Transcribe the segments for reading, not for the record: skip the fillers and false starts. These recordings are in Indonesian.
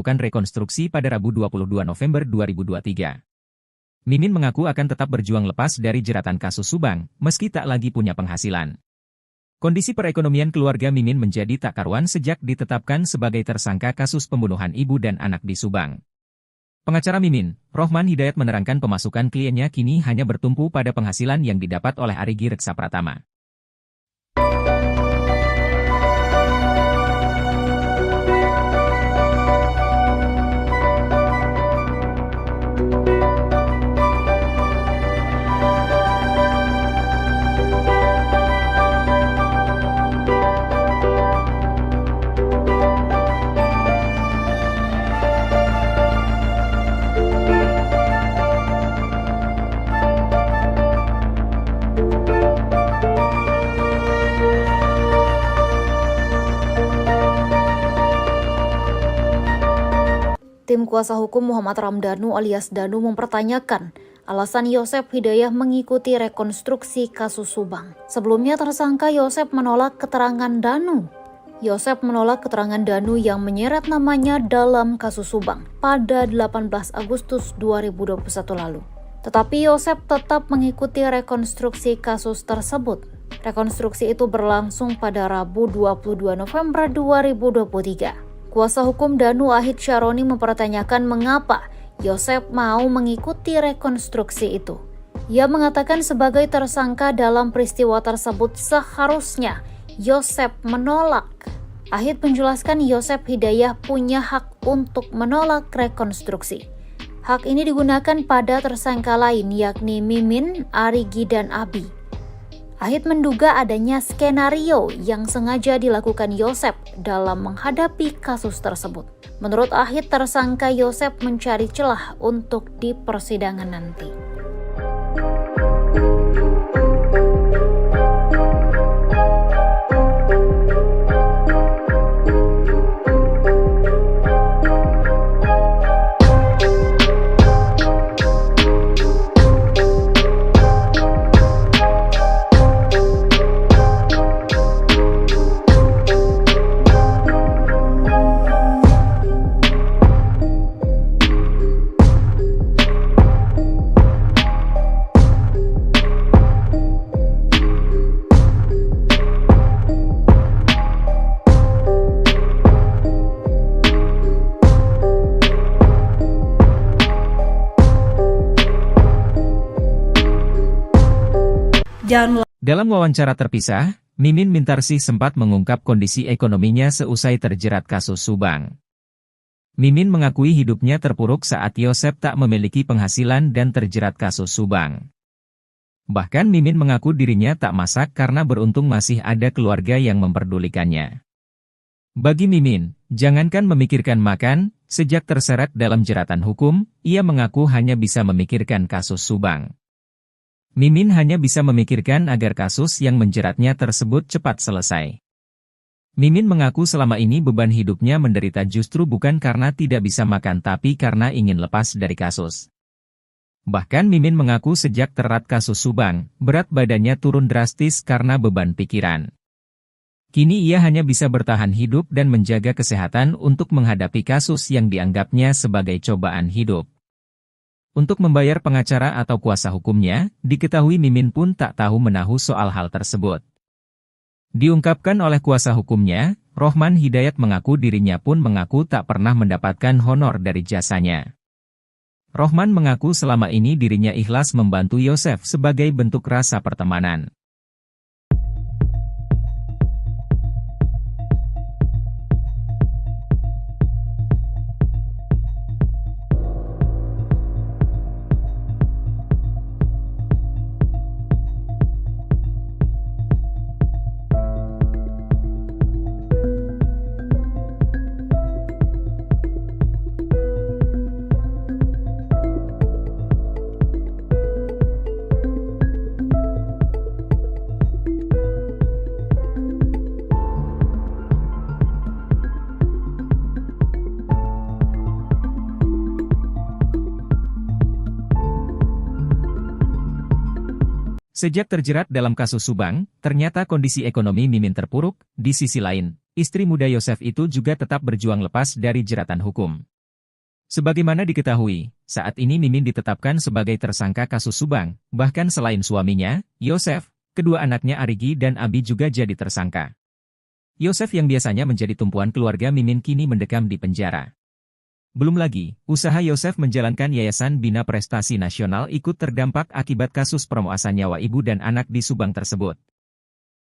melakukan rekonstruksi pada Rabu 22 November 2023. Mimin mengaku akan tetap berjuang lepas dari jeratan kasus Subang, meski tak lagi punya penghasilan. Kondisi perekonomian keluarga Mimin menjadi tak karuan sejak ditetapkan sebagai tersangka kasus pembunuhan ibu dan anak di Subang. Pengacara Mimin, Rohman Hidayat menerangkan pemasukan kliennya kini hanya bertumpu pada penghasilan yang didapat oleh Arigi Reksa Pratama. Tim kuasa hukum Muhammad Ramdhanu alias Danu mempertanyakan alasan Yosep Hidayah mengikuti rekonstruksi kasus Subang. Sebelumnya tersangka Yosep menolak keterangan Danu. Yosep menolak keterangan Danu yang menyeret namanya dalam kasus Subang pada 18 Agustus 2021 lalu. Tetapi Yosep tetap mengikuti rekonstruksi kasus tersebut. Rekonstruksi itu berlangsung pada Rabu 22 November 2023. Kuasa hukum Danu Ahid Syaroni mempertanyakan mengapa Yosep mau mengikuti rekonstruksi itu. Ia mengatakan sebagai tersangka dalam peristiwa tersebut seharusnya Yosep menolak. Ahid menjelaskan Yosep Hidayah punya hak untuk menolak rekonstruksi. Hak ini digunakan pada tersangka lain yakni Mimin, Arigi, dan Abi. Ahid menduga adanya skenario yang sengaja dilakukan Yosep dalam menghadapi kasus tersebut. Menurut Ahid, tersangka Yosep mencari celah untuk di persidangan nanti. Dalam wawancara terpisah, Mimin Mintarsih sempat mengungkap kondisi ekonominya seusai terjerat kasus Subang. Mimin mengakui hidupnya terpuruk saat Yosep tak memiliki penghasilan dan terjerat kasus Subang. Bahkan Mimin mengaku dirinya tak masak karena beruntung masih ada keluarga yang memperdulikannya. Bagi Mimin, jangankan memikirkan makan, sejak terseret dalam jeratan hukum, ia mengaku hanya bisa memikirkan kasus Subang. Mimin hanya bisa memikirkan agar kasus yang menjeratnya tersebut cepat selesai. Mimin mengaku selama ini beban hidupnya menderita justru bukan karena tidak bisa makan tapi karena ingin lepas dari kasus. Bahkan Mimin mengaku sejak terat kasus Subang, berat badannya turun drastis karena beban pikiran. Kini ia hanya bisa bertahan hidup dan menjaga kesehatan untuk menghadapi kasus yang dianggapnya sebagai cobaan hidup. Untuk membayar pengacara atau kuasa hukumnya, diketahui Mimin pun tak tahu menahu soal hal tersebut. Diungkapkan oleh kuasa hukumnya, Rohman Hidayat mengaku dirinya pun mengaku tak pernah mendapatkan honor dari jasanya. Rohman mengaku selama ini dirinya ikhlas membantu Yosep sebagai bentuk rasa pertemanan. Sejak terjerat dalam kasus Subang, ternyata kondisi ekonomi Mimin terpuruk. Di sisi lain, istri muda Yosep itu juga tetap berjuang lepas dari jeratan hukum. Sebagaimana diketahui, saat ini Mimin ditetapkan sebagai tersangka kasus Subang, bahkan selain suaminya, Yosef, kedua anaknya Arigi dan Abi juga jadi tersangka. Yosef yang biasanya menjadi tumpuan keluarga Mimin kini mendekam di penjara. Belum lagi, usaha Yosef menjalankan Yayasan Bina Prestasi Nasional ikut terdampak akibat kasus permuasan nyawa ibu dan anak di Subang tersebut.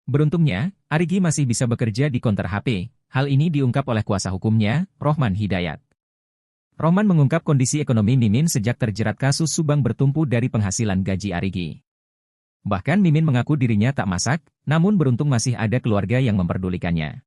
Beruntungnya, Arigi masih bisa bekerja di konter HP. Hal ini diungkap oleh kuasa hukumnya, Rohman Hidayat. Rohman mengungkap kondisi ekonomi Mimin sejak terjerat kasus Subang bertumpu dari penghasilan gaji Arigi. Bahkan Mimin mengaku dirinya tak masak, namun beruntung masih ada keluarga yang memperdulikannya.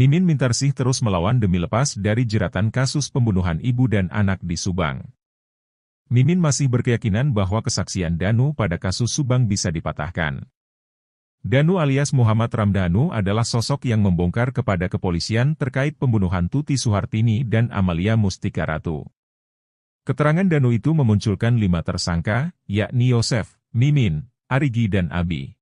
Mimin Mintarsih terus melawan demi lepas dari jeratan kasus pembunuhan ibu dan anak di Subang. Mimin masih berkeyakinan bahwa kesaksian Danu pada kasus Subang bisa dipatahkan. Danu alias Muhammad Ramdhanu adalah sosok yang membongkar kepada kepolisian terkait pembunuhan Tuti Suhartini dan Amalia Mustika Ratu. Keterangan Danu itu memunculkan 5 tersangka, yakni Yosef, Mimin, Arigi dan Abi.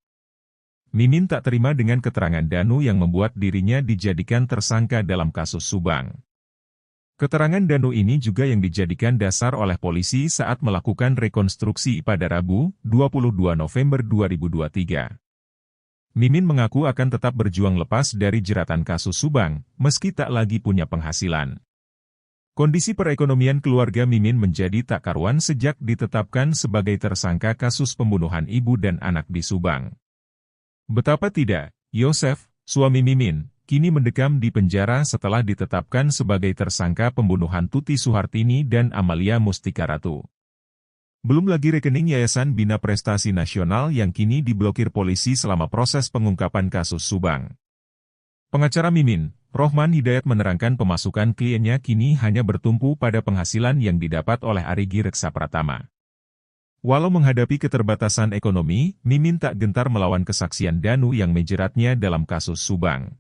Mimin tak terima dengan keterangan Danu yang membuat dirinya dijadikan tersangka dalam kasus Subang. Keterangan Danu ini juga yang dijadikan dasar oleh polisi saat melakukan rekonstruksi pada Rabu, 22 November 2023. Mimin mengaku akan tetap berjuang lepas dari jeratan kasus Subang, meski tak lagi punya penghasilan. Kondisi perekonomian keluarga Mimin menjadi tak karuan sejak ditetapkan sebagai tersangka kasus pembunuhan ibu dan anak di Subang. Betapa tidak, Yosef, suami Mimin, kini mendekam di penjara setelah ditetapkan sebagai tersangka pembunuhan Tuti Suhartini dan Amalia Mustika Ratu. Belum lagi rekening Yayasan Bina Prestasi Nasional yang kini diblokir polisi selama proses pengungkapan kasus Subang. Pengacara Mimin, Rohman Hidayat menerangkan pemasukan kliennya kini hanya bertumpu pada penghasilan yang didapat oleh Arigi Reksa Pratama. Walau menghadapi keterbatasan ekonomi, Mimin tak gentar melawan kesaksian Danu yang menjeratnya dalam kasus Subang.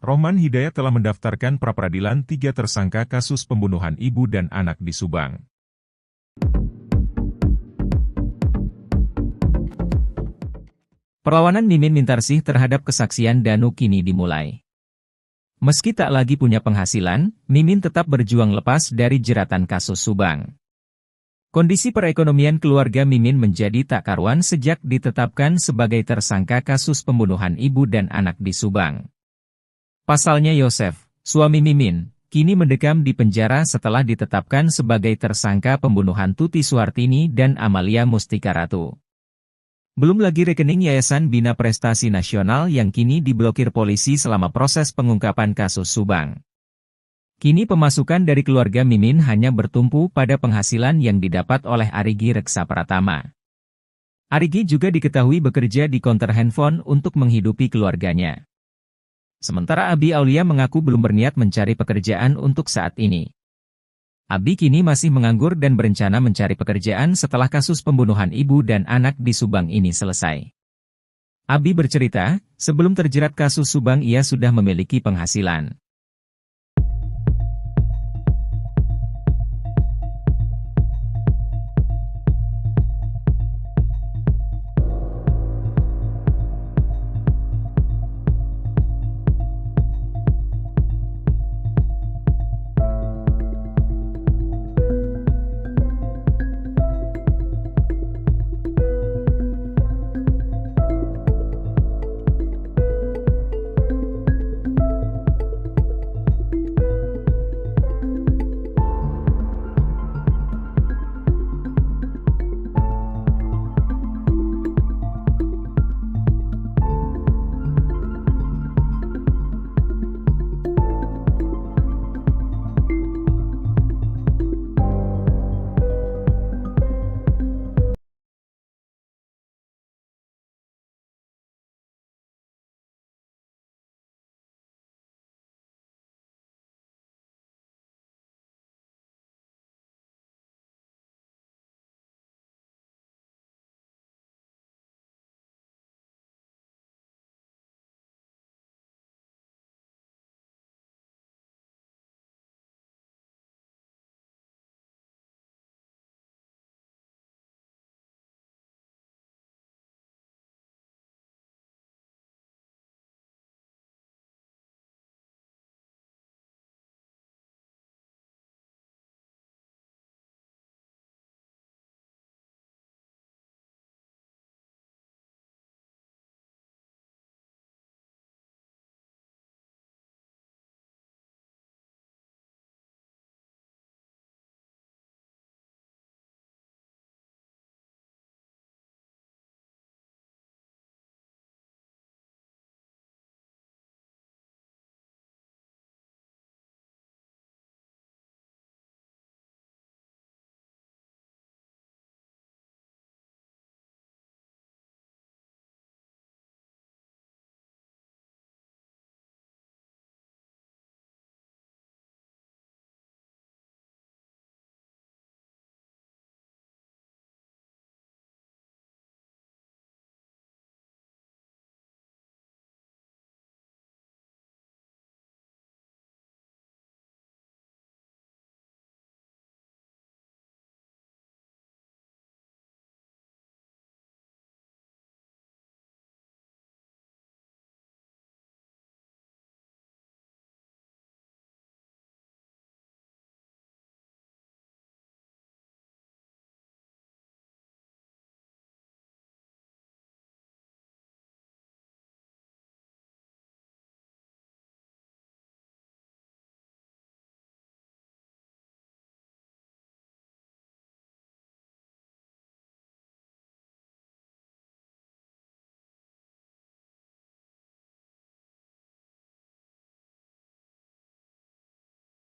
Rohman Hidayat telah mendaftarkan pra-peradilan 3 tersangka kasus pembunuhan ibu dan anak di Subang. Perlawanan Mimin Mintarsih terhadap kesaksian Danu kini dimulai. Meski tak lagi punya penghasilan, Mimin tetap berjuang lepas dari jeratan kasus Subang. Kondisi perekonomian keluarga Mimin menjadi tak karuan sejak ditetapkan sebagai tersangka kasus pembunuhan ibu dan anak di Subang. Pasalnya Yosef, suami Mimin, kini mendekam di penjara setelah ditetapkan sebagai tersangka pembunuhan Tuti Suhartini dan Amalia Mustika Ratu. Belum lagi rekening Yayasan Bina Prestasi Nasional yang kini diblokir polisi selama proses pengungkapan kasus Subang. Kini pemasukan dari keluarga Mimin hanya bertumpu pada penghasilan yang didapat oleh Arigi Reksa Pratama. Arigi juga diketahui bekerja di konter handphone untuk menghidupi keluarganya. Sementara Abi Aulia mengaku belum berniat mencari pekerjaan untuk saat ini. Abi kini masih menganggur dan berencana mencari pekerjaan setelah kasus pembunuhan ibu dan anak di Subang ini selesai. Abi bercerita, sebelum terjerat kasus Subang ia sudah memiliki penghasilan.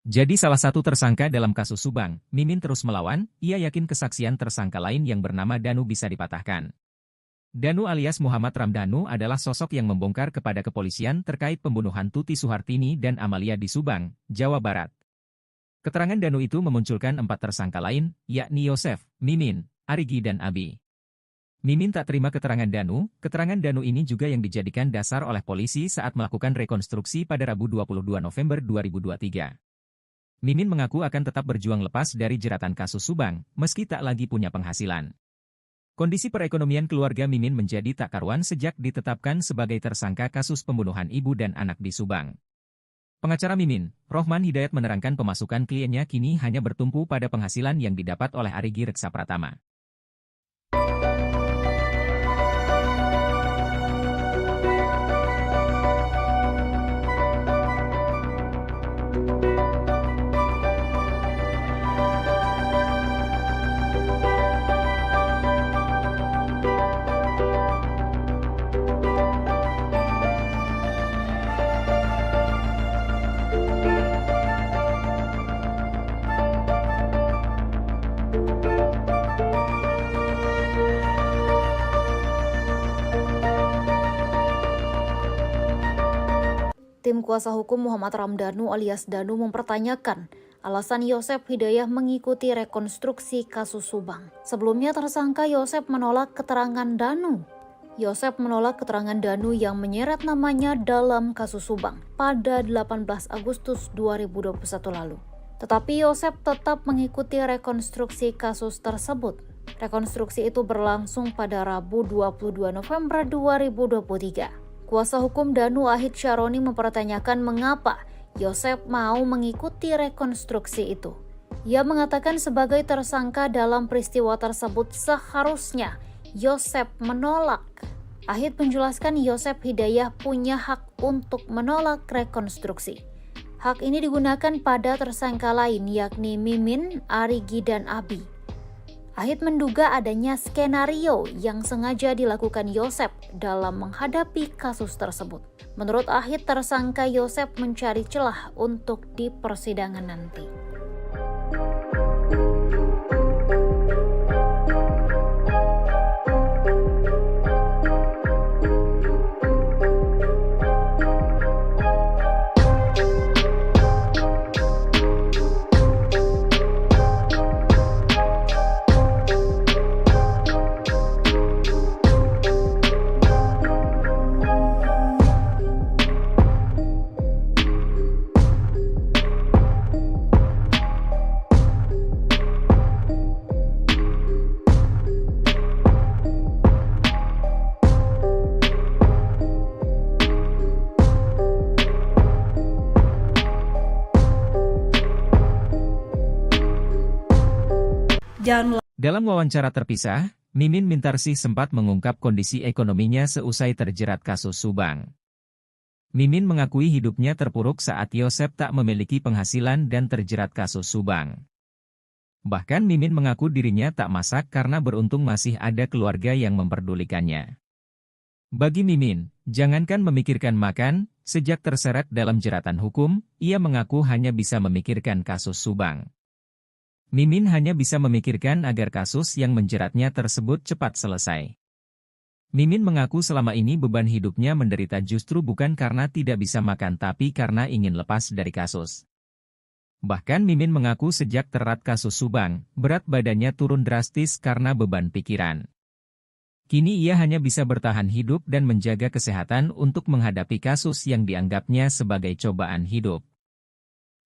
Jadi salah satu tersangka dalam kasus Subang, Mimin terus melawan, ia yakin kesaksian tersangka lain yang bernama Danu bisa dipatahkan. Danu alias Muhammad Ramdhanu adalah sosok yang membongkar kepada kepolisian terkait pembunuhan Tuti Suhartini dan Amalia di Subang, Jawa Barat. Keterangan Danu itu memunculkan 4 tersangka lain, yakni Yosef, Mimin, Arigi dan Abi. Mimin tak terima keterangan Danu ini juga yang dijadikan dasar oleh polisi saat melakukan rekonstruksi pada Rabu 22 November 2023. Mimin mengaku akan tetap berjuang lepas dari jeratan kasus Subang, meski tak lagi punya penghasilan. Kondisi perekonomian keluarga Mimin menjadi tak karuan sejak ditetapkan sebagai tersangka kasus pembunuhan ibu dan anak di Subang. Pengacara Mimin, Rohman Hidayat menerangkan pemasukan kliennya kini hanya bertumpu pada penghasilan yang didapat oleh Arigi Reksa Pratama. Tim kuasa hukum Muhammad Ramdhanu alias Danu mempertanyakan alasan Yosef Hidayah mengikuti rekonstruksi kasus Subang. Sebelumnya tersangka Yosef menolak keterangan Danu. Yosef menolak keterangan Danu yang menyeret namanya dalam kasus Subang pada 18 Agustus 2021 lalu. Tetapi Yosef tetap mengikuti rekonstruksi kasus tersebut. Rekonstruksi itu berlangsung pada Rabu 22 November 2023. Kuasa hukum Danu Ahid Syaroni mempertanyakan mengapa Yosef mau mengikuti rekonstruksi itu. Ia mengatakan sebagai tersangka dalam peristiwa tersebut seharusnya Yosef menolak. Ahid menjelaskan Yosef Hidayah punya hak untuk menolak rekonstruksi. Hak ini digunakan pada tersangka lain yakni Mimin, Arigi, dan Abi. Ahid menduga adanya skenario yang sengaja dilakukan Yosef dalam menghadapi kasus tersebut. Menurut Ahid, tersangka Yosef mencari celah untuk di persidangan nanti. Dalam wawancara terpisah, Mimin Mintarsih sempat mengungkap kondisi ekonominya seusai terjerat kasus Subang. Mimin mengakui hidupnya terpuruk saat Yosef tak memiliki penghasilan dan terjerat kasus Subang. Bahkan Mimin mengaku dirinya tak masak karena beruntung masih ada keluarga yang memperdulikannya. Bagi Mimin, jangankan memikirkan makan, sejak terseret dalam jeratan hukum, ia mengaku hanya bisa memikirkan kasus Subang. Mimin hanya bisa memikirkan agar kasus yang menjeratnya tersebut cepat selesai. Mimin mengaku selama ini beban hidupnya menderita justru bukan karena tidak bisa makan tapi karena ingin lepas dari kasus. Bahkan Mimin mengaku sejak terat kasus Subang, berat badannya turun drastis karena beban pikiran. Kini ia hanya bisa bertahan hidup dan menjaga kesehatan untuk menghadapi kasus yang dianggapnya sebagai cobaan hidup.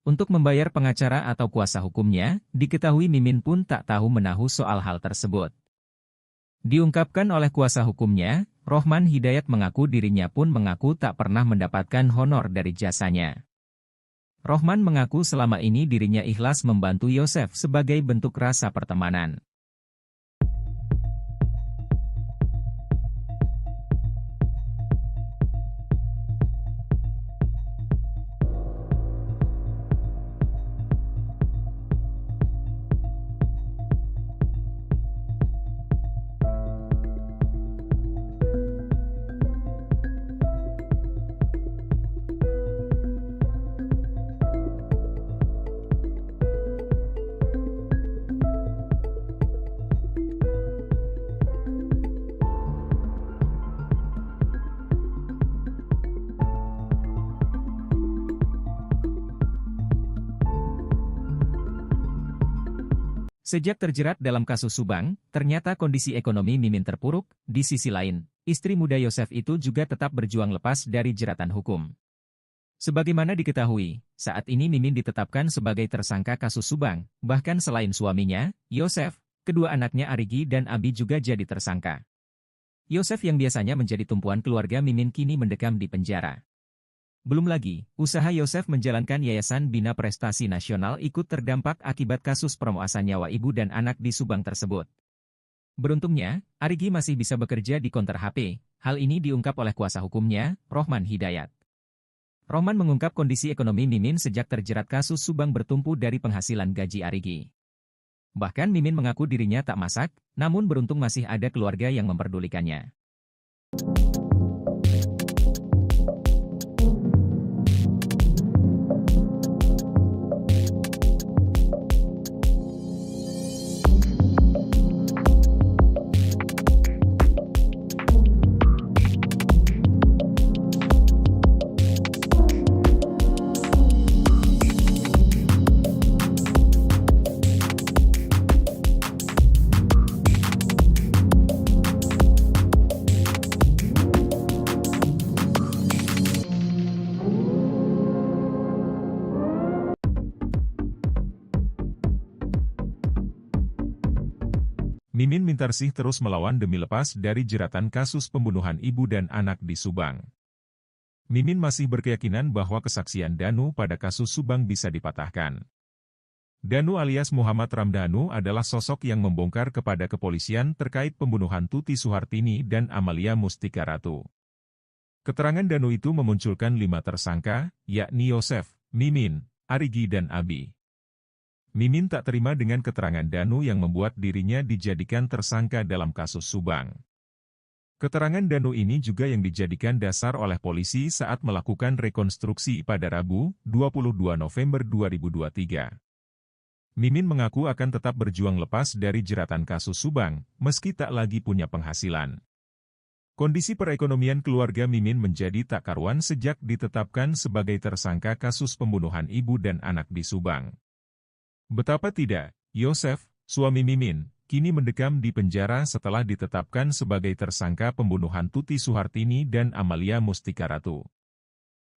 Untuk membayar pengacara atau kuasa hukumnya, diketahui Mimin pun tak tahu menahu soal hal tersebut. Diungkapkan oleh kuasa hukumnya, Rohman Hidayat mengaku dirinya pun mengaku tak pernah mendapatkan honor dari jasanya. Rohman mengaku selama ini dirinya ikhlas membantu Yosef sebagai bentuk rasa pertemanan. Sejak terjerat dalam kasus Subang, ternyata kondisi ekonomi Mimin terpuruk. Di sisi lain, istri muda Yosef itu juga tetap berjuang lepas dari jeratan hukum. Sebagaimana diketahui, saat ini Mimin ditetapkan sebagai tersangka kasus Subang. Bahkan selain suaminya, Yosef, kedua anaknya Arigi dan Abi juga jadi tersangka. Yosef yang biasanya menjadi tumpuan keluarga Mimin kini mendekam di penjara. Belum lagi, usaha Yosef menjalankan Yayasan Bina Prestasi Nasional ikut terdampak akibat kasus pemerkosaan nyawa ibu dan anak di Subang tersebut. Beruntungnya, Arigi masih bisa bekerja di konter HP. Hal ini diungkap oleh kuasa hukumnya, Rohman Hidayat. Rohman mengungkap kondisi ekonomi Mimin sejak terjerat kasus Subang bertumpu dari penghasilan gaji Arigi. Bahkan Mimin mengaku dirinya tak masak, namun beruntung masih ada keluarga yang memperdulikannya. Mimin Mintarsih terus melawan demi lepas dari jeratan kasus pembunuhan ibu dan anak di Subang. Mimin masih berkeyakinan bahwa kesaksian Danu pada kasus Subang bisa dipatahkan. Danu alias Muhammad Ramdhanu adalah sosok yang membongkar kepada kepolisian terkait pembunuhan Tuti Suhartini dan Amalia Mustika Ratu. Keterangan Danu itu memunculkan 5 tersangka, yakni Yosef, Mimin, Arigi dan Abi. Mimin tak terima dengan keterangan Danu yang membuat dirinya dijadikan tersangka dalam kasus Subang. Keterangan Danu ini juga yang dijadikan dasar oleh polisi saat melakukan rekonstruksi pada Rabu, 22 November 2023. Mimin mengaku akan tetap berjuang lepas dari jeratan kasus Subang, meski tak lagi punya penghasilan. Kondisi perekonomian keluarga Mimin menjadi tak karuan sejak ditetapkan sebagai tersangka kasus pembunuhan ibu dan anak di Subang. Betapa tidak, Yosef, suami Mimin, kini mendekam di penjara setelah ditetapkan sebagai tersangka pembunuhan Tuti Suhartini dan Amalia Mustika Ratu.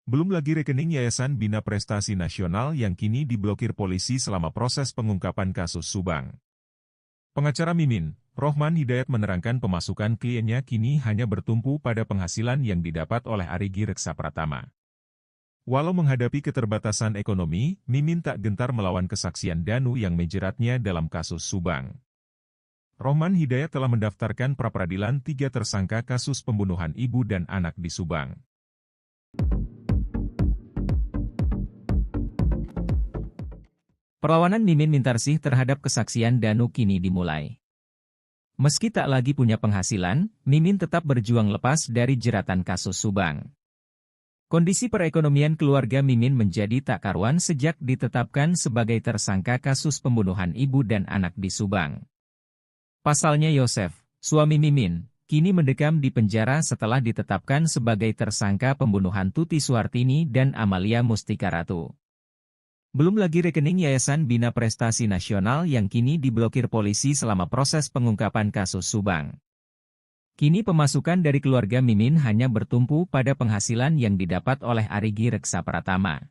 Belum lagi rekening Yayasan Bina Prestasi Nasional yang kini diblokir polisi selama proses pengungkapan kasus Subang. Pengacara Mimin, Rohman Hidayat menerangkan pemasukan kliennya kini hanya bertumpu pada penghasilan yang didapat oleh Arigi Reksa Pratama. Walau menghadapi keterbatasan ekonomi, Mimin tak gentar melawan kesaksian Danu yang menjeratnya dalam kasus Subang. Rohman Hidayat telah mendaftarkan pra-peradilan 3 tersangka kasus pembunuhan ibu dan anak di Subang. Perlawanan Mimin Mintarsih terhadap kesaksian Danu kini dimulai. Meski tak lagi punya penghasilan, Mimin tetap berjuang lepas dari jeratan kasus Subang. Kondisi perekonomian keluarga Mimin menjadi tak karuan sejak ditetapkan sebagai tersangka kasus pembunuhan ibu dan anak di Subang. Pasalnya Yosef, suami Mimin, kini mendekam di penjara setelah ditetapkan sebagai tersangka pembunuhan Tuti Suhartini dan Amalia Mustika Ratu. Belum lagi rekening Yayasan Bina Prestasi Nasional yang kini diblokir polisi selama proses pengungkapan kasus Subang. Kini pemasukan dari keluarga Mimin hanya bertumpu pada penghasilan yang didapat oleh Arigi Reksa Pratama.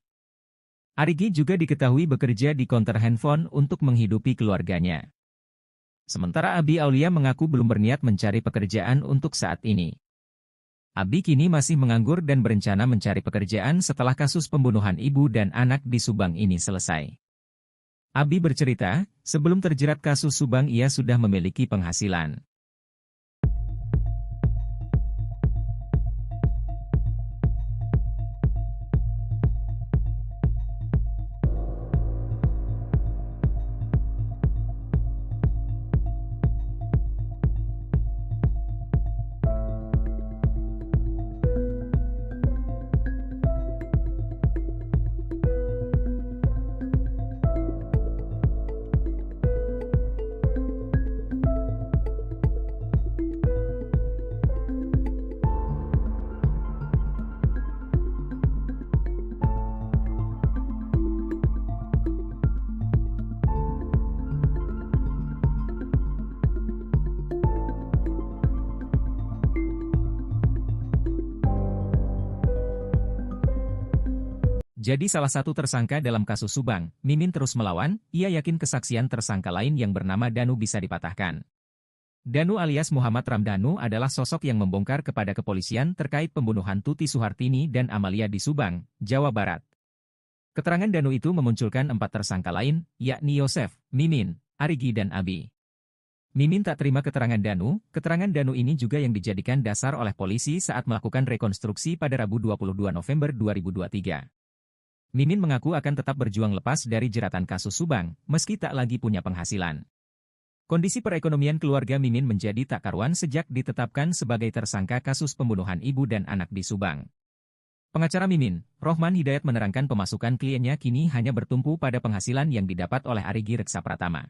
Arigi juga diketahui bekerja di konter handphone untuk menghidupi keluarganya. Sementara Abi Aulia mengaku belum berniat mencari pekerjaan untuk saat ini. Abi kini masih menganggur dan berencana mencari pekerjaan setelah kasus pembunuhan ibu dan anak di Subang ini selesai. Abi bercerita, sebelum terjerat kasus Subang ia sudah memiliki penghasilan. Jadi salah satu tersangka dalam kasus Subang, Mimin terus melawan, ia yakin kesaksian tersangka lain yang bernama Danu bisa dipatahkan. Danu alias Muhammad Ramdhanu adalah sosok yang membongkar kepada kepolisian terkait pembunuhan Tuti Suhartini dan Amalia di Subang, Jawa Barat. Keterangan Danu itu memunculkan 4 tersangka lain, yakni Yosef, Mimin, Arigi dan Abi. Mimin tak terima keterangan Danu ini juga yang dijadikan dasar oleh polisi saat melakukan rekonstruksi pada Rabu 22 November 2023. Mimin mengaku akan tetap berjuang lepas dari jeratan kasus Subang, meski tak lagi punya penghasilan. Kondisi perekonomian keluarga Mimin menjadi tak karuan sejak ditetapkan sebagai tersangka kasus pembunuhan ibu dan anak di Subang. Pengacara Mimin, Rohman Hidayat menerangkan pemasukan kliennya kini hanya bertumpu pada penghasilan yang didapat oleh Arigi Reksa Pratama.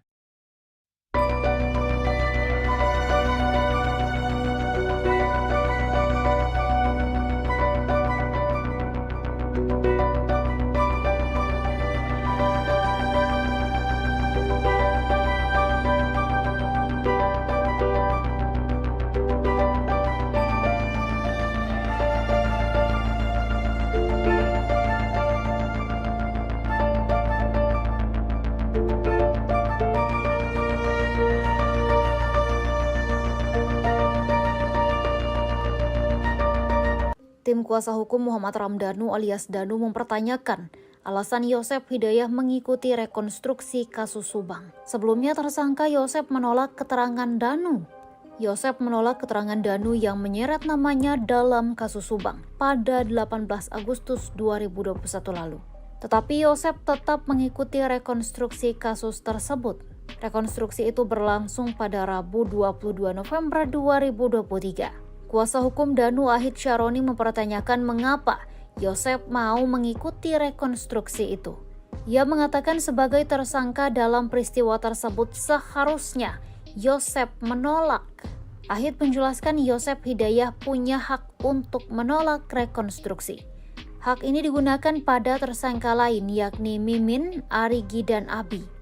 Tim kuasa hukum Muhammad Ramdhanu alias Danu mempertanyakan alasan Yosef Hidayah mengikuti rekonstruksi kasus Subang. Sebelumnya tersangka Yosef menolak keterangan Danu. Yosef menolak keterangan Danu yang menyeret namanya dalam kasus Subang pada 18 Agustus 2021 lalu. Tetapi Yosef tetap mengikuti rekonstruksi kasus tersebut. Rekonstruksi itu berlangsung pada Rabu 22 November 2023. Kuasa hukum Danu Ahid Syaroni mempertanyakan mengapa Yosef mau mengikuti rekonstruksi itu. Ia mengatakan sebagai tersangka dalam peristiwa tersebut seharusnya Yosef menolak. Ahid menjelaskan Yosef Hidayah punya hak untuk menolak rekonstruksi. Hak ini digunakan pada tersangka lain yakni Mimin, Arigi, dan Abi.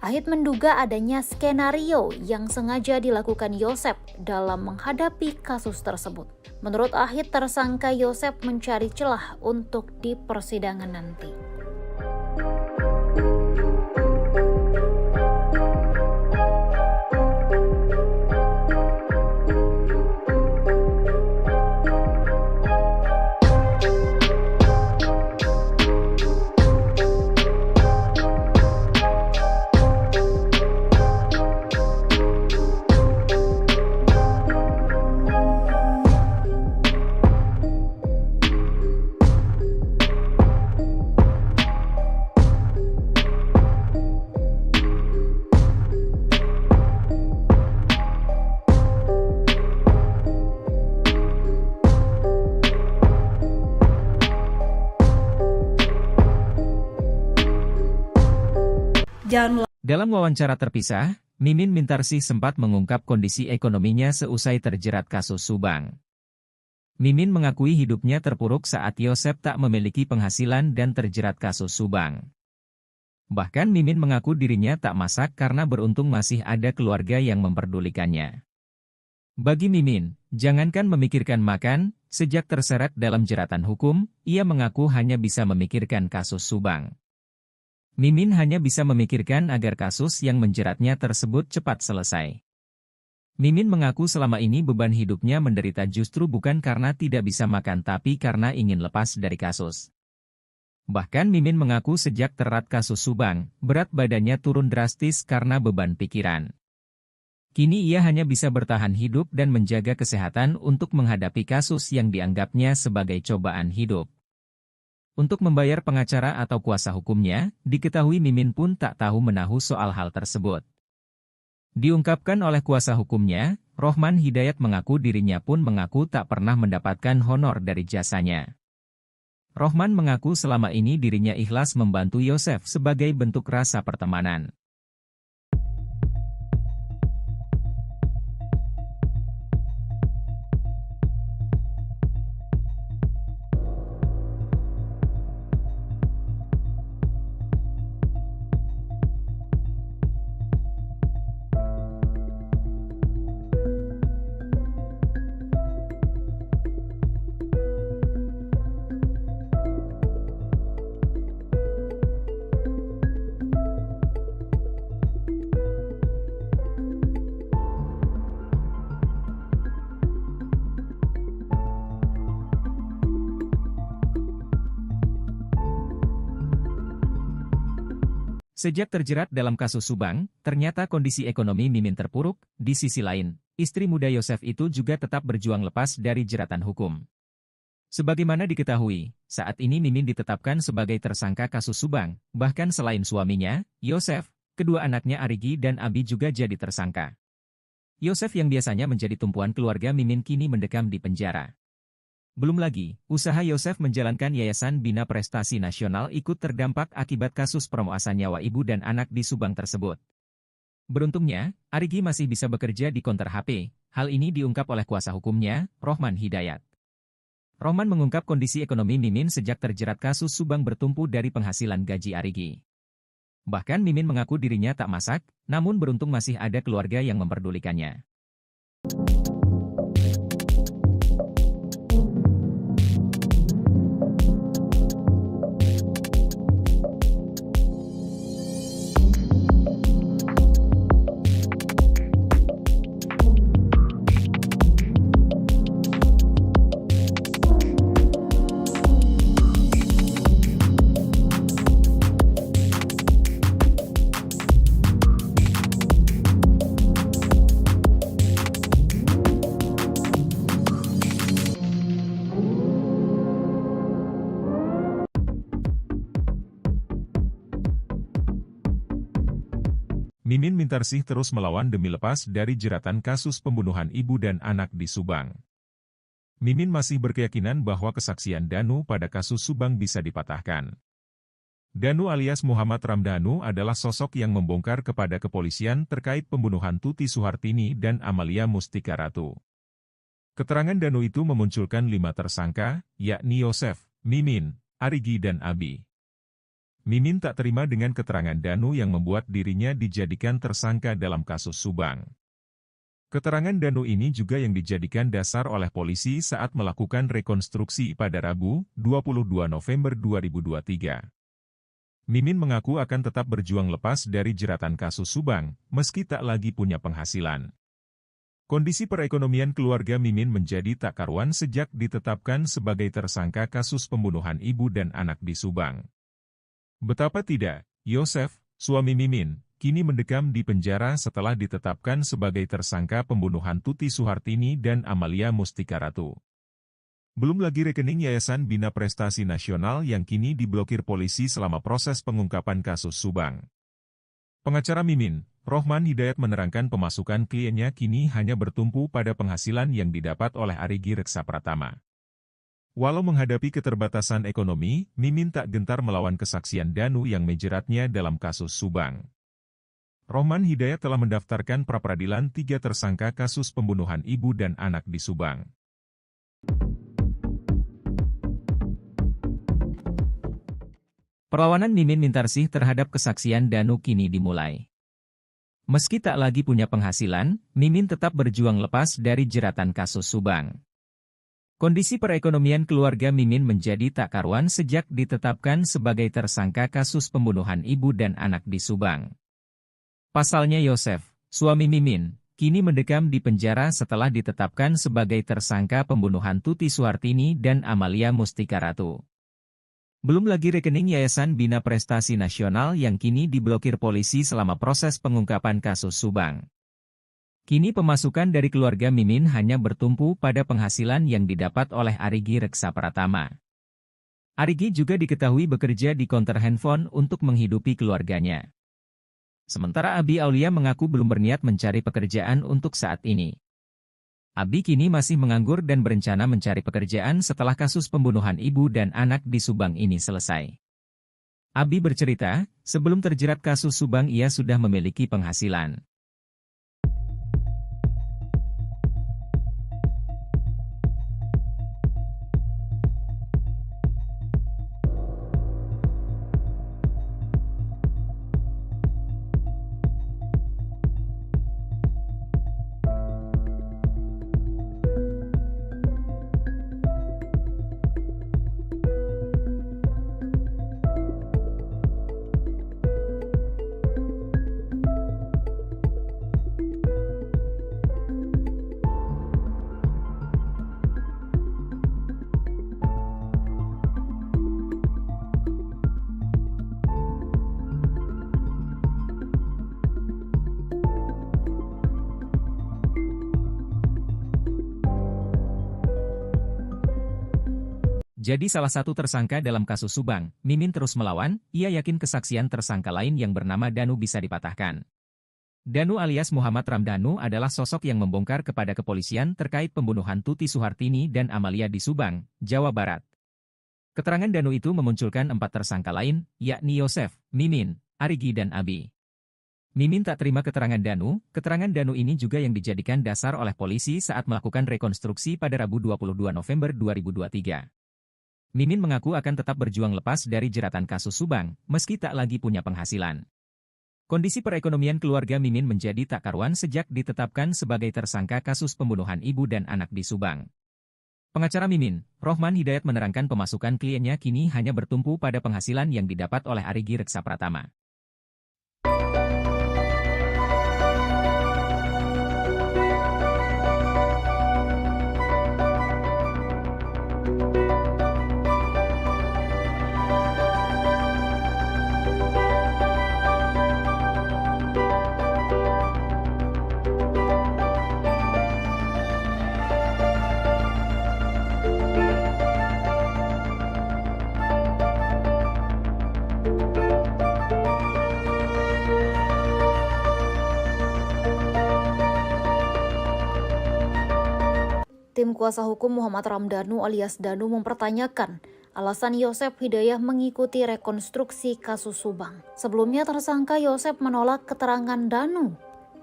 Ahid menduga adanya skenario yang sengaja dilakukan Yosef dalam menghadapi kasus tersebut. Menurut Ahid, tersangka Yosef mencari celah untuk di persidangan nanti. Dalam wawancara terpisah, Mimin Mintarsih sempat mengungkap kondisi ekonominya seusai terjerat kasus Subang. Mimin mengakui hidupnya terpuruk saat Yosef tak memiliki penghasilan dan terjerat kasus Subang. Bahkan Mimin mengaku dirinya tak masak karena beruntung masih ada keluarga yang memperdulikannya. Bagi Mimin, jangankan memikirkan makan, sejak terseret dalam jeratan hukum, ia mengaku hanya bisa memikirkan kasus Subang. Mimin hanya bisa memikirkan agar kasus yang menjeratnya tersebut cepat selesai. Mimin mengaku selama ini beban hidupnya menderita justru bukan karena tidak bisa makan tapi karena ingin lepas dari kasus. Bahkan Mimin mengaku sejak terat kasus Subang, berat badannya turun drastis karena beban pikiran. Kini ia hanya bisa bertahan hidup dan menjaga kesehatan untuk menghadapi kasus yang dianggapnya sebagai cobaan hidup. Untuk membayar pengacara atau kuasa hukumnya, diketahui Mimin pun tak tahu menahu soal hal tersebut. Diungkapkan oleh kuasa hukumnya, Rohman Hidayat mengaku dirinya pun mengaku tak pernah mendapatkan honor dari jasanya. Rohman mengaku selama ini dirinya ikhlas membantu Yosef sebagai bentuk rasa pertemanan. Sejak terjerat dalam kasus Subang, ternyata kondisi ekonomi Mimin terpuruk. Di sisi lain, istri muda Yosef itu juga tetap berjuang lepas dari jeratan hukum. Sebagaimana diketahui, saat ini Mimin ditetapkan sebagai tersangka kasus Subang. Bahkan selain suaminya, Yosef, kedua anaknya Arigi dan Abi juga jadi tersangka. Yosef yang biasanya menjadi tumpuan keluarga Mimin kini mendekam di penjara. Belum lagi, usaha Yosef menjalankan Yayasan Bina Prestasi Nasional ikut terdampak akibat kasus permuasan nyawa ibu dan anak di Subang tersebut. Beruntungnya, Arigi masih bisa bekerja di konter HP. Hal ini diungkap oleh kuasa hukumnya, Rohman Hidayat. Rohman mengungkap kondisi ekonomi Mimin sejak terjerat kasus Subang bertumpu dari penghasilan gaji Arigi. Bahkan Mimin mengaku dirinya tak masak, namun beruntung masih ada keluarga yang memperdulikannya. Mimin Mintarsih terus melawan demi lepas dari jeratan kasus pembunuhan ibu dan anak di Subang. Mimin masih berkeyakinan bahwa kesaksian Danu pada kasus Subang bisa dipatahkan. Danu alias Muhammad Ramdhanu adalah sosok yang membongkar kepada kepolisian terkait pembunuhan Tuti Suhartini dan Amalia Mustika Ratu. Keterangan Danu itu memunculkan 5 tersangka, yakni Yosef, Mimin, Arigi dan Abi. Mimin tak terima dengan keterangan Danu yang membuat dirinya dijadikan tersangka dalam kasus Subang. Keterangan Danu ini juga yang dijadikan dasar oleh polisi saat melakukan rekonstruksi pada Rabu, 22 November 2023. Mimin mengaku akan tetap berjuang lepas dari jeratan kasus Subang, meski tak lagi punya penghasilan. Kondisi perekonomian keluarga Mimin menjadi tak karuan sejak ditetapkan sebagai tersangka kasus pembunuhan ibu dan anak di Subang. Betapa tidak, Yosef, suami Mimin, kini mendekam di penjara setelah ditetapkan sebagai tersangka pembunuhan Tuti Suhartini dan Amalia Mustika Ratu. Belum lagi rekening Yayasan Bina Prestasi Nasional yang kini diblokir polisi selama proses pengungkapan kasus Subang. Pengacara Mimin, Rohman Hidayat menerangkan pemasukan kliennya kini hanya bertumpu pada penghasilan yang didapat oleh Arigi Reksa Pratama. Walau menghadapi keterbatasan ekonomi, Mimin tak gentar melawan kesaksian Danu yang menjeratnya dalam kasus Subang. Rohman Hidayat telah mendaftarkan pra-peradilan 3 tersangka kasus pembunuhan ibu dan anak di Subang. Perlawanan Mimin Mintarsih terhadap kesaksian Danu kini dimulai. Meski tak lagi punya penghasilan, Mimin tetap berjuang lepas dari jeratan kasus Subang. Kondisi perekonomian keluarga Mimin menjadi tak karuan sejak ditetapkan sebagai tersangka kasus pembunuhan ibu dan anak di Subang. Pasalnya Yosef, suami Mimin, kini mendekam di penjara setelah ditetapkan sebagai tersangka pembunuhan Tuti Suhartini dan Amalia Mustika Ratu. Belum lagi rekening Yayasan Bina Prestasi Nasional yang kini diblokir polisi selama proses pengungkapan kasus Subang. Kini pemasukan dari keluarga Mimin hanya bertumpu pada penghasilan yang didapat oleh Arigi Reksa Pratama. Arigi juga diketahui bekerja di konter handphone untuk menghidupi keluarganya. Sementara Abi Aulia mengaku belum berniat mencari pekerjaan untuk saat ini. Abi kini masih menganggur dan berencana mencari pekerjaan setelah kasus pembunuhan ibu dan anak di Subang ini selesai. Abi bercerita, sebelum terjerat kasus Subang ia sudah memiliki penghasilan. Jadi salah satu tersangka dalam kasus Subang, Mimin terus melawan, ia yakin kesaksian tersangka lain yang bernama Danu bisa dipatahkan. Danu alias Muhammad Ramdhanu adalah sosok yang membongkar kepada kepolisian terkait pembunuhan Tuti Suhartini dan Amalia di Subang, Jawa Barat. Keterangan Danu itu memunculkan 4 tersangka lain, yakni Yosef, Mimin, Arigi dan Abi. Mimin tak terima keterangan Danu ini juga yang dijadikan dasar oleh polisi saat melakukan rekonstruksi pada Rabu 22 November 2023. Mimin mengaku akan tetap berjuang lepas dari jeratan kasus Subang, meski tak lagi punya penghasilan. Kondisi perekonomian keluarga Mimin menjadi tak karuan sejak ditetapkan sebagai tersangka kasus pembunuhan ibu dan anak di Subang. Pengacara Mimin, Rohman Hidayat menerangkan pemasukan kliennya kini hanya bertumpu pada penghasilan yang didapat oleh Arigi Reksa Pratama. Tim kuasa hukum Muhammad Ramdhanu alias Danu mempertanyakan alasan Yosef Hidayah mengikuti rekonstruksi kasus Subang. Sebelumnya tersangka Yosef menolak keterangan Danu.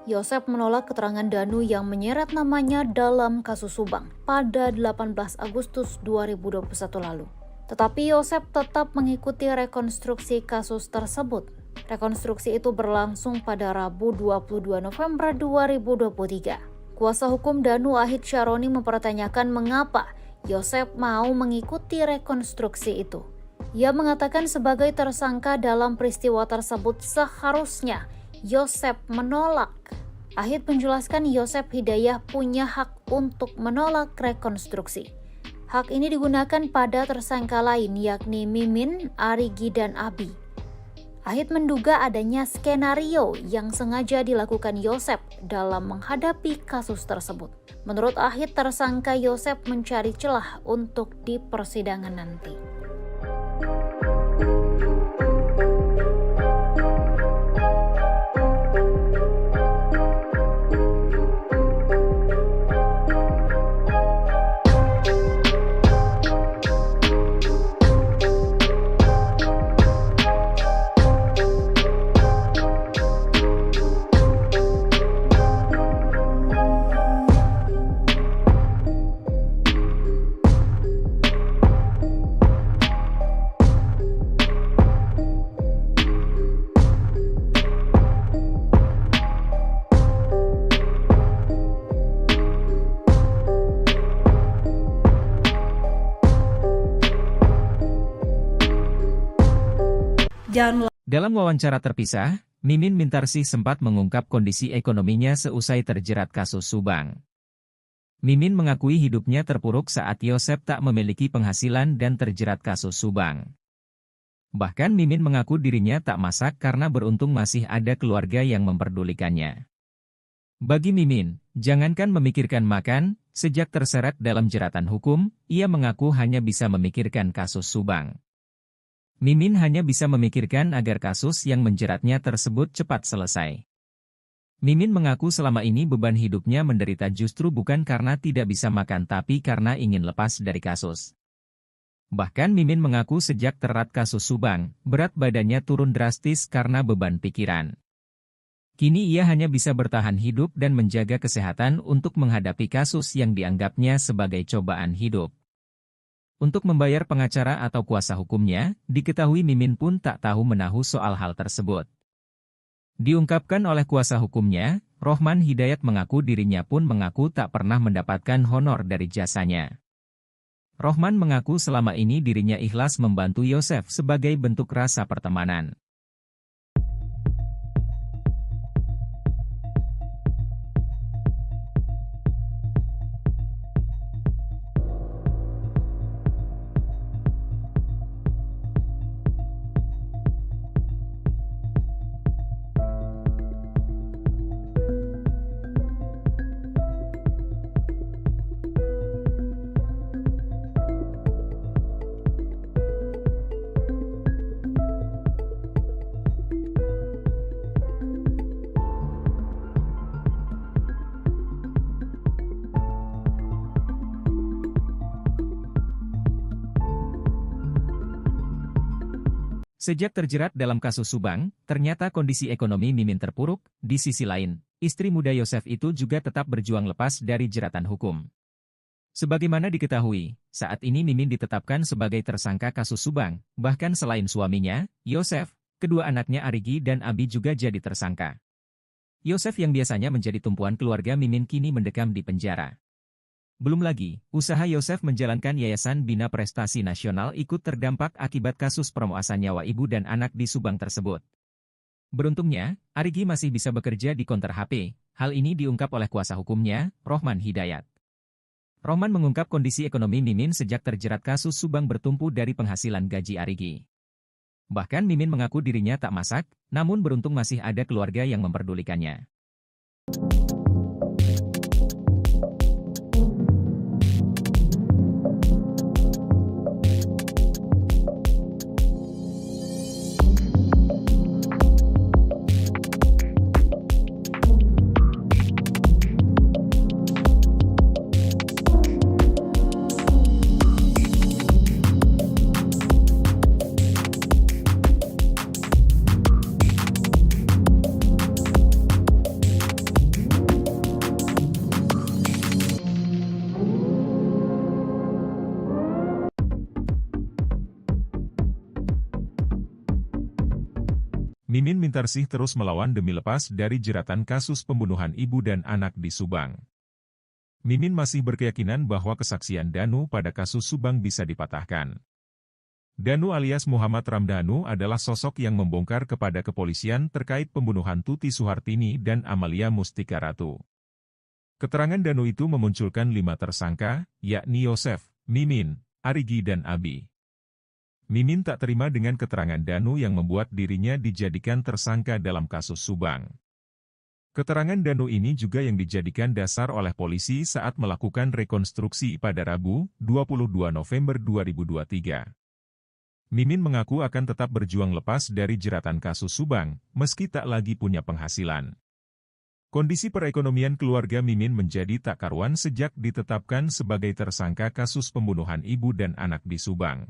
Yosef menolak keterangan Danu yang menyeret namanya dalam kasus Subang pada 18 Agustus 2021 lalu. Tetapi Yosef tetap mengikuti rekonstruksi kasus tersebut. Rekonstruksi itu berlangsung pada Rabu 22 November 2023. Kuasa hukum Danu Ahid Syaroni mempertanyakan mengapa Yosef mau mengikuti rekonstruksi itu. Ia mengatakan sebagai tersangka dalam peristiwa tersebut seharusnya Yosef menolak. Ahid menjelaskan Yosef Hidayah punya hak untuk menolak rekonstruksi. Hak ini digunakan pada tersangka lain yakni Mimin, Arigi, dan Abi. Ahid menduga adanya skenario yang sengaja dilakukan Yosef dalam menghadapi kasus tersebut. Menurut Ahid, tersangka Yosef mencari celah untuk di persidangan nanti. Dalam wawancara terpisah, Mimin Mintarsih sempat mengungkap kondisi ekonominya seusai terjerat kasus Subang. Mimin mengakui hidupnya terpuruk saat Yosef tak memiliki penghasilan dan terjerat kasus Subang. Bahkan Mimin mengaku dirinya tak masak karena beruntung masih ada keluarga yang memperdulikannya. Bagi Mimin, jangankan memikirkan makan, sejak terseret dalam jeratan hukum, ia mengaku hanya bisa memikirkan kasus Subang. Mimin hanya bisa memikirkan agar kasus yang menjeratnya tersebut cepat selesai. Mimin mengaku selama ini beban hidupnya menderita justru bukan karena tidak bisa makan tapi karena ingin lepas dari kasus. Bahkan Mimin mengaku sejak terat kasus Subang, berat badannya turun drastis karena beban pikiran. Kini ia hanya bisa bertahan hidup dan menjaga kesehatan untuk menghadapi kasus yang dianggapnya sebagai cobaan hidup. Untuk membayar pengacara atau kuasa hukumnya, diketahui Mimin pun tak tahu menahu soal hal tersebut. Diungkapkan oleh kuasa hukumnya, Rohman Hidayat mengaku dirinya pun mengaku tak pernah mendapatkan honor dari jasanya. Rohman mengaku selama ini dirinya ikhlas membantu Yosef sebagai bentuk rasa pertemanan. Sejak terjerat dalam kasus Subang, ternyata kondisi ekonomi Mimin terpuruk. Di sisi lain, istri muda Yosef itu juga tetap berjuang lepas dari jeratan hukum. Sebagaimana diketahui, saat ini Mimin ditetapkan sebagai tersangka kasus Subang. Bahkan selain suaminya, Yosef, kedua anaknya Arigi dan Abi juga jadi tersangka. Yosef yang biasanya menjadi tumpuan keluarga Mimin kini mendekam di penjara. Belum lagi, usaha Yosef menjalankan Yayasan Bina Prestasi Nasional ikut terdampak akibat kasus perompasan nyawa ibu dan anak di Subang tersebut. Beruntungnya, Arigi masih bisa bekerja di konter HP. Hal ini diungkap oleh kuasa hukumnya, Rohman Hidayat. Rohman mengungkap kondisi ekonomi Mimin sejak terjerat kasus Subang bertumpu dari penghasilan gaji Arigi. Bahkan Mimin mengaku dirinya tak masak, namun beruntung masih ada keluarga yang memperdulikannya. Mimin Mintarsih terus melawan demi lepas dari jeratan kasus pembunuhan ibu dan anak di Subang. Mimin masih berkeyakinan bahwa kesaksian Danu pada kasus Subang bisa dipatahkan. Danu alias Muhammad Ramdhanu adalah sosok yang membongkar kepada kepolisian terkait pembunuhan Tuti Suhartini dan Amalia Mustika Ratu. Keterangan Danu itu memunculkan 5 tersangka, yakni Yosef, Mimin, Arigi dan Abi. Mimin tak terima dengan keterangan Danu yang membuat dirinya dijadikan tersangka dalam kasus Subang. Keterangan Danu ini juga yang dijadikan dasar oleh polisi saat melakukan rekonstruksi pada Rabu, 22 November 2023. Mimin mengaku akan tetap berjuang lepas dari jeratan kasus Subang, meski tak lagi punya penghasilan. Kondisi perekonomian keluarga Mimin menjadi tak karuan sejak ditetapkan sebagai tersangka kasus pembunuhan ibu dan anak di Subang.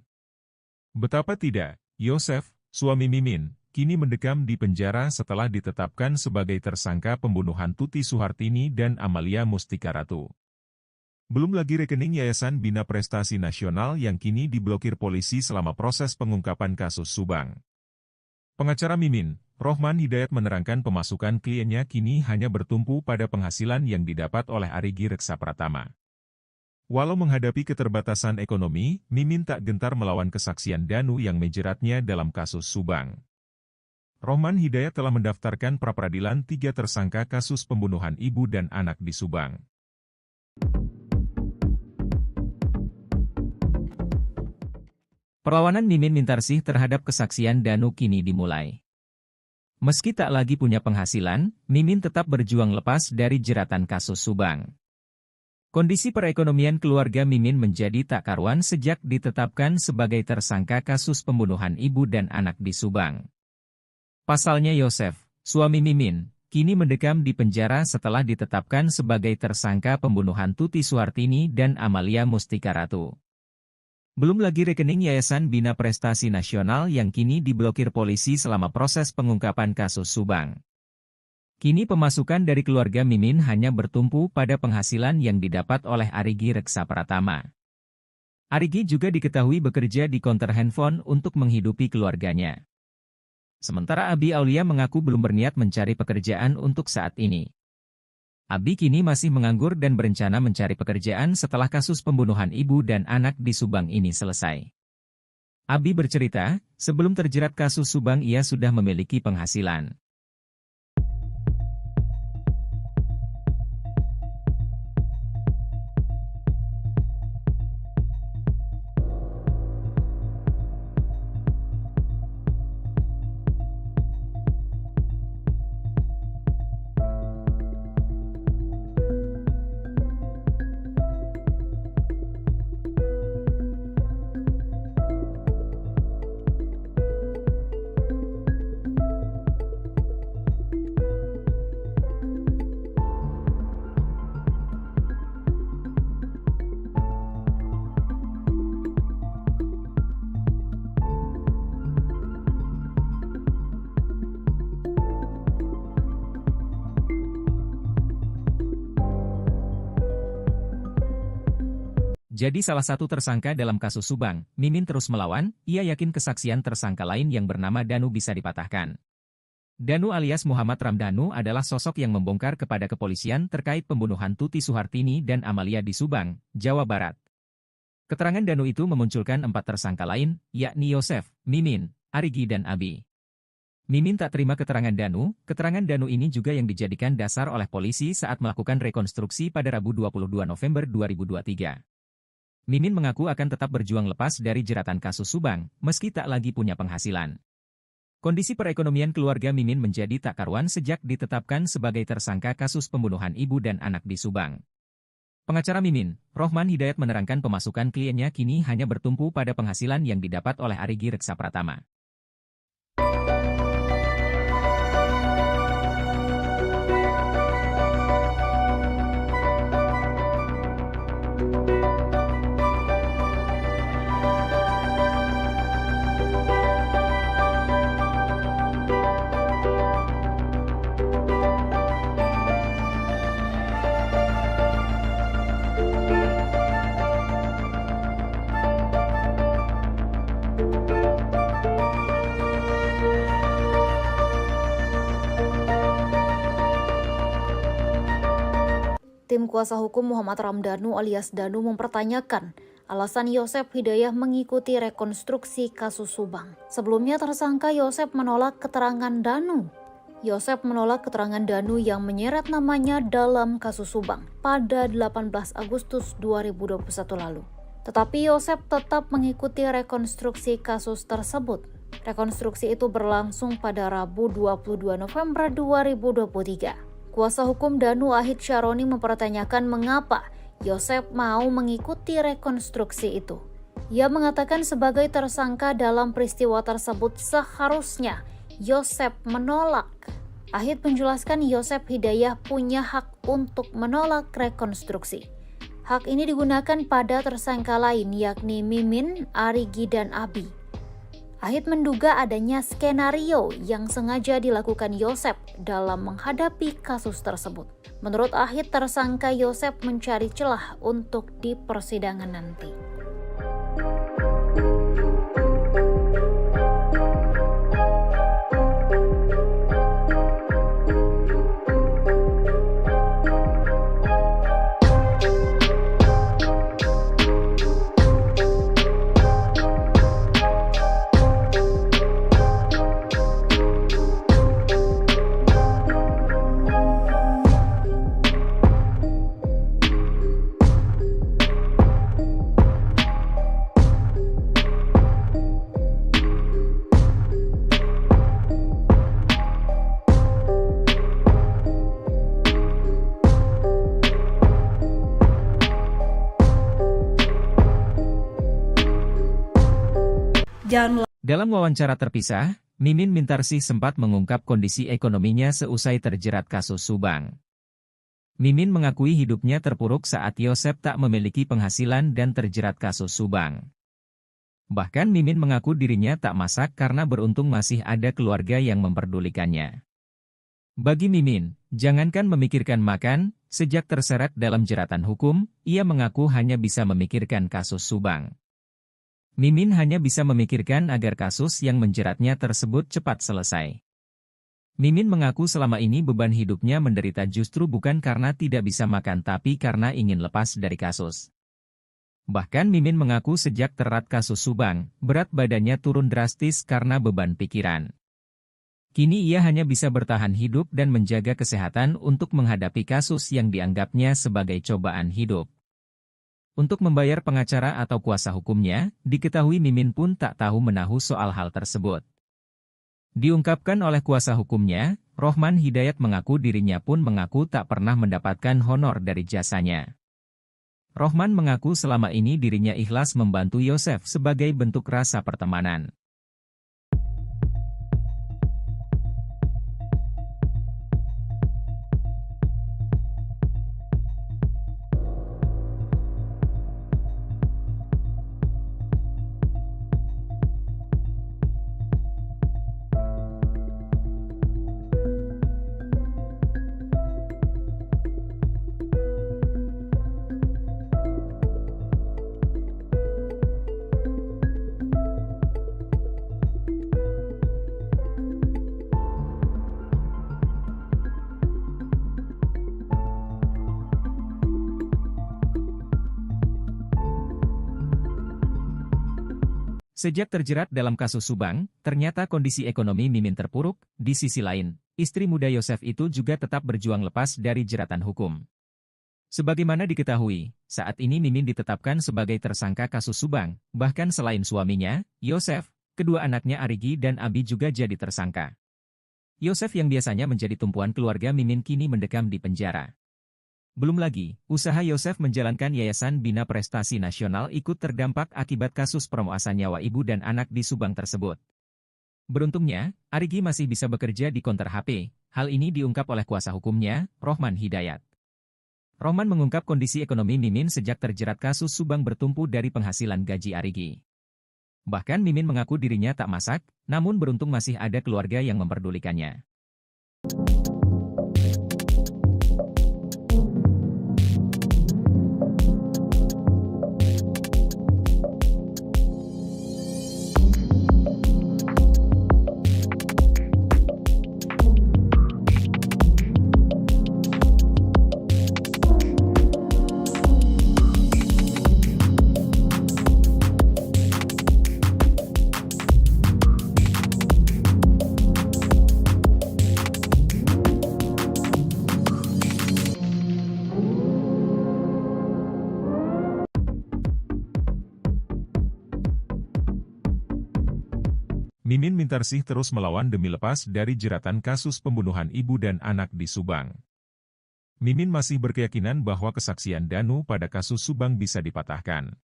Betapa tidak, Yosef, suami Mimin, kini mendekam di penjara setelah ditetapkan sebagai tersangka pembunuhan Tuti Suhartini dan Amalia Mustika Ratu. Belum lagi rekening Yayasan Bina Prestasi Nasional yang kini diblokir polisi selama proses pengungkapan kasus Subang. Pengacara Mimin, Rohman Hidayat menerangkan pemasukan kliennya kini hanya bertumpu pada penghasilan yang didapat oleh Arigi Reksa Pratama. Walau menghadapi keterbatasan ekonomi, Mimin tak gentar melawan kesaksian Danu yang menjeratnya dalam kasus Subang. Rohman Hidayat telah mendaftarkan pra-peradilan 3 tersangka kasus pembunuhan ibu dan anak di Subang. Perlawanan Mimin Mintarsih terhadap kesaksian Danu kini dimulai. Meski tak lagi punya penghasilan, Mimin tetap berjuang lepas dari jeratan kasus Subang. Kondisi perekonomian keluarga Mimin menjadi tak karuan sejak ditetapkan sebagai tersangka kasus pembunuhan ibu dan anak di Subang. Pasalnya Yosef, suami Mimin, kini mendekam di penjara setelah ditetapkan sebagai tersangka pembunuhan Tuti Suhartini dan Amalia Mustika Ratu. Belum lagi rekening Yayasan Bina Prestasi Nasional yang kini diblokir polisi selama proses pengungkapan kasus Subang. Kini pemasukan dari keluarga Mimin hanya bertumpu pada penghasilan yang didapat oleh Arigi Reksa Pratama. Arigi juga diketahui bekerja di konter handphone untuk menghidupi keluarganya. Sementara Abi Aulia mengaku belum berniat mencari pekerjaan untuk saat ini. Abi kini masih menganggur dan berencana mencari pekerjaan setelah kasus pembunuhan ibu dan anak di Subang ini selesai. Abi bercerita, sebelum terjerat kasus Subang ia sudah memiliki penghasilan. Jadi salah satu tersangka dalam kasus Subang, Mimin terus melawan, ia yakin kesaksian tersangka lain yang bernama Danu bisa dipatahkan. Danu alias Muhammad Ramdhanu adalah sosok yang membongkar kepada kepolisian terkait pembunuhan Tuti Suhartini dan Amalia di Subang, Jawa Barat. Keterangan Danu itu memunculkan 4 tersangka lain, yakni Yosef, Mimin, Arigi dan Abi. Mimin tak terima keterangan Danu ini juga yang dijadikan dasar oleh polisi saat melakukan rekonstruksi pada Rabu 22 November 2023. Mimin mengaku akan tetap berjuang lepas dari jeratan kasus Subang, meski tak lagi punya penghasilan. Kondisi perekonomian keluarga Mimin menjadi tak karuan sejak ditetapkan sebagai tersangka kasus pembunuhan ibu dan anak di Subang. Pengacara Mimin, Rohman Hidayat menerangkan pemasukan kliennya kini hanya bertumpu pada penghasilan yang didapat oleh Arigi Reksa Pratama. Tim kuasa hukum Muhammad Ramdhanu alias Danu mempertanyakan alasan Yosef Hidayah mengikuti rekonstruksi kasus Subang. Sebelumnya tersangka Yosef menolak keterangan Danu. Yosef menolak keterangan Danu yang menyeret namanya dalam kasus Subang pada 18 Agustus 2021 lalu. Tetapi Yosef tetap mengikuti rekonstruksi kasus tersebut. Rekonstruksi itu berlangsung pada Rabu 22 November 2023. Kuasa hukum Danu Ahid Syaroni mempertanyakan mengapa Yosef mau mengikuti rekonstruksi itu. Ia mengatakan sebagai tersangka dalam peristiwa tersebut seharusnya Yosef menolak. Ahid menjelaskan Yosef Hidayah punya hak untuk menolak rekonstruksi. Hak ini digunakan pada tersangka lain yakni Mimin, Arigi, dan Abi. Ahid menduga adanya skenario yang sengaja dilakukan Yosef dalam menghadapi kasus tersebut. Menurut Ahid, tersangka Yosef mencari celah untuk di persidangan nanti. Dalam wawancara terpisah, Mimin Mintarsih sempat mengungkap kondisi ekonominya seusai terjerat kasus Subang. Mimin mengakui hidupnya terpuruk saat Yosef tak memiliki penghasilan dan terjerat kasus Subang. Bahkan Mimin mengaku dirinya tak masak karena beruntung masih ada keluarga yang memperdulikannya. Bagi Mimin, jangankan memikirkan makan, sejak terseret dalam jeratan hukum, ia mengaku hanya bisa memikirkan kasus Subang. Mimin hanya bisa memikirkan agar kasus yang menjeratnya tersebut cepat selesai. Mimin mengaku selama ini beban hidupnya menderita justru bukan karena tidak bisa makan tapi karena ingin lepas dari kasus. Bahkan Mimin mengaku sejak terat kasus Subang, berat badannya turun drastis karena beban pikiran. Kini ia hanya bisa bertahan hidup dan menjaga kesehatan untuk menghadapi kasus yang dianggapnya sebagai cobaan hidup. Untuk membayar pengacara atau kuasa hukumnya, diketahui Mimin pun tak tahu menahu soal hal tersebut. Diungkapkan oleh kuasa hukumnya, Rohman Hidayat mengaku dirinya pun mengaku tak pernah mendapatkan honor dari jasanya. Rohman mengaku selama ini dirinya ikhlas membantu Yosef sebagai bentuk rasa pertemanan. Sejak terjerat dalam kasus Subang, ternyata kondisi ekonomi Mimin terpuruk. Di sisi lain, istri muda Yosef itu juga tetap berjuang lepas dari jeratan hukum. Sebagaimana diketahui, saat ini Mimin ditetapkan sebagai tersangka kasus Subang, bahkan selain suaminya, Yosef, kedua anaknya Arigi dan Abi juga jadi tersangka. Yosef yang biasanya menjadi tumpuan keluarga Mimin kini mendekam di penjara. Belum lagi, usaha Yosef menjalankan Yayasan Bina Prestasi Nasional ikut terdampak akibat kasus pemerkosaan nyawa ibu dan anak di Subang tersebut. Beruntungnya, Arigi masih bisa bekerja di konter HP. Hal ini diungkap oleh kuasa hukumnya, Rohman Hidayat. Rohman mengungkap kondisi ekonomi Mimin sejak terjerat kasus Subang bertumpu dari penghasilan gaji Arigi. Bahkan Mimin mengaku dirinya tak masak, namun beruntung masih ada keluarga yang memperdulikannya. Mimin Mintarsih terus melawan demi lepas dari jeratan kasus pembunuhan ibu dan anak di Subang. Mimin masih berkeyakinan bahwa kesaksian Danu pada kasus Subang bisa dipatahkan.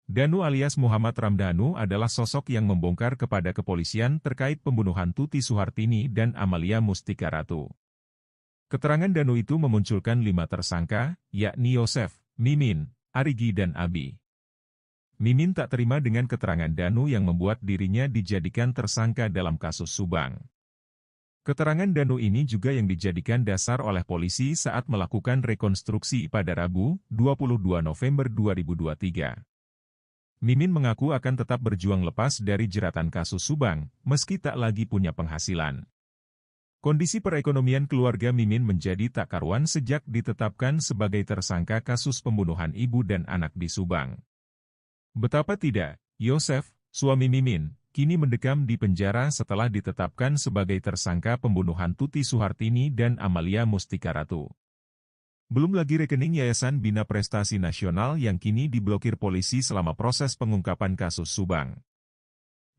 Danu alias Muhammad Ramdhanu adalah sosok yang membongkar kepada kepolisian terkait pembunuhan Tuti Suhartini dan Amalia Mustika Ratu. Keterangan Danu itu memunculkan 5 tersangka, yakni Yosef, Mimin, Arigi dan Abi. Mimin tak terima dengan keterangan Danu yang membuat dirinya dijadikan tersangka dalam kasus Subang. Keterangan Danu ini juga yang dijadikan dasar oleh polisi saat melakukan rekonstruksi pada Rabu, 22 November 2023. Mimin mengaku akan tetap berjuang lepas dari jeratan kasus Subang, meski tak lagi punya penghasilan. Kondisi perekonomian keluarga Mimin menjadi tak karuan sejak ditetapkan sebagai tersangka kasus pembunuhan ibu dan anak di Subang. Betapa tidak, Yosef, suami Mimin, kini mendekam di penjara setelah ditetapkan sebagai tersangka pembunuhan Tuti Suhartini dan Amalia Mustika Ratu. Belum lagi rekening Yayasan Bina Prestasi Nasional yang kini diblokir polisi selama proses pengungkapan kasus Subang.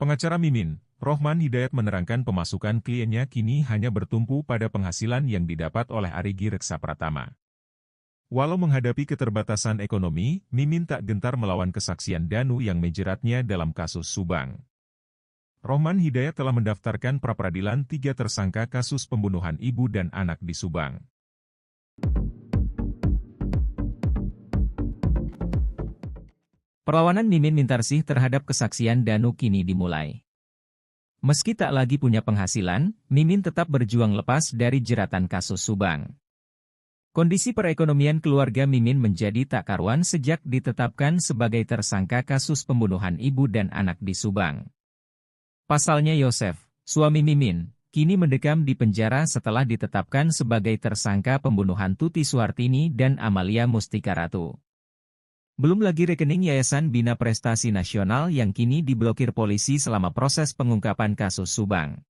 Pengacara Mimin, Rohman Hidayat menerangkan pemasukan kliennya kini hanya bertumpu pada penghasilan yang didapat oleh Arigi Reksa Pratama. Walau menghadapi keterbatasan ekonomi, Mimin tak gentar melawan kesaksian Danu yang menjeratnya dalam kasus Subang. Rohman Hidayat telah mendaftarkan pra-peradilan 3 tersangka kasus pembunuhan ibu dan anak di Subang. Perlawanan Mimin Mintarsih terhadap kesaksian Danu kini dimulai. Meski tak lagi punya penghasilan, Mimin tetap berjuang lepas dari jeratan kasus Subang. Kondisi perekonomian keluarga Mimin menjadi tak karuan sejak ditetapkan sebagai tersangka kasus pembunuhan ibu dan anak di Subang. Pasalnya Yosef, suami Mimin, kini mendekam di penjara setelah ditetapkan sebagai tersangka pembunuhan Tuti Suhartini dan Amalia Mustika Ratu. Belum lagi rekening Yayasan Bina Prestasi Nasional yang kini diblokir polisi selama proses pengungkapan kasus Subang.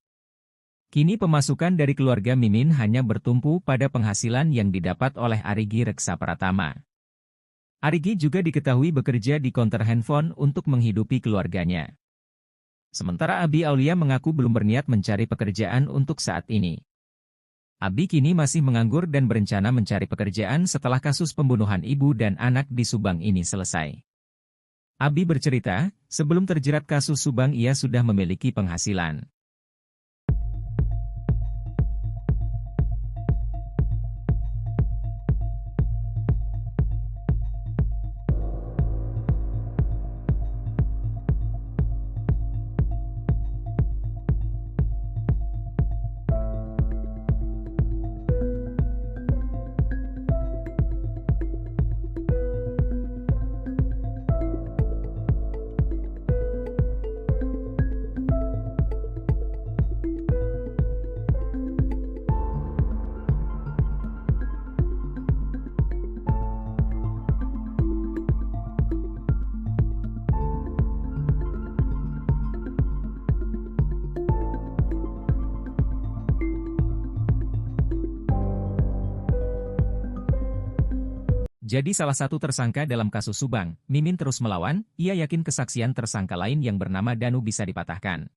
Kini pemasukan dari keluarga Mimin hanya bertumpu pada penghasilan yang didapat oleh Arigi Reksa Pratama. Arigi juga diketahui bekerja di konter handphone untuk menghidupi keluarganya. Sementara Abi Aulia mengaku belum berniat mencari pekerjaan untuk saat ini. Abi kini masih menganggur dan berencana mencari pekerjaan setelah kasus pembunuhan ibu dan anak di Subang ini selesai. Abi bercerita, sebelum terjerat kasus Subang ia sudah memiliki penghasilan. Jadi salah satu tersangka dalam kasus Subang, Mimin terus melawan, ia yakin kesaksian tersangka lain yang bernama Danu bisa dipatahkan.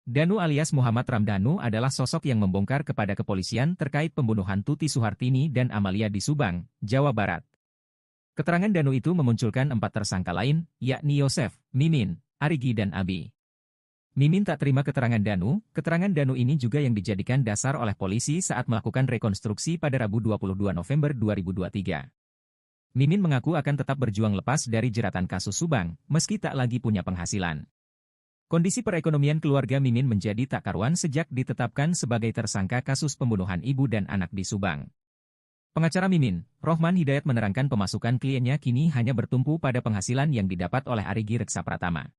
Danu alias Muhammad Ramdhanu adalah sosok yang membongkar kepada kepolisian terkait pembunuhan Tuti Suhartini dan Amalia di Subang, Jawa Barat. Keterangan Danu itu memunculkan 4 tersangka lain, yakni Yosef, Mimin, Arigi dan Abi. Mimin tak terima keterangan Danu ini juga yang dijadikan dasar oleh polisi saat melakukan rekonstruksi pada Rabu 22 November 2023. Mimin mengaku akan tetap berjuang lepas dari jeratan kasus Subang, meski tak lagi punya penghasilan. Kondisi perekonomian keluarga Mimin menjadi tak karuan sejak ditetapkan sebagai tersangka kasus pembunuhan ibu dan anak di Subang. Pengacara Mimin, Rohman Hidayat menerangkan pemasukan kliennya kini hanya bertumpu pada penghasilan yang didapat oleh Arigi Reksa Pratama.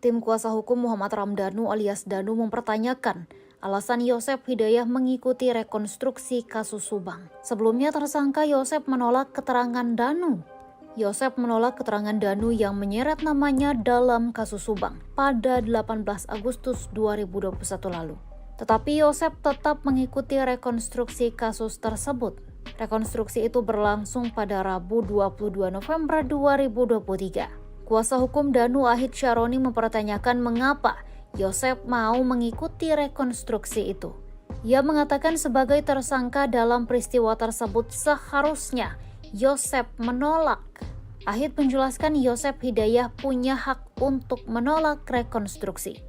Tim kuasa hukum Muhammad Ramdhanu alias Danu mempertanyakan alasan Yosef Hidayah mengikuti rekonstruksi kasus Subang. Sebelumnya tersangka Yosef menolak keterangan Danu. Yosef menolak keterangan Danu yang menyeret namanya dalam kasus Subang pada 18 Agustus 2021 lalu. Tetapi Yosef tetap mengikuti rekonstruksi kasus tersebut. Rekonstruksi itu berlangsung pada Rabu 22 November 2023. Kuasa hukum Danu Ahid Syaroni mempertanyakan mengapa Yosef mau mengikuti rekonstruksi itu. Ia mengatakan sebagai tersangka dalam peristiwa tersebut seharusnya Yosef menolak. Ahid menjelaskan Yosef Hidayah punya hak untuk menolak rekonstruksi.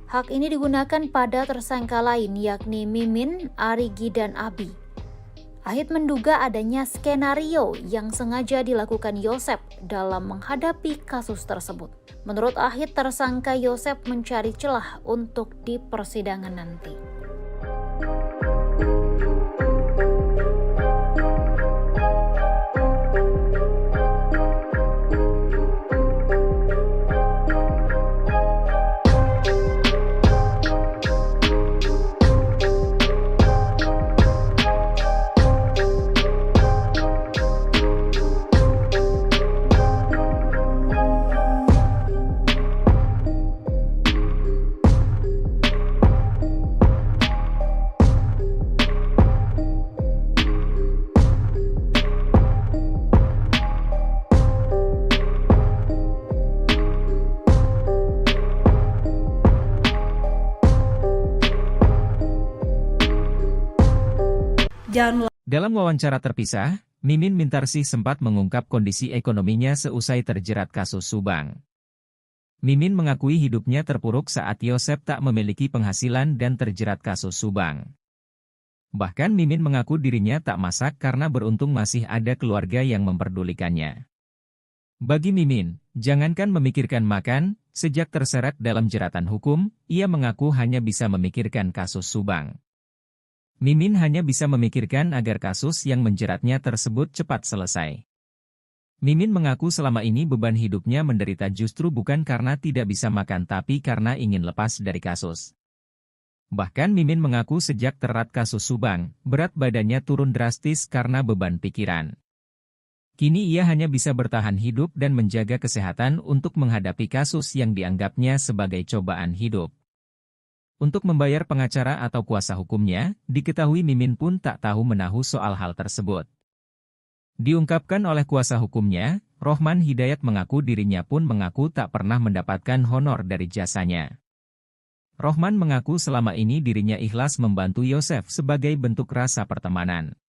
Hak ini digunakan pada tersangka lain yakni Mimin, Arigi, dan Abi. Ahid menduga adanya skenario yang sengaja dilakukan Yosef dalam menghadapi kasus tersebut. Menurut Ahid, tersangka Yosef mencari celah untuk di persidangan nanti. Dalam wawancara terpisah, Mimin Mintarsih sempat mengungkap kondisi ekonominya seusai terjerat kasus Subang. Mimin mengakui hidupnya terpuruk saat Yosef tak memiliki penghasilan dan terjerat kasus Subang. Bahkan Mimin mengaku dirinya tak masak karena beruntung masih ada keluarga yang memperdulikannya. Bagi Mimin, jangankan memikirkan makan, sejak terseret dalam jeratan hukum, ia mengaku hanya bisa memikirkan kasus Subang. Mimin hanya bisa memikirkan agar kasus yang menjeratnya tersebut cepat selesai. Mimin mengaku selama ini beban hidupnya menderita justru bukan karena tidak bisa makan tapi karena ingin lepas dari kasus. Bahkan Mimin mengaku sejak terat kasus Subang, berat badannya turun drastis karena beban pikiran. Kini ia hanya bisa bertahan hidup dan menjaga kesehatan untuk menghadapi kasus yang dianggapnya sebagai cobaan hidup. Untuk membayar pengacara atau kuasa hukumnya, diketahui Mimin pun tak tahu menahu soal hal tersebut. Diungkapkan oleh kuasa hukumnya, Rohman Hidayat mengaku dirinya pun mengaku tak pernah mendapatkan honor dari jasanya. Rohman mengaku selama ini dirinya ikhlas membantu Yosef sebagai bentuk rasa pertemanan.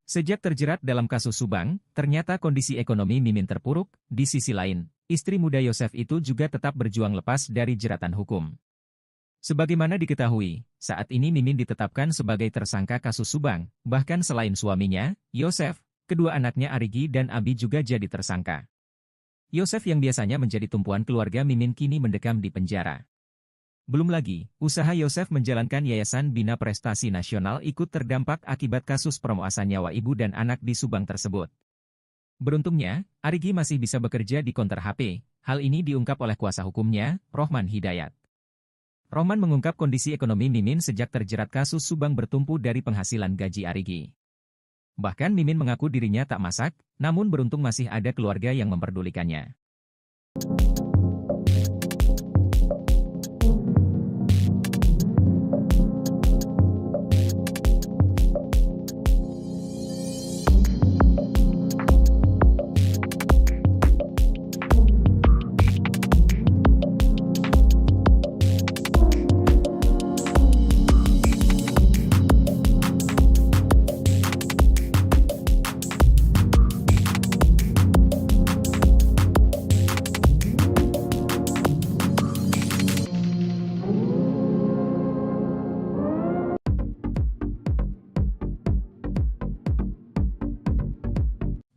Sejak terjerat dalam kasus Subang, ternyata kondisi ekonomi Mimin terpuruk. Di sisi lain, istri muda Yosef itu juga tetap berjuang lepas dari jeratan hukum. Sebagaimana diketahui, saat ini Mimin ditetapkan sebagai tersangka kasus Subang. Bahkan selain suaminya, Yosef, kedua anaknya Arigi dan Abi juga jadi tersangka. Yosef yang biasanya menjadi tumpuan keluarga Mimin kini mendekam di penjara. Belum lagi, usaha Yosef menjalankan Yayasan Bina Prestasi Nasional ikut terdampak akibat kasus permuasan nyawa ibu dan anak di Subang tersebut. Beruntungnya, Arigi masih bisa bekerja di konter HP. Hal ini diungkap oleh kuasa hukumnya, Rohman Hidayat. Rohman mengungkap kondisi ekonomi Mimin sejak terjerat kasus Subang bertumpu dari penghasilan gaji Arigi. Bahkan Mimin mengaku dirinya tak masak, namun beruntung masih ada keluarga yang memperdulikannya.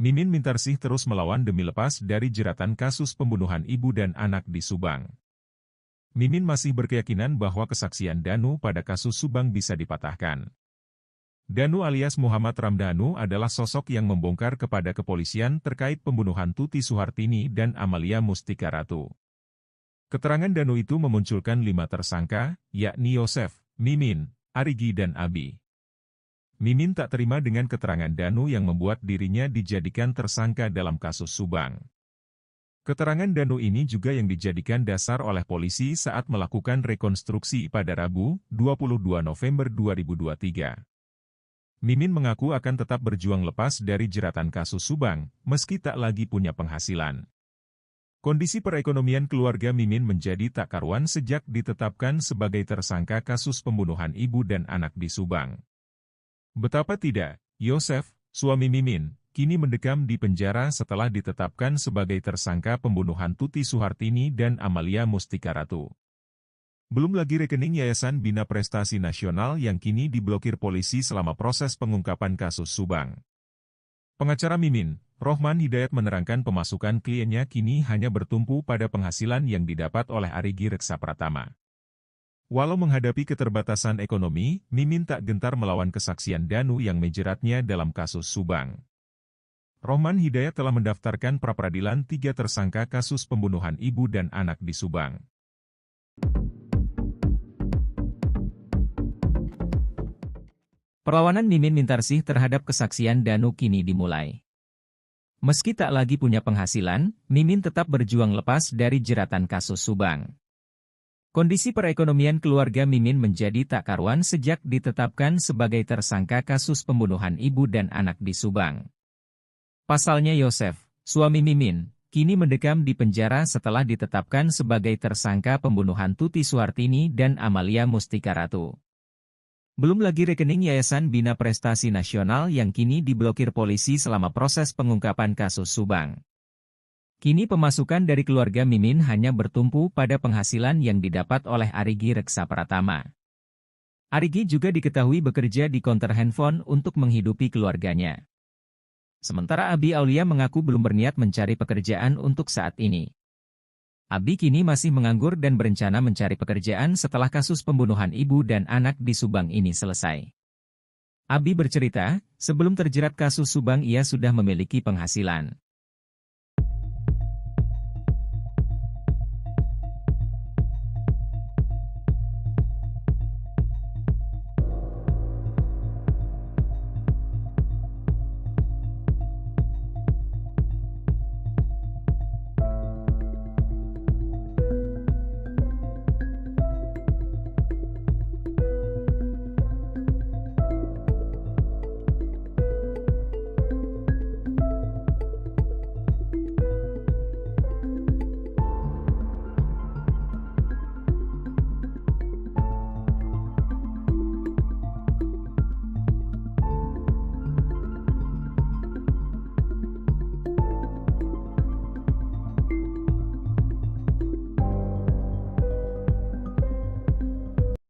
Mimin Mintarsih terus melawan demi lepas dari jeratan kasus pembunuhan ibu dan anak di Subang. Mimin masih berkeyakinan bahwa kesaksian Danu pada kasus Subang bisa dipatahkan. Danu alias Muhammad Ramdhanu adalah sosok yang membongkar kepada kepolisian terkait pembunuhan Tuti Suhartini dan Amalia Mustika Ratu. Keterangan Danu itu memunculkan 5 tersangka, yakni Yosef, Mimin, Arigi dan Abi. Mimin tak terima dengan keterangan Danu yang membuat dirinya dijadikan tersangka dalam kasus Subang. Keterangan Danu ini juga yang dijadikan dasar oleh polisi saat melakukan rekonstruksi pada Rabu, 22 November 2023. Mimin mengaku akan tetap berjuang lepas dari jeratan kasus Subang, meski tak lagi punya penghasilan. Kondisi perekonomian keluarga Mimin menjadi tak karuan sejak ditetapkan sebagai tersangka kasus pembunuhan ibu dan anak di Subang. Betapa tidak, Yosef, suami Mimin, kini mendekam di penjara setelah ditetapkan sebagai tersangka pembunuhan Tuti Suhartini dan Amalia Mustika Ratu. Belum lagi rekening Yayasan Bina Prestasi Nasional yang kini diblokir polisi selama proses pengungkapan kasus Subang. Pengacara Mimin, Rohman Hidayat menerangkan pemasukan kliennya kini hanya bertumpu pada penghasilan yang didapat oleh Arigi Reksa Pratama. Walau menghadapi keterbatasan ekonomi, Mimin tak gentar melawan kesaksian Danu yang menjeratnya dalam kasus Subang. Rohman Hidayat telah mendaftarkan pra-peradilan 3 tersangka kasus pembunuhan ibu dan anak di Subang. Perlawanan Mimin Mintarsih terhadap kesaksian Danu kini dimulai. Meski tak lagi punya penghasilan, Mimin tetap berjuang lepas dari jeratan kasus Subang. Kondisi perekonomian keluarga Mimin menjadi tak karuan sejak ditetapkan sebagai tersangka kasus pembunuhan ibu dan anak di Subang. Pasalnya Yosef, suami Mimin, kini mendekam di penjara setelah ditetapkan sebagai tersangka pembunuhan Tuti Suhartini dan Amalia Mustika Ratu. Belum lagi rekening Yayasan Bina Prestasi Nasional yang kini diblokir polisi selama proses pengungkapan kasus Subang. Kini pemasukan dari keluarga Mimin hanya bertumpu pada penghasilan yang didapat oleh Arigi Reksa Pratama. Arigi juga diketahui bekerja di konter handphone untuk menghidupi keluarganya. Sementara Abi Aulia mengaku belum berniat mencari pekerjaan untuk saat ini. Abi kini masih menganggur dan berencana mencari pekerjaan setelah kasus pembunuhan ibu dan anak di Subang ini selesai. Abi bercerita, sebelum terjerat kasus Subang ia sudah memiliki penghasilan.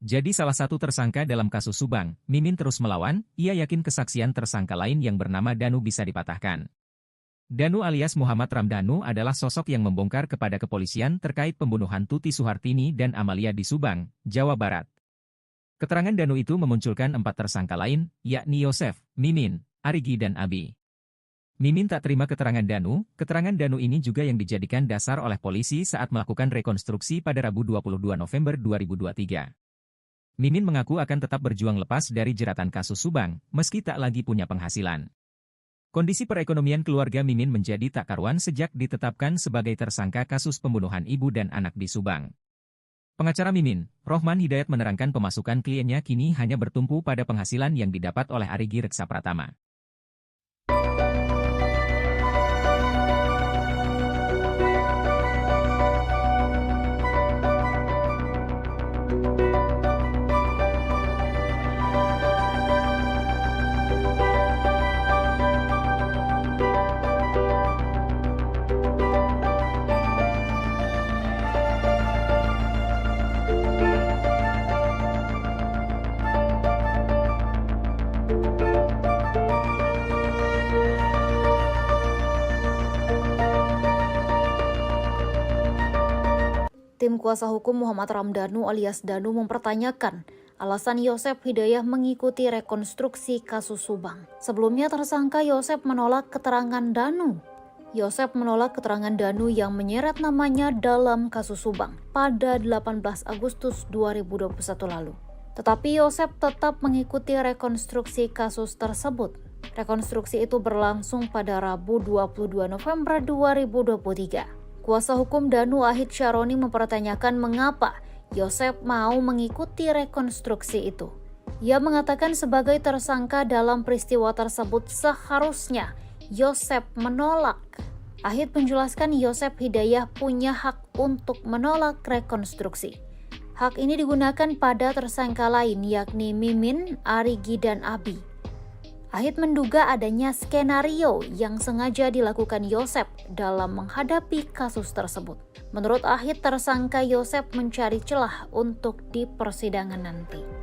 Jadi salah satu tersangka dalam kasus Subang, Mimin terus melawan, ia yakin kesaksian tersangka lain yang bernama Danu bisa dipatahkan. Danu alias Muhammad Ramdhanu adalah sosok yang membongkar kepada kepolisian terkait pembunuhan Tuti Suhartini dan Amalia di Subang, Jawa Barat. Keterangan Danu itu memunculkan 4 tersangka lain, yakni Yosef, Mimin, Arigi dan Abi. Mimin tak terima keterangan Danu ini juga yang dijadikan dasar oleh polisi saat melakukan rekonstruksi pada Rabu 22 November 2023. Mimin mengaku akan tetap berjuang lepas dari jeratan kasus Subang, meski tak lagi punya penghasilan. Kondisi perekonomian keluarga Mimin menjadi tak karuan sejak ditetapkan sebagai tersangka kasus pembunuhan ibu dan anak di Subang. Pengacara Mimin, Rohman Hidayat menerangkan pemasukan kliennya kini hanya bertumpu pada penghasilan yang didapat oleh Arigi Reksa Pratama. Tim kuasa hukum Muhammad Ramdhanu alias Danu mempertanyakan alasan Yosef Hidayah mengikuti rekonstruksi kasus Subang. Sebelumnya tersangka Yosef menolak keterangan Danu. Yosef menolak keterangan Danu yang menyeret namanya dalam kasus Subang pada 18 Agustus 2021 lalu. Tetapi Yosef tetap mengikuti rekonstruksi kasus tersebut. Rekonstruksi itu berlangsung pada Rabu 22 November 2023. Kuasa hukum Danu Ahid Syaroni mempertanyakan mengapa Yosef mau mengikuti rekonstruksi itu. Ia mengatakan sebagai tersangka dalam peristiwa tersebut seharusnya Yosef menolak. Ahid menjelaskan Yosef Hidayah punya hak untuk menolak rekonstruksi. Hak ini digunakan pada tersangka lain yakni Mimin, Arigi, dan Abi. Ahid menduga adanya skenario yang sengaja dilakukan Yosef dalam menghadapi kasus tersebut. Menurut Ahid, tersangka Yosef mencari celah untuk di persidangan nanti.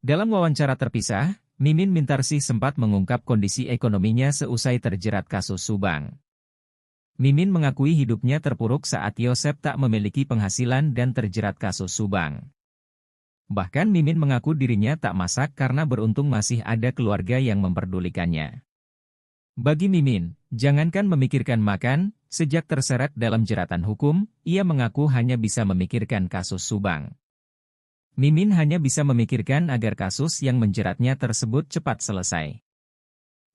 Dalam wawancara terpisah, Mimin Mintarsih sempat mengungkap kondisi ekonominya seusai terjerat kasus Subang. Mimin mengakui hidupnya terpuruk saat Yosef tak memiliki penghasilan dan terjerat kasus Subang. Bahkan Mimin mengaku dirinya tak masak karena beruntung masih ada keluarga yang memperdulikannya. Bagi Mimin, jangankan memikirkan makan, sejak terseret dalam jeratan hukum, ia mengaku hanya bisa memikirkan kasus Subang. Mimin hanya bisa memikirkan agar kasus yang menjeratnya tersebut cepat selesai.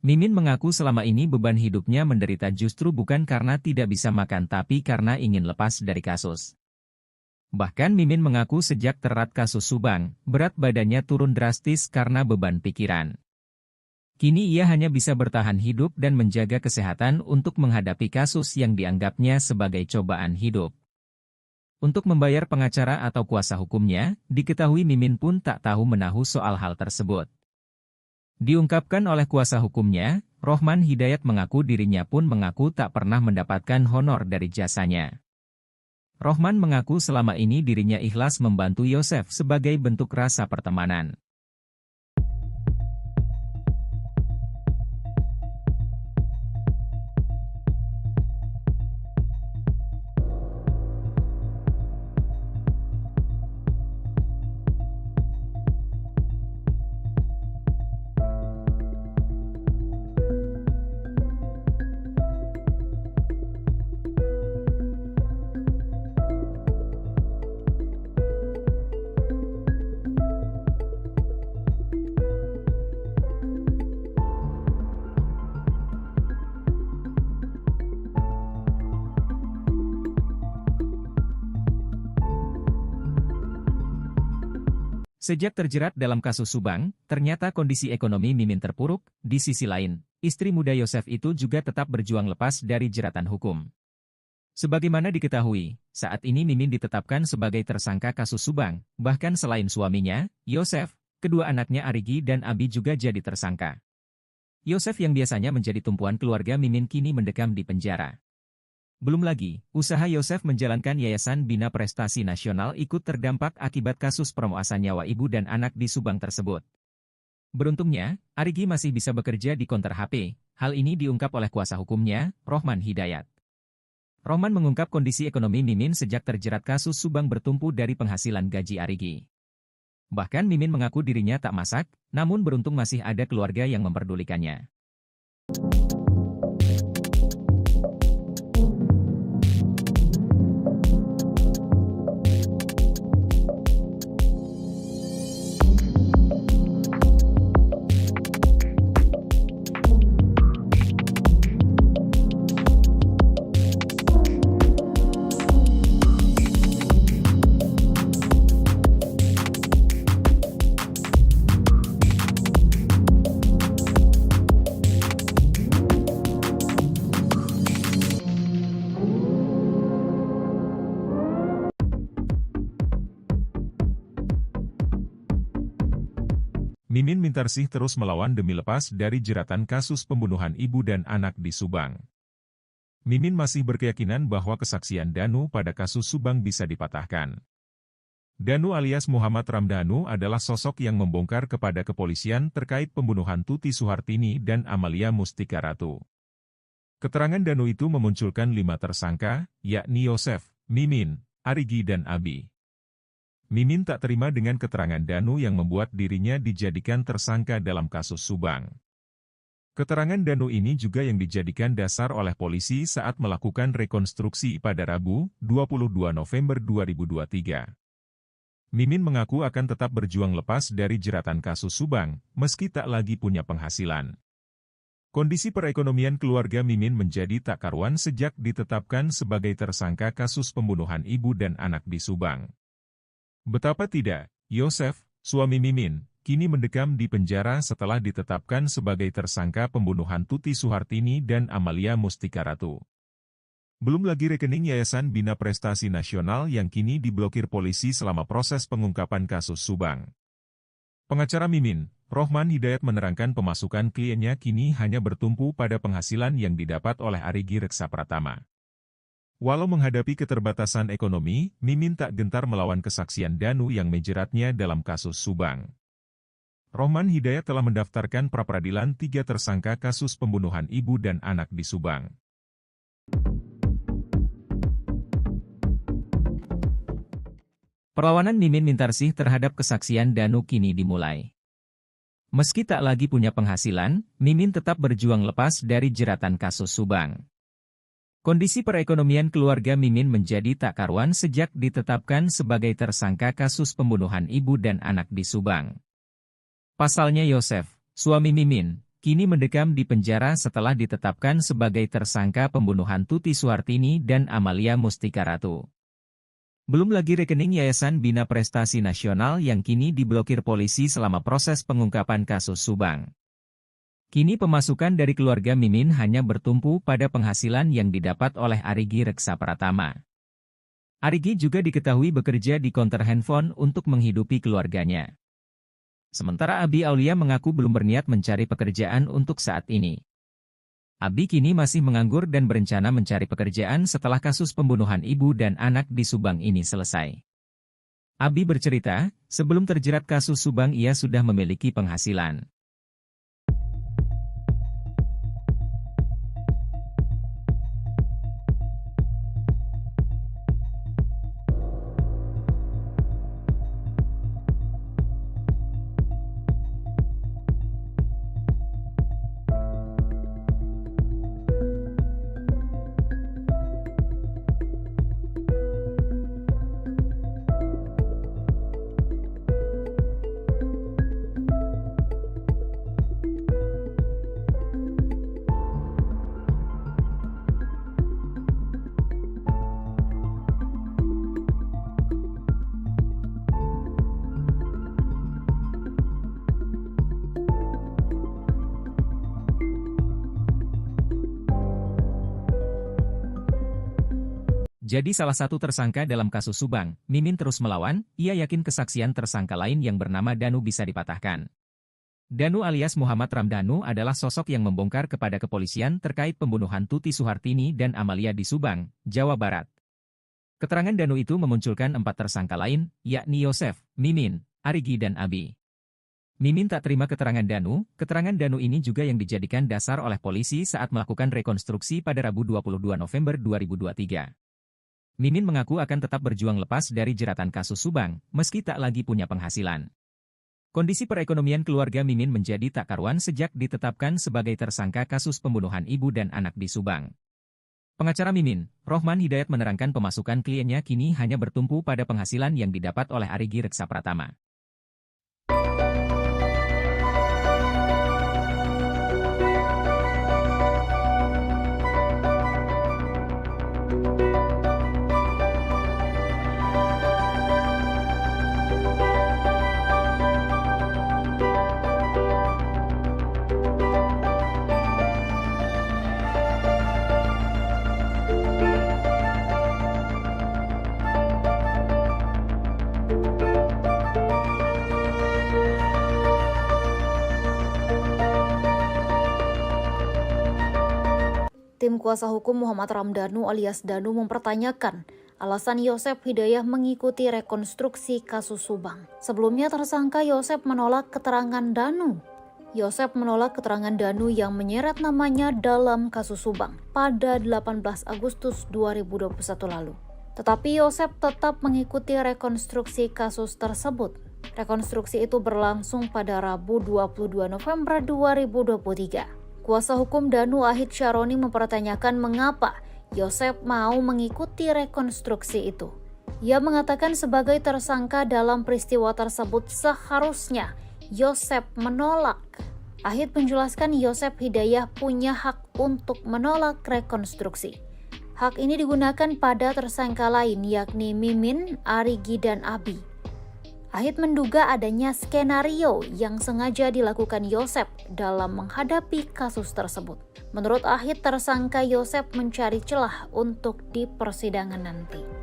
Mimin mengaku selama ini beban hidupnya menderita justru bukan karena tidak bisa makan tapi karena ingin lepas dari kasus. Bahkan Mimin mengaku sejak terat kasus Subang, berat badannya turun drastis karena beban pikiran. Kini ia hanya bisa bertahan hidup dan menjaga kesehatan untuk menghadapi kasus yang dianggapnya sebagai cobaan hidup. Untuk membayar pengacara atau kuasa hukumnya, diketahui Mimin pun tak tahu menahu soal hal tersebut. Diungkapkan oleh kuasa hukumnya, Rohman Hidayat mengaku dirinya pun mengaku tak pernah mendapatkan honor dari jasanya. Rohman mengaku selama ini dirinya ikhlas membantu Yosef sebagai bentuk rasa pertemanan. Sejak terjerat dalam kasus Subang, ternyata kondisi ekonomi Mimin terpuruk. Di sisi lain, istri muda Yosef itu juga tetap berjuang lepas dari jeratan hukum. Sebagaimana diketahui, saat ini Mimin ditetapkan sebagai tersangka kasus Subang. Bahkan selain suaminya, Yosef, kedua anaknya Arigi dan Abi juga jadi tersangka. Yosef yang biasanya menjadi tumpuan keluarga Mimin kini mendekam di penjara. Belum lagi, usaha Yosef menjalankan Yayasan Bina Prestasi Nasional ikut terdampak akibat kasus perompasan nyawa ibu dan anak di Subang tersebut. Beruntungnya, Arigi masih bisa bekerja di konter HP. Hal ini diungkap oleh kuasa hukumnya, Rohman Hidayat. Rohman mengungkap kondisi ekonomi Mimin sejak terjerat kasus Subang bertumpu dari penghasilan gaji Arigi. Bahkan Mimin mengaku dirinya tak masak, namun beruntung masih ada keluarga yang memperdulikannya. Mimin Mintarsih terus melawan demi lepas dari jeratan kasus pembunuhan ibu dan anak di Subang. Mimin masih berkeyakinan bahwa kesaksian Danu pada kasus Subang bisa dipatahkan. Danu alias Muhammad Ramdhanu adalah sosok yang membongkar kepada kepolisian terkait pembunuhan Tuti Suhartini dan Amalia Mustika Ratu. Keterangan Danu itu memunculkan 5 tersangka, yakni Yosef, Mimin, Arigi dan Abi. Mimin tak terima dengan keterangan Danu yang membuat dirinya dijadikan tersangka dalam kasus Subang. Keterangan Danu ini juga yang dijadikan dasar oleh polisi saat melakukan rekonstruksi pada Rabu, 22 November 2023. Mimin mengaku akan tetap berjuang lepas dari jeratan kasus Subang, meski tak lagi punya penghasilan. Kondisi perekonomian keluarga Mimin menjadi tak karuan sejak ditetapkan sebagai tersangka kasus pembunuhan ibu dan anak di Subang. Betapa tidak, Yosef, suami Mimin, kini mendekam di penjara setelah ditetapkan sebagai tersangka pembunuhan Tuti Suhartini dan Amalia Mustika Ratu. Belum lagi rekening Yayasan Bina Prestasi Nasional yang kini diblokir polisi selama proses pengungkapan kasus Subang. Pengacara Mimin, Rohman Hidayat menerangkan pemasukan kliennya kini hanya bertumpu pada penghasilan yang didapat oleh Arigi Reksa Pratama. Walau menghadapi keterbatasan ekonomi, Mimin tak gentar melawan kesaksian Danu yang menjeratnya dalam kasus Subang. Rohman Hidayat telah mendaftarkan pra-peradilan 3 tersangka kasus pembunuhan ibu dan anak di Subang. Perlawanan Mimin Mintarsih terhadap kesaksian Danu kini dimulai. Meski tak lagi punya penghasilan, Mimin tetap berjuang lepas dari jeratan kasus Subang. Kondisi perekonomian keluarga Mimin menjadi tak karuan sejak ditetapkan sebagai tersangka kasus pembunuhan ibu dan anak di Subang. Pasalnya Yosef, suami Mimin, kini mendekam di penjara setelah ditetapkan sebagai tersangka pembunuhan Tuti Suhartini dan Amalia Mustika Ratu. Belum lagi rekening Yayasan Bina Prestasi Nasional yang kini diblokir polisi selama proses pengungkapan kasus Subang. Kini pemasukan dari keluarga Mimin hanya bertumpu pada penghasilan yang didapat oleh Arigi Reksa Pratama. Arigi juga diketahui bekerja di konter handphone untuk menghidupi keluarganya. Sementara Abi Aulia mengaku belum berniat mencari pekerjaan untuk saat ini. Abi kini masih menganggur dan berencana mencari pekerjaan setelah kasus pembunuhan ibu dan anak di Subang ini selesai. Abi bercerita, sebelum terjerat kasus Subang ia sudah memiliki penghasilan. Jadi salah satu tersangka dalam kasus Subang, Mimin terus melawan, ia yakin kesaksian tersangka lain yang bernama Danu bisa dipatahkan. Danu alias Muhammad Ramdhanu adalah sosok yang membongkar kepada kepolisian terkait pembunuhan Tuti Suhartini dan Amalia di Subang, Jawa Barat. Keterangan Danu itu memunculkan 4 tersangka lain, yakni Yosef, Mimin, Arigi dan Abi. Mimin tak terima keterangan Danu ini juga yang dijadikan dasar oleh polisi saat melakukan rekonstruksi pada Rabu 22 November 2023. Mimin mengaku akan tetap berjuang lepas dari jeratan kasus Subang, meski tak lagi punya penghasilan. Kondisi perekonomian keluarga Mimin menjadi tak karuan sejak ditetapkan sebagai tersangka kasus pembunuhan ibu dan anak di Subang. Pengacara Mimin, Rohman Hidayat menerangkan pemasukan kliennya kini hanya bertumpu pada penghasilan yang didapat oleh Arigi Reksa Pratama. Tim kuasa hukum Muhammad Ramdhanu alias Danu mempertanyakan alasan Yosef Hidayah mengikuti rekonstruksi kasus Subang. Sebelumnya tersangka Yosef menolak keterangan Danu. Yosef menolak keterangan Danu yang menyeret namanya dalam kasus Subang pada 18 Agustus 2021 lalu. Tetapi Yosef tetap mengikuti rekonstruksi kasus tersebut. Rekonstruksi itu berlangsung pada Rabu 22 November 2023. Kuasa hukum Danu Ahid Syaroni mempertanyakan mengapa Yosef mau mengikuti rekonstruksi itu. Ia mengatakan sebagai tersangka dalam peristiwa tersebut seharusnya Yosef menolak. Ahid menjelaskan Yosef Hidayah punya hak untuk menolak rekonstruksi. Hak ini digunakan pada tersangka lain yakni Mimin, Arigi, dan Abi. Ahid menduga adanya skenario yang sengaja dilakukan Yosef dalam menghadapi kasus tersebut. Menurut Ahid, tersangka Yosef mencari celah untuk di persidangan nanti.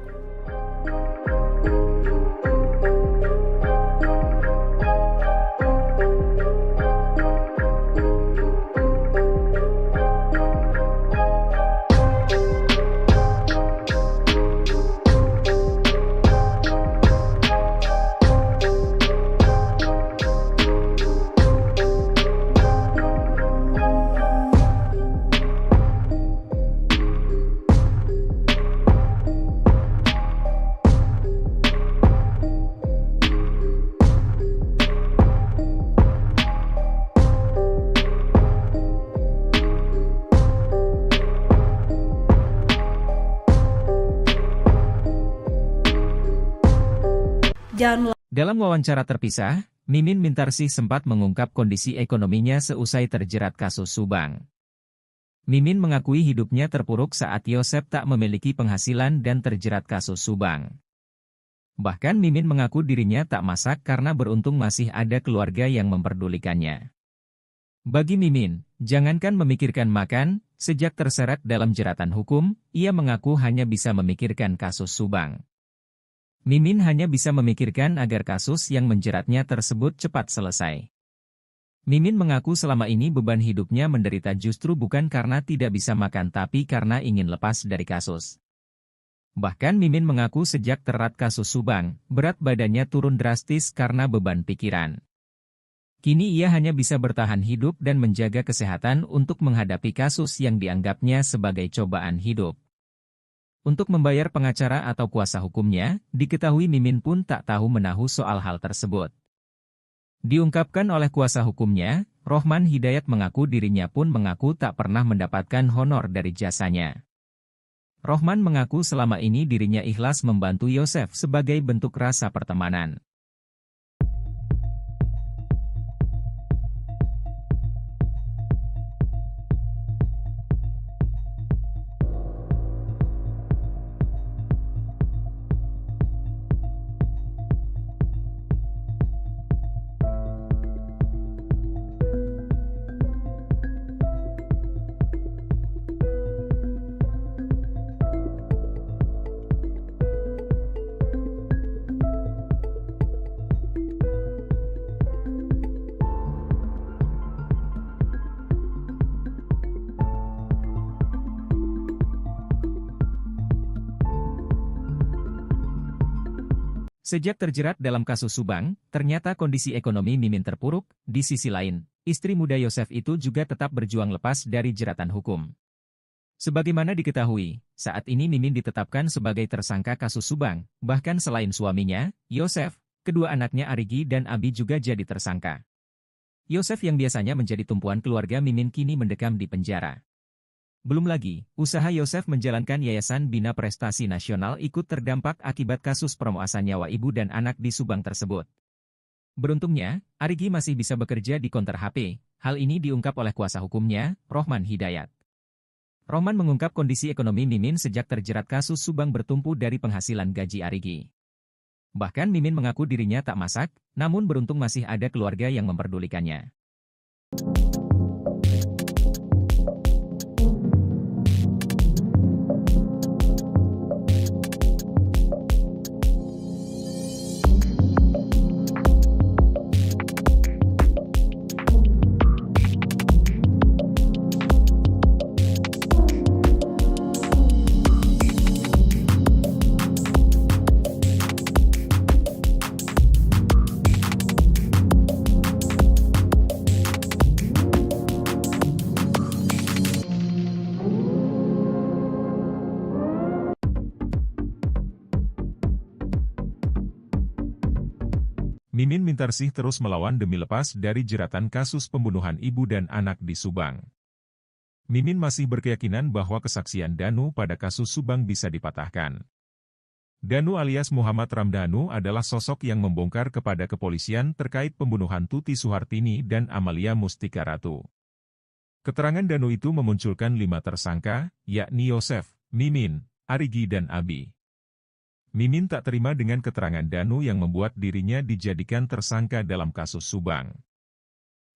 Dalam wawancara terpisah, Mimin Mintarsih sempat mengungkap kondisi ekonominya seusai terjerat kasus Subang. Mimin mengakui hidupnya terpuruk saat Yosef tak memiliki penghasilan dan terjerat kasus Subang. Bahkan Mimin mengaku dirinya tak masak karena beruntung masih ada keluarga yang memperdulikannya. Bagi Mimin, jangankan memikirkan makan, sejak terseret dalam jeratan hukum, ia mengaku hanya bisa memikirkan kasus Subang. Mimin hanya bisa memikirkan agar kasus yang menjeratnya tersebut cepat selesai. Mimin mengaku selama ini beban hidupnya menderita justru bukan karena tidak bisa makan tapi karena ingin lepas dari kasus. Bahkan Mimin mengaku sejak terat kasus Subang, berat badannya turun drastis karena beban pikiran. Kini ia hanya bisa bertahan hidup dan menjaga kesehatan untuk menghadapi kasus yang dianggapnya sebagai cobaan hidup. Untuk membayar pengacara atau kuasa hukumnya, diketahui Mimin pun tak tahu menahu soal hal tersebut. Diungkapkan oleh kuasa hukumnya, Rohman Hidayat mengaku dirinya pun mengaku tak pernah mendapatkan honor dari jasanya. Rohman mengaku selama ini dirinya ikhlas membantu Yosef sebagai bentuk rasa pertemanan. Sejak terjerat dalam kasus Subang, ternyata kondisi ekonomi Mimin terpuruk. Di sisi lain, istri muda Yosef itu juga tetap berjuang lepas dari jeratan hukum. Sebagaimana diketahui, saat ini Mimin ditetapkan sebagai tersangka kasus Subang, bahkan selain suaminya, Yosef, kedua anaknya Arigi dan Abi juga jadi tersangka. Yosef yang biasanya menjadi tumpuan keluarga Mimin kini mendekam di penjara. Belum lagi, usaha Yosef menjalankan Yayasan Bina Prestasi Nasional ikut terdampak akibat kasus perompasan nyawa ibu dan anak di Subang tersebut. Beruntungnya, Arigi masih bisa bekerja di konter HP. Hal ini diungkap oleh kuasa hukumnya, Rohman Hidayat. Rohman mengungkap kondisi ekonomi Mimin sejak terjerat kasus Subang bertumpu dari penghasilan gaji Arigi. Bahkan Mimin mengaku dirinya tak masak, namun beruntung masih ada keluarga yang memperdulikannya. Mimin Mintarsih terus melawan demi lepas dari jeratan kasus pembunuhan ibu dan anak di Subang. Mimin masih berkeyakinan bahwa kesaksian Danu pada kasus Subang bisa dipatahkan. Danu alias Muhammad Ramdhanu adalah sosok yang membongkar kepada kepolisian terkait pembunuhan Tuti Suhartini dan Amalia Mustika Ratu. Keterangan Danu itu memunculkan 5 tersangka, yakni Yosef, Mimin, Arigi dan Abi. Mimin tak terima dengan keterangan Danu yang membuat dirinya dijadikan tersangka dalam kasus Subang.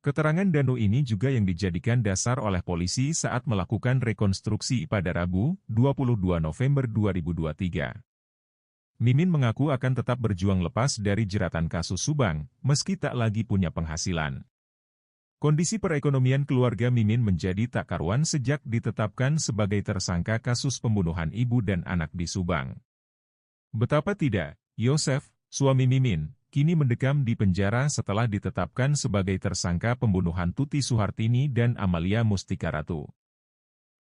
Keterangan Danu ini juga yang dijadikan dasar oleh polisi saat melakukan rekonstruksi pada Rabu, 22 November 2023. Mimin mengaku akan tetap berjuang lepas dari jeratan kasus Subang, meski tak lagi punya penghasilan. Kondisi perekonomian keluarga Mimin menjadi tak karuan sejak ditetapkan sebagai tersangka kasus pembunuhan ibu dan anak di Subang. Betapa tidak, Yosef, suami Mimin, kini mendekam di penjara setelah ditetapkan sebagai tersangka pembunuhan Tuti Suhartini dan Amalia Mustika Ratu.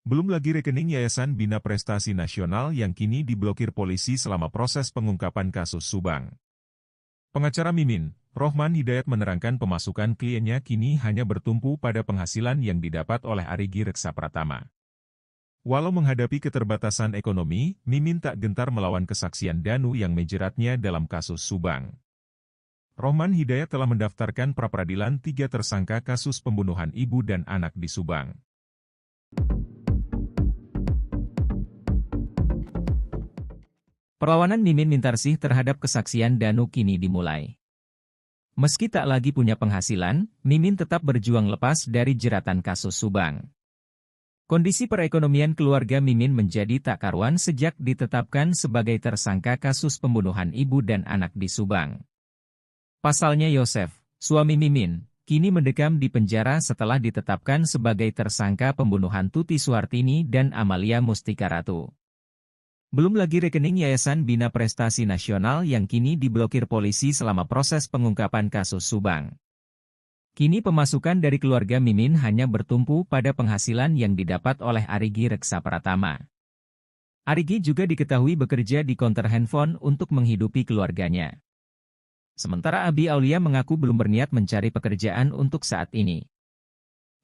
Belum lagi rekening Yayasan Bina Prestasi Nasional yang kini diblokir polisi selama proses pengungkapan kasus Subang. Pengacara Mimin, Rohman Hidayat menerangkan pemasukan kliennya kini hanya bertumpu pada penghasilan yang didapat oleh Arigi Reksa Pratama. Walau menghadapi keterbatasan ekonomi, Mimin tak gentar melawan kesaksian Danu yang menjeratnya dalam kasus Subang. Rohman Hidayat telah mendaftarkan pra-peradilan 3 tersangka kasus pembunuhan ibu dan anak di Subang. Perlawanan Mimin Mintarsih terhadap kesaksian Danu kini dimulai. Meski tak lagi punya penghasilan, Mimin tetap berjuang lepas dari jeratan kasus Subang. Kondisi perekonomian keluarga Mimin menjadi tak karuan sejak ditetapkan sebagai tersangka kasus pembunuhan ibu dan anak di Subang. Pasalnya Yosef, suami Mimin, kini mendekam di penjara setelah ditetapkan sebagai tersangka pembunuhan Tuti Suhartini dan Amalia Mustika Ratu. Belum lagi rekening Yayasan Bina Prestasi Nasional yang kini diblokir polisi selama proses pengungkapan kasus Subang. Kini pemasukan dari keluarga Mimin hanya bertumpu pada penghasilan yang didapat oleh Arigi Reksa Pratama. Arigi juga diketahui bekerja di konter handphone untuk menghidupi keluarganya. Sementara Abi Aulia mengaku belum berniat mencari pekerjaan untuk saat ini.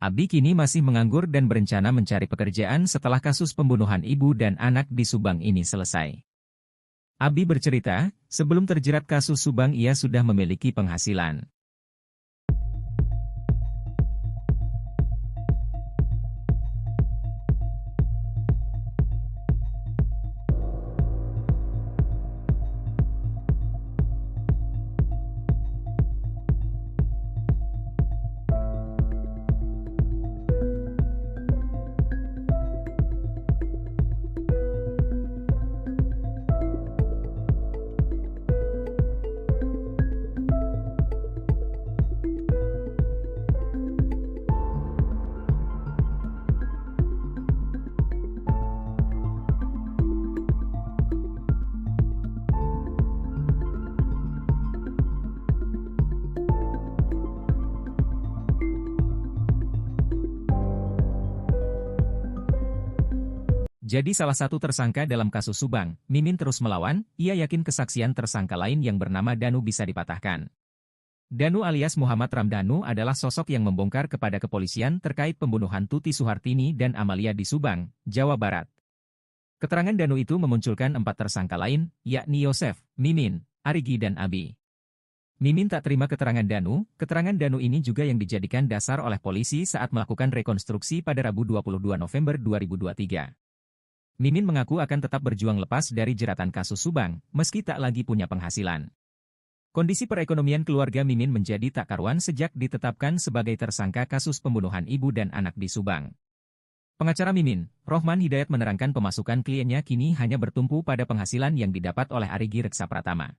Abi kini masih menganggur dan berencana mencari pekerjaan setelah kasus pembunuhan ibu dan anak di Subang ini selesai. Abi bercerita, sebelum terjerat kasus Subang ia sudah memiliki penghasilan. Jadi salah satu tersangka dalam kasus Subang, Mimin terus melawan, ia yakin kesaksian tersangka lain yang bernama Danu bisa dipatahkan. Danu alias Muhammad Ramdhanu adalah sosok yang membongkar kepada kepolisian terkait pembunuhan Tuti Suhartini dan Amalia di Subang, Jawa Barat. Keterangan Danu itu memunculkan 4 tersangka lain, yakni Yosef, Mimin, Arigi dan Abi. Mimin tak terima keterangan Danu ini juga yang dijadikan dasar oleh polisi saat melakukan rekonstruksi pada Rabu 22 November 2023. Mimin mengaku akan tetap berjuang lepas dari jeratan kasus Subang, meski tak lagi punya penghasilan. Kondisi perekonomian keluarga Mimin menjadi tak karuan sejak ditetapkan sebagai tersangka kasus pembunuhan ibu dan anak di Subang. Pengacara Mimin, Rohman Hidayat menerangkan pemasukan kliennya kini hanya bertumpu pada penghasilan yang didapat oleh Arigi Reksa Pratama.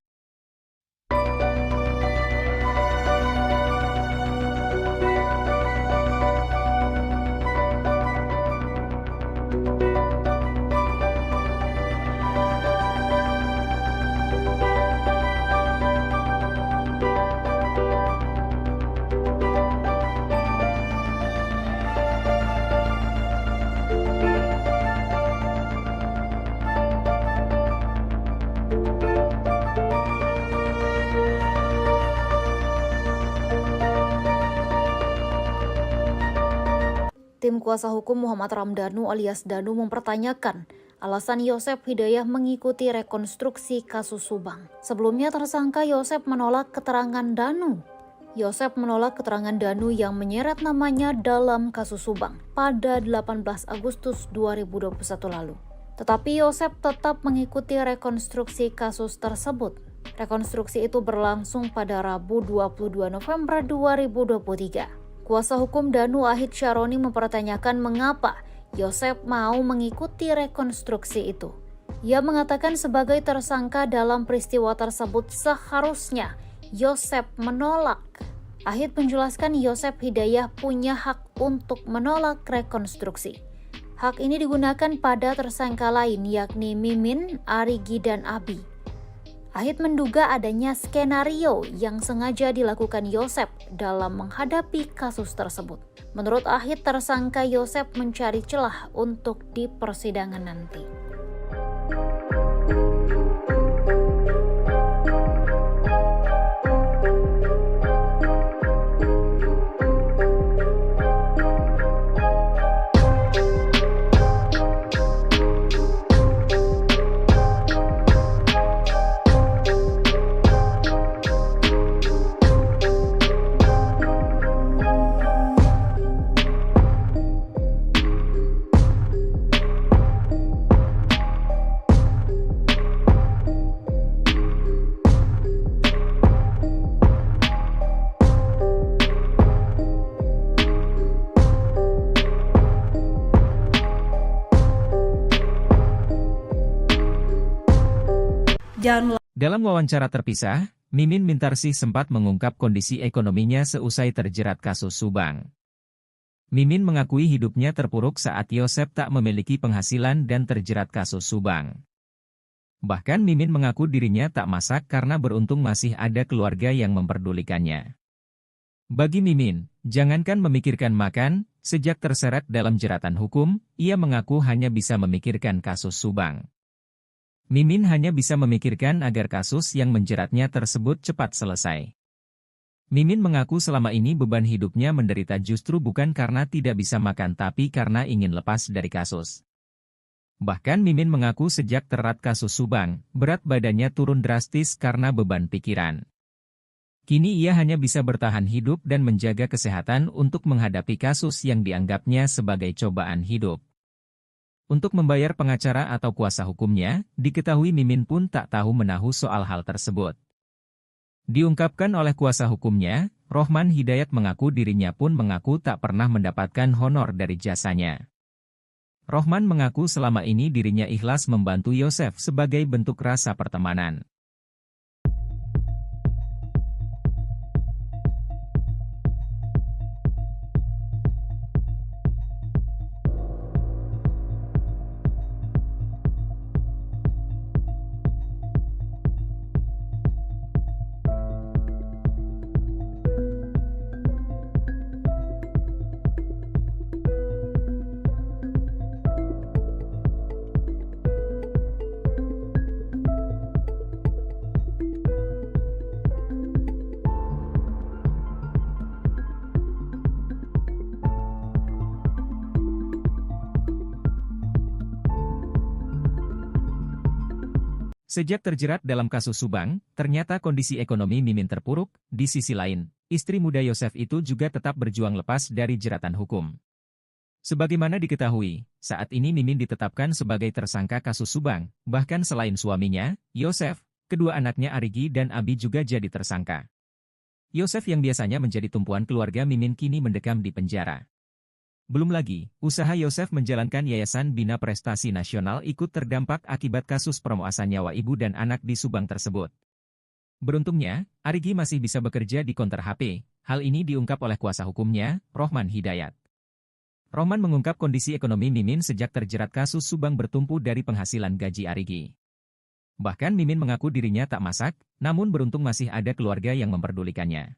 Tim kuasa hukum Muhammad Ramdhanu alias Danu mempertanyakan alasan Yosef Hidayah mengikuti rekonstruksi kasus Subang. Sebelumnya tersangka Yosef menolak keterangan Danu. Yosef menolak keterangan Danu yang menyeret namanya dalam kasus Subang pada 18 Agustus 2021 lalu. Tetapi Yosef tetap mengikuti rekonstruksi kasus tersebut. Rekonstruksi itu berlangsung pada Rabu 22 November 2023. Kuasa hukum Danu Ahid Syaroni mempertanyakan mengapa Yosef mau mengikuti rekonstruksi itu. Ia mengatakan sebagai tersangka dalam peristiwa tersebut seharusnya Yosef menolak. Ahid menjelaskan Yosef Hidayah punya hak untuk menolak rekonstruksi. Hak ini digunakan pada tersangka lain yakni Mimin, Arigi, dan Abi. Ahid menduga adanya skenario yang sengaja dilakukan Yosef dalam menghadapi kasus tersebut. Menurut Ahid, tersangka Yosef mencari celah untuk di persidangan nanti. Dalam wawancara terpisah, Mimin Mintarsih sempat mengungkap kondisi ekonominya seusai terjerat kasus Subang. Mimin mengakui hidupnya terpuruk saat Yosef tak memiliki penghasilan dan terjerat kasus Subang. Bahkan Mimin mengaku dirinya tak masak karena beruntung masih ada keluarga yang memperdulikannya. Bagi Mimin, jangankan memikirkan makan, sejak terseret dalam jeratan hukum, ia mengaku hanya bisa memikirkan kasus Subang. Mimin hanya bisa memikirkan agar kasus yang menjeratnya tersebut cepat selesai. Mimin mengaku selama ini beban hidupnya menderita justru bukan karena tidak bisa makan tapi karena ingin lepas dari kasus. Bahkan Mimin mengaku sejak terat kasus Subang, berat badannya turun drastis karena beban pikiran. Kini ia hanya bisa bertahan hidup dan menjaga kesehatan untuk menghadapi kasus yang dianggapnya sebagai cobaan hidup. Untuk membayar pengacara atau kuasa hukumnya, diketahui Mimin pun tak tahu menahu soal hal tersebut. Diungkapkan oleh kuasa hukumnya, Rohman Hidayat mengaku dirinya pun mengaku tak pernah mendapatkan honor dari jasanya. Rohman mengaku selama ini dirinya ikhlas membantu Yosef sebagai bentuk rasa pertemanan. Sejak terjerat dalam kasus Subang, ternyata kondisi ekonomi Mimin terpuruk. Di sisi lain, istri muda Yosef itu juga tetap berjuang lepas dari jeratan hukum. Sebagaimana diketahui, saat ini Mimin ditetapkan sebagai tersangka kasus Subang, bahkan selain suaminya, Yosef, kedua anaknya Arigi dan Abi juga jadi tersangka. Yosef yang biasanya menjadi tumpuan keluarga Mimin kini mendekam di penjara. Belum lagi, usaha Yosef menjalankan Yayasan Bina Prestasi Nasional ikut terdampak akibat kasus permuasan nyawa ibu dan anak di Subang tersebut. Beruntungnya, Arigi masih bisa bekerja di konter HP. Hal ini diungkap oleh kuasa hukumnya, Rohman Hidayat. Rohman mengungkap kondisi ekonomi Mimin sejak terjerat kasus Subang bertumpu dari penghasilan gaji Arigi. Bahkan Mimin mengaku dirinya tak masak, namun beruntung masih ada keluarga yang memperdulikannya.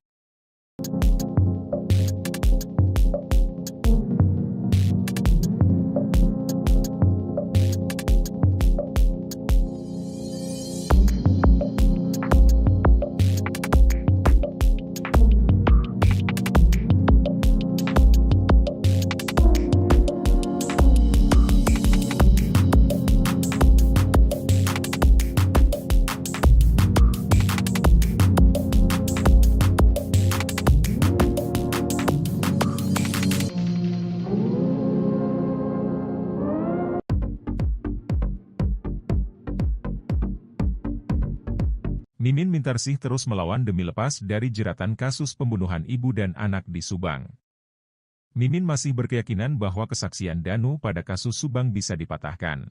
Mimin Mintarsih terus melawan demi lepas dari jeratan kasus pembunuhan ibu dan anak di Subang. Mimin masih berkeyakinan bahwa kesaksian Danu pada kasus Subang bisa dipatahkan.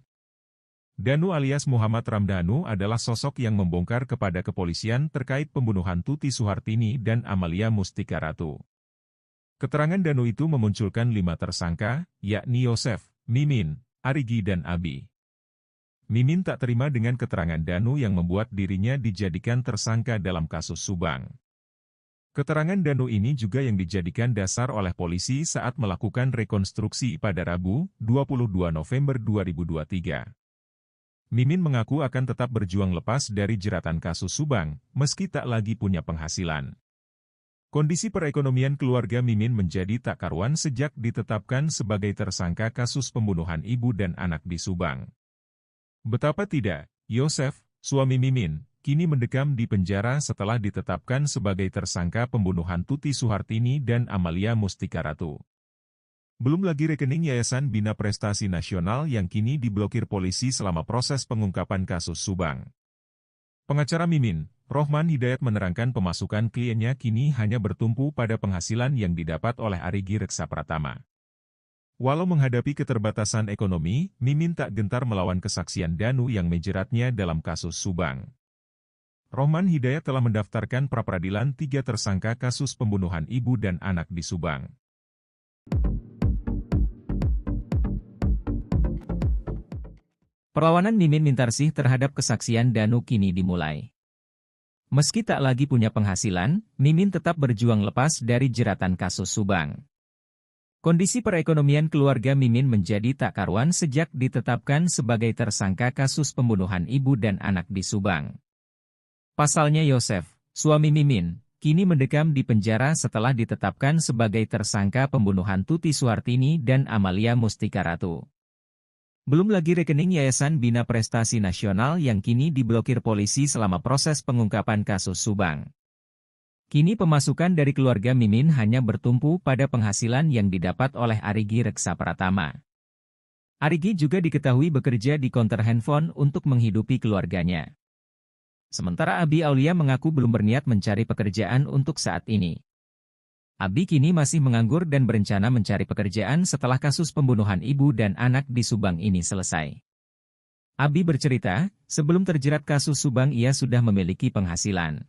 Danu alias Muhammad Ramdhanu adalah sosok yang membongkar kepada kepolisian terkait pembunuhan Tuti Suhartini dan Amalia Mustika Ratu. Keterangan Danu itu memunculkan 5 tersangka, yakni Yosef, Mimin, Arigi dan Abi. Mimin tak terima dengan keterangan Danu yang membuat dirinya dijadikan tersangka dalam kasus Subang. Keterangan Danu ini juga yang dijadikan dasar oleh polisi saat melakukan rekonstruksi pada Rabu, 22 November 2023. Mimin mengaku akan tetap berjuang lepas dari jeratan kasus Subang, meski tak lagi punya penghasilan. Kondisi perekonomian keluarga Mimin menjadi tak karuan sejak ditetapkan sebagai tersangka kasus pembunuhan ibu dan anak di Subang. Betapa tidak, Yosef, suami Mimin, kini mendekam di penjara setelah ditetapkan sebagai tersangka pembunuhan Tuti Suhartini dan Amalia Mustika Ratu. Belum lagi rekening Yayasan Bina Prestasi Nasional yang kini diblokir polisi selama proses pengungkapan kasus Subang. Pengacara Mimin, Rohman Hidayat menerangkan pemasukan kliennya kini hanya bertumpu pada penghasilan yang didapat oleh Arigi Reksa Pratama. Walau menghadapi keterbatasan ekonomi, Mimin tak gentar melawan kesaksian Danu yang menjeratnya dalam kasus Subang. Rohman Hidayat telah mendaftarkan pra-peradilan 3 tersangka kasus pembunuhan ibu dan anak di Subang. Perlawanan Mimin Mintarsih terhadap kesaksian Danu kini dimulai. Meski tak lagi punya penghasilan, Mimin tetap berjuang lepas dari jeratan kasus Subang. Kondisi perekonomian keluarga Mimin menjadi tak karuan sejak ditetapkan sebagai tersangka kasus pembunuhan ibu dan anak di Subang. Pasalnya Yosef, suami Mimin, kini mendekam di penjara setelah ditetapkan sebagai tersangka pembunuhan Tuti Suhartini dan Amalia Mustika Ratu. Belum lagi rekening Yayasan Bina Prestasi Nasional yang kini diblokir polisi selama proses pengungkapan kasus Subang. Kini pemasukan dari keluarga Mimin hanya bertumpu pada penghasilan yang didapat oleh Arigi Reksa Pratama. Arigi juga diketahui bekerja di konter handphone untuk menghidupi keluarganya. Sementara Abi Aulia mengaku belum berniat mencari pekerjaan untuk saat ini. Abi kini masih menganggur dan berencana mencari pekerjaan setelah kasus pembunuhan ibu dan anak di Subang ini selesai. Abi bercerita, sebelum terjerat kasus Subang ia sudah memiliki penghasilan.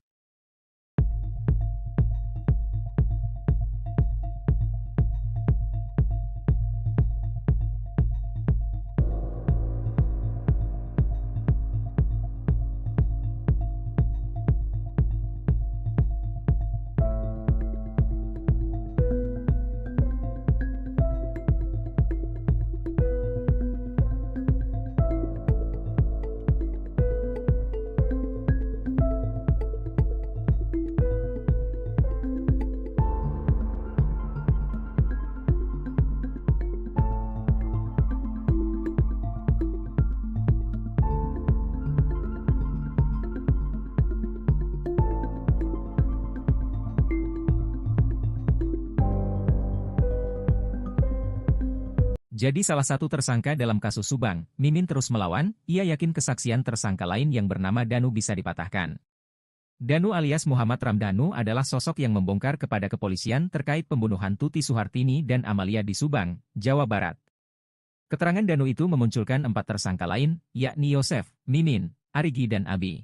Jadi salah satu tersangka dalam kasus Subang, Mimin terus melawan, ia yakin kesaksian tersangka lain yang bernama Danu bisa dipatahkan. Danu alias Muhammad Ramdhanu adalah sosok yang membongkar kepada kepolisian terkait pembunuhan Tuti Suhartini dan Amalia di Subang, Jawa Barat. Keterangan Danu itu memunculkan 4 tersangka lain, yakni Yosef, Mimin, Arigi dan Abi.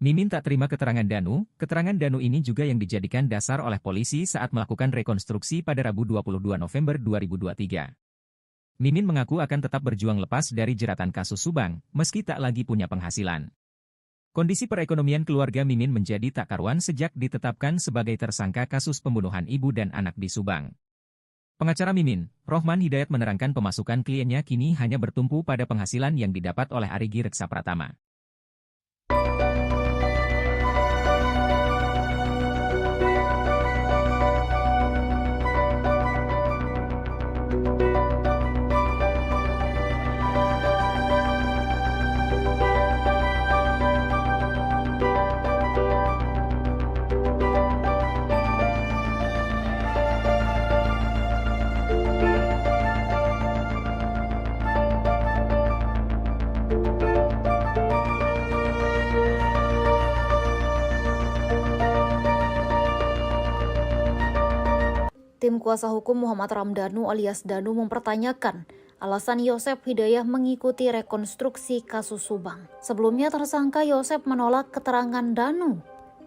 Mimin tak terima keterangan Danu ini juga yang dijadikan dasar oleh polisi saat melakukan rekonstruksi pada Rabu 22 November 2023. Mimin mengaku akan tetap berjuang lepas dari jeratan kasus Subang, meski tak lagi punya penghasilan. Kondisi perekonomian keluarga Mimin menjadi tak karuan sejak ditetapkan sebagai tersangka kasus pembunuhan ibu dan anak di Subang. Pengacara Mimin, Rohman Hidayat menerangkan pemasukan kliennya kini hanya bertumpu pada penghasilan yang didapat oleh Arigi Reksa Pratama. Tim kuasa hukum Muhammad Ramdhanu alias Danu mempertanyakan alasan Yosef Hidayah mengikuti rekonstruksi kasus Subang. Sebelumnya tersangka Yosef menolak keterangan Danu.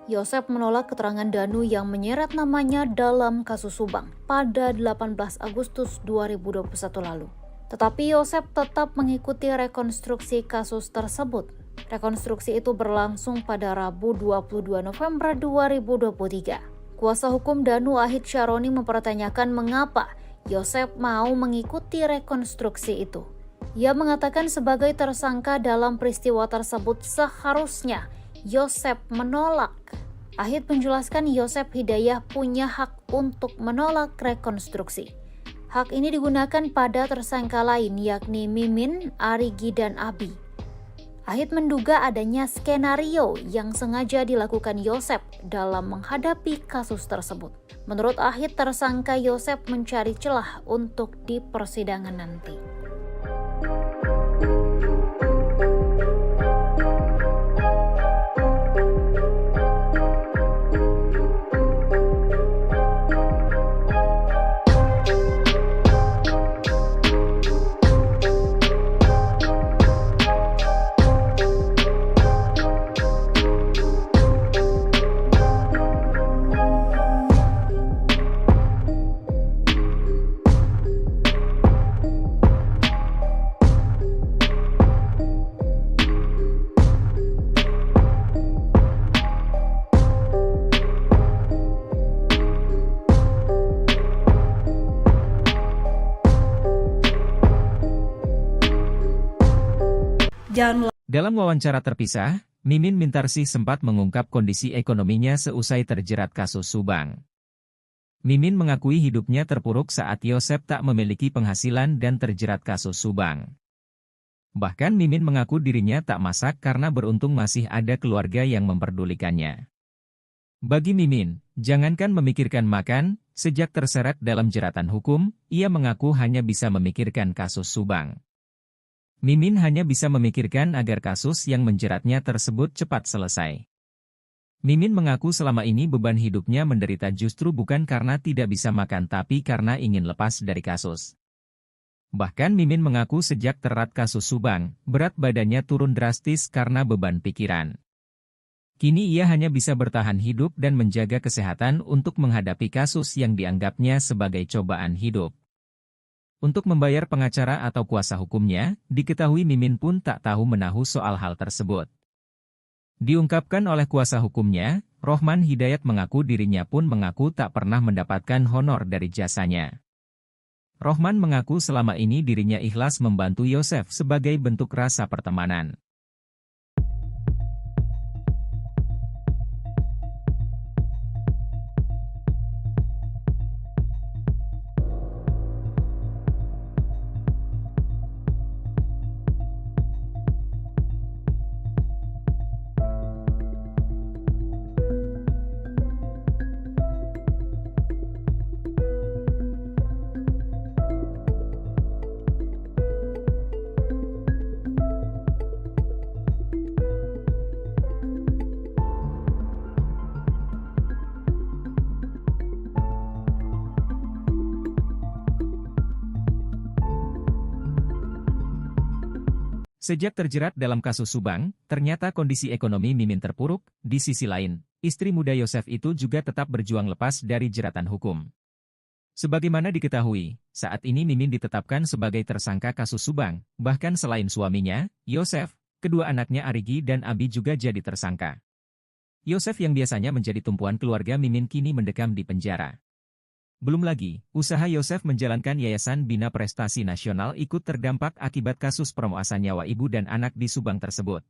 Yosef menolak keterangan Danu yang menyeret namanya dalam kasus Subang pada 18 Agustus 2021 lalu. Tetapi Yosef tetap mengikuti rekonstruksi kasus tersebut. Rekonstruksi itu berlangsung pada Rabu 22 November 2023. Kuasa hukum Danu Ahid Syaroni mempertanyakan mengapa Yosef mau mengikuti rekonstruksi itu. Ia mengatakan sebagai tersangka dalam peristiwa tersebut seharusnya Yosef menolak. Ahid menjelaskan Yosef Hidayah punya hak untuk menolak rekonstruksi. Hak ini digunakan pada tersangka lain yakni Mimin, Arigi, dan Abi. Ahid menduga adanya skenario yang sengaja dilakukan Yosef dalam menghadapi kasus tersebut. Menurut Ahid, tersangka Yosef mencari celah untuk di persidangan nanti. Dalam wawancara terpisah, Mimin Mintarsih sempat mengungkap kondisi ekonominya seusai terjerat kasus Subang. Mimin mengakui hidupnya terpuruk saat Yosef tak memiliki penghasilan dan terjerat kasus Subang. Bahkan Mimin mengaku dirinya tak masak karena beruntung masih ada keluarga yang memperdulikannya. Bagi Mimin, jangankan memikirkan makan, sejak terseret dalam jeratan hukum, ia mengaku hanya bisa memikirkan kasus Subang. Mimin hanya bisa memikirkan agar kasus yang menjeratnya tersebut cepat selesai. Mimin mengaku selama ini beban hidupnya menderita justru bukan karena tidak bisa makan tapi karena ingin lepas dari kasus. Bahkan Mimin mengaku sejak terat kasus Subang, berat badannya turun drastis karena beban pikiran. Kini ia hanya bisa bertahan hidup dan menjaga kesehatan untuk menghadapi kasus yang dianggapnya sebagai cobaan hidup. Untuk membayar pengacara atau kuasa hukumnya, diketahui Mimin pun tak tahu menahu soal hal tersebut. Diungkapkan oleh kuasa hukumnya, Rohman Hidayat mengaku dirinya pun mengaku tak pernah mendapatkan honor dari jasanya. Rohman mengaku selama ini dirinya ikhlas membantu Yosef sebagai bentuk rasa pertemanan. Sejak terjerat dalam kasus Subang, ternyata kondisi ekonomi Mimin terpuruk. Di sisi lain, istri muda Yosef itu juga tetap berjuang lepas dari jeratan hukum. Sebagaimana diketahui, saat ini Mimin ditetapkan sebagai tersangka kasus Subang. Bahkan selain suaminya, Yosef, kedua anaknya Arigi dan Abi juga jadi tersangka. Yosef yang biasanya menjadi tumpuan keluarga Mimin kini mendekam di penjara. Belum lagi, usaha Yosef menjalankan Yayasan Bina Prestasi Nasional ikut terdampak akibat kasus perompasan nyawa ibu dan anak di Subang tersebut.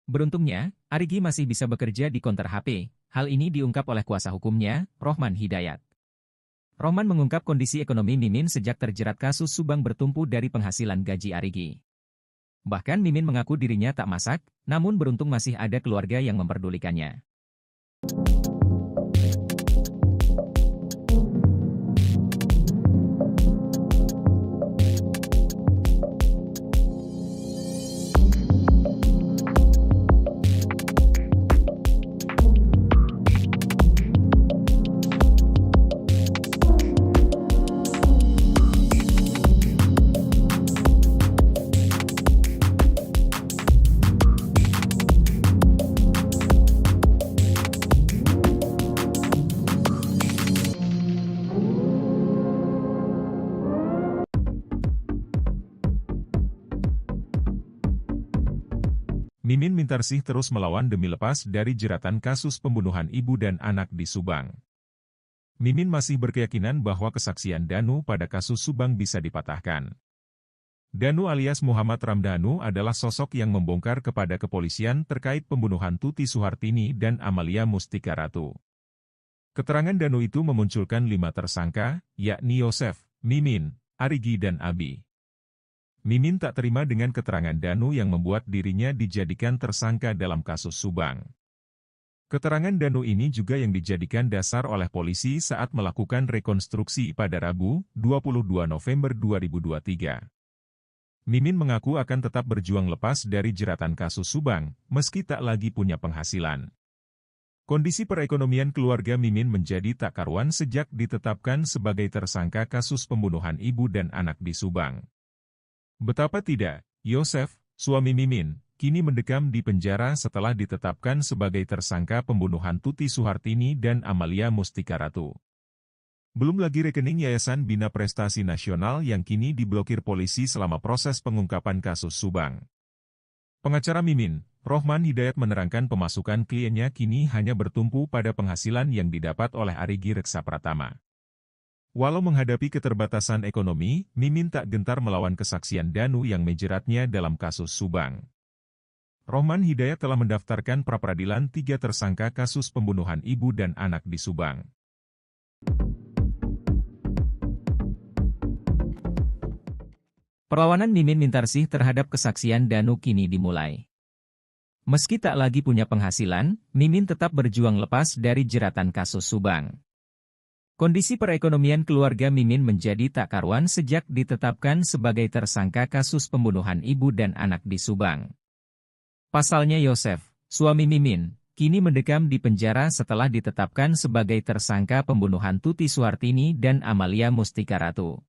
Beruntungnya, Arigi masih bisa bekerja di konter HP. Hal ini diungkap oleh kuasa hukumnya, Rohman Hidayat. Rohman mengungkap kondisi ekonomi Mimin sejak terjerat kasus Subang bertumpu dari penghasilan gaji Arigi. Bahkan Mimin mengaku dirinya tak masak, namun beruntung masih ada keluarga yang memperdulikannya. Mimin Mintarsih terus melawan demi lepas dari jeratan kasus pembunuhan ibu dan anak di Subang. Mimin masih berkeyakinan bahwa kesaksian Danu pada kasus Subang bisa dipatahkan. Danu alias Muhammad Ramdhanu adalah sosok yang membongkar kepada kepolisian terkait pembunuhan Tuti Suhartini dan Amalia Mustika Ratu. Keterangan Danu itu memunculkan 5 tersangka, yakni Yosef, Mimin, Arigi dan Abi. Mimin tak terima dengan keterangan Danu yang membuat dirinya dijadikan tersangka dalam kasus Subang. Keterangan Danu ini juga yang dijadikan dasar oleh polisi saat melakukan rekonstruksi pada Rabu, 22 November 2023. Mimin mengaku akan tetap berjuang lepas dari jeratan kasus Subang, meski tak lagi punya penghasilan. Kondisi perekonomian keluarga Mimin menjadi tak karuan sejak ditetapkan sebagai tersangka kasus pembunuhan ibu dan anak di Subang. Betapa tidak, Yosef, suami Mimin, kini mendekam di penjara setelah ditetapkan sebagai tersangka pembunuhan Tuti Suhartini dan Amalia Mustika Ratu. Belum lagi rekening Yayasan Bina Prestasi Nasional yang kini diblokir polisi selama proses pengungkapan kasus Subang. Pengacara Mimin, Rohman Hidayat menerangkan pemasukan kliennya kini hanya bertumpu pada penghasilan yang didapat oleh Arigi Reksa Pratama. Walau menghadapi keterbatasan ekonomi, Mimin tak gentar melawan kesaksian Danu yang menjeratnya dalam kasus Subang. Rohman Hidayat telah mendaftarkan pra-peradilan 3 tersangka kasus pembunuhan ibu dan anak di Subang. Perlawanan Mimin Mintarsih terhadap kesaksian Danu kini dimulai. Meski tak lagi punya penghasilan, Mimin tetap berjuang lepas dari jeratan kasus Subang. Kondisi perekonomian keluarga Mimin menjadi tak karuan sejak ditetapkan sebagai tersangka kasus pembunuhan ibu dan anak di Subang. Pasalnya Yosef, suami Mimin, kini mendekam di penjara setelah ditetapkan sebagai tersangka pembunuhan Tuti Suhartini dan Amalia Mustika Ratu.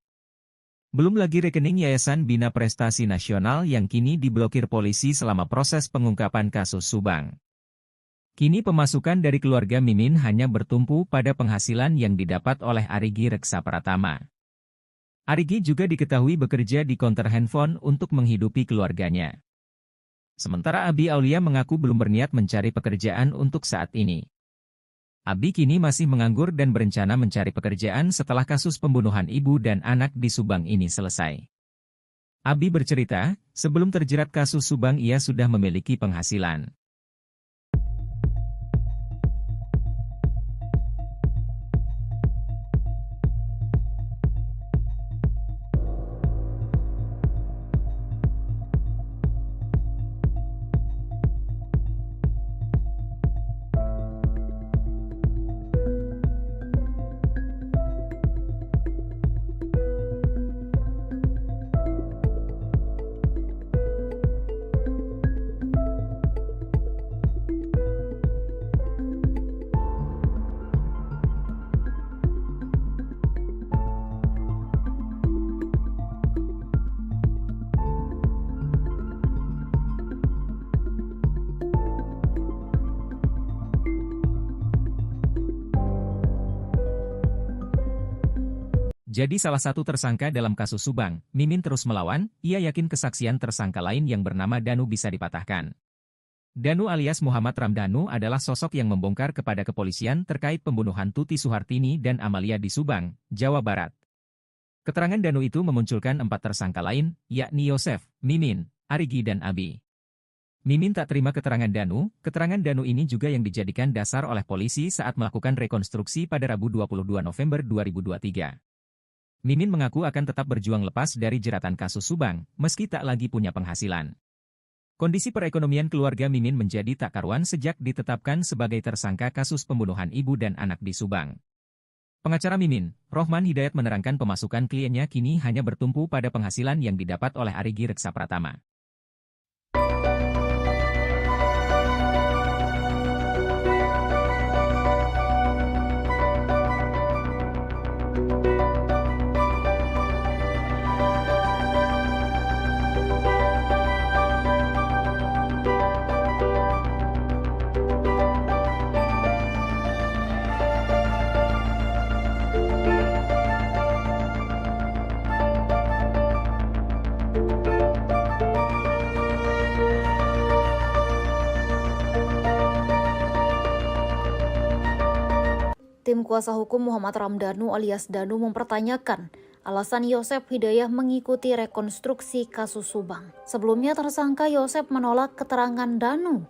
Belum lagi rekening Yayasan Bina Prestasi Nasional yang kini diblokir polisi selama proses pengungkapan kasus Subang. Kini pemasukan dari keluarga Mimin hanya bertumpu pada penghasilan yang didapat oleh Arigi Reksa Pratama. Arigi juga diketahui bekerja di konter handphone untuk menghidupi keluarganya. Sementara Abi Aulia mengaku belum berniat mencari pekerjaan untuk saat ini. Abi kini masih menganggur dan berencana mencari pekerjaan setelah kasus pembunuhan ibu dan anak di Subang ini selesai. Abi bercerita, sebelum terjerat kasus Subang ia sudah memiliki penghasilan. Jadi salah satu tersangka dalam kasus Subang, Mimin terus melawan, ia yakin kesaksian tersangka lain yang bernama Danu bisa dipatahkan. Danu alias Muhammad Ramdhanu adalah sosok yang membongkar kepada kepolisian terkait pembunuhan Tuti Suhartini dan Amalia di Subang, Jawa Barat. Keterangan Danu itu memunculkan 4 tersangka lain, yakni Yosef, Mimin, Arigi dan Abi. Mimin tak terima keterangan Danu ini juga yang dijadikan dasar oleh polisi saat melakukan rekonstruksi pada Rabu 22 November 2023. Mimin mengaku akan tetap berjuang lepas dari jeratan kasus Subang, meski tak lagi punya penghasilan. Kondisi perekonomian keluarga Mimin menjadi tak karuan sejak ditetapkan sebagai tersangka kasus pembunuhan ibu dan anak di Subang. Pengacara Mimin, Rohman Hidayat menerangkan pemasukan kliennya kini hanya bertumpu pada penghasilan yang didapat oleh Arigi Reksa Pratama. Tim kuasa hukum Muhammad Ramdhanu alias Danu mempertanyakan alasan Yosef Hidayah mengikuti rekonstruksi kasus Subang. Sebelumnya tersangka Yosef menolak keterangan Danu.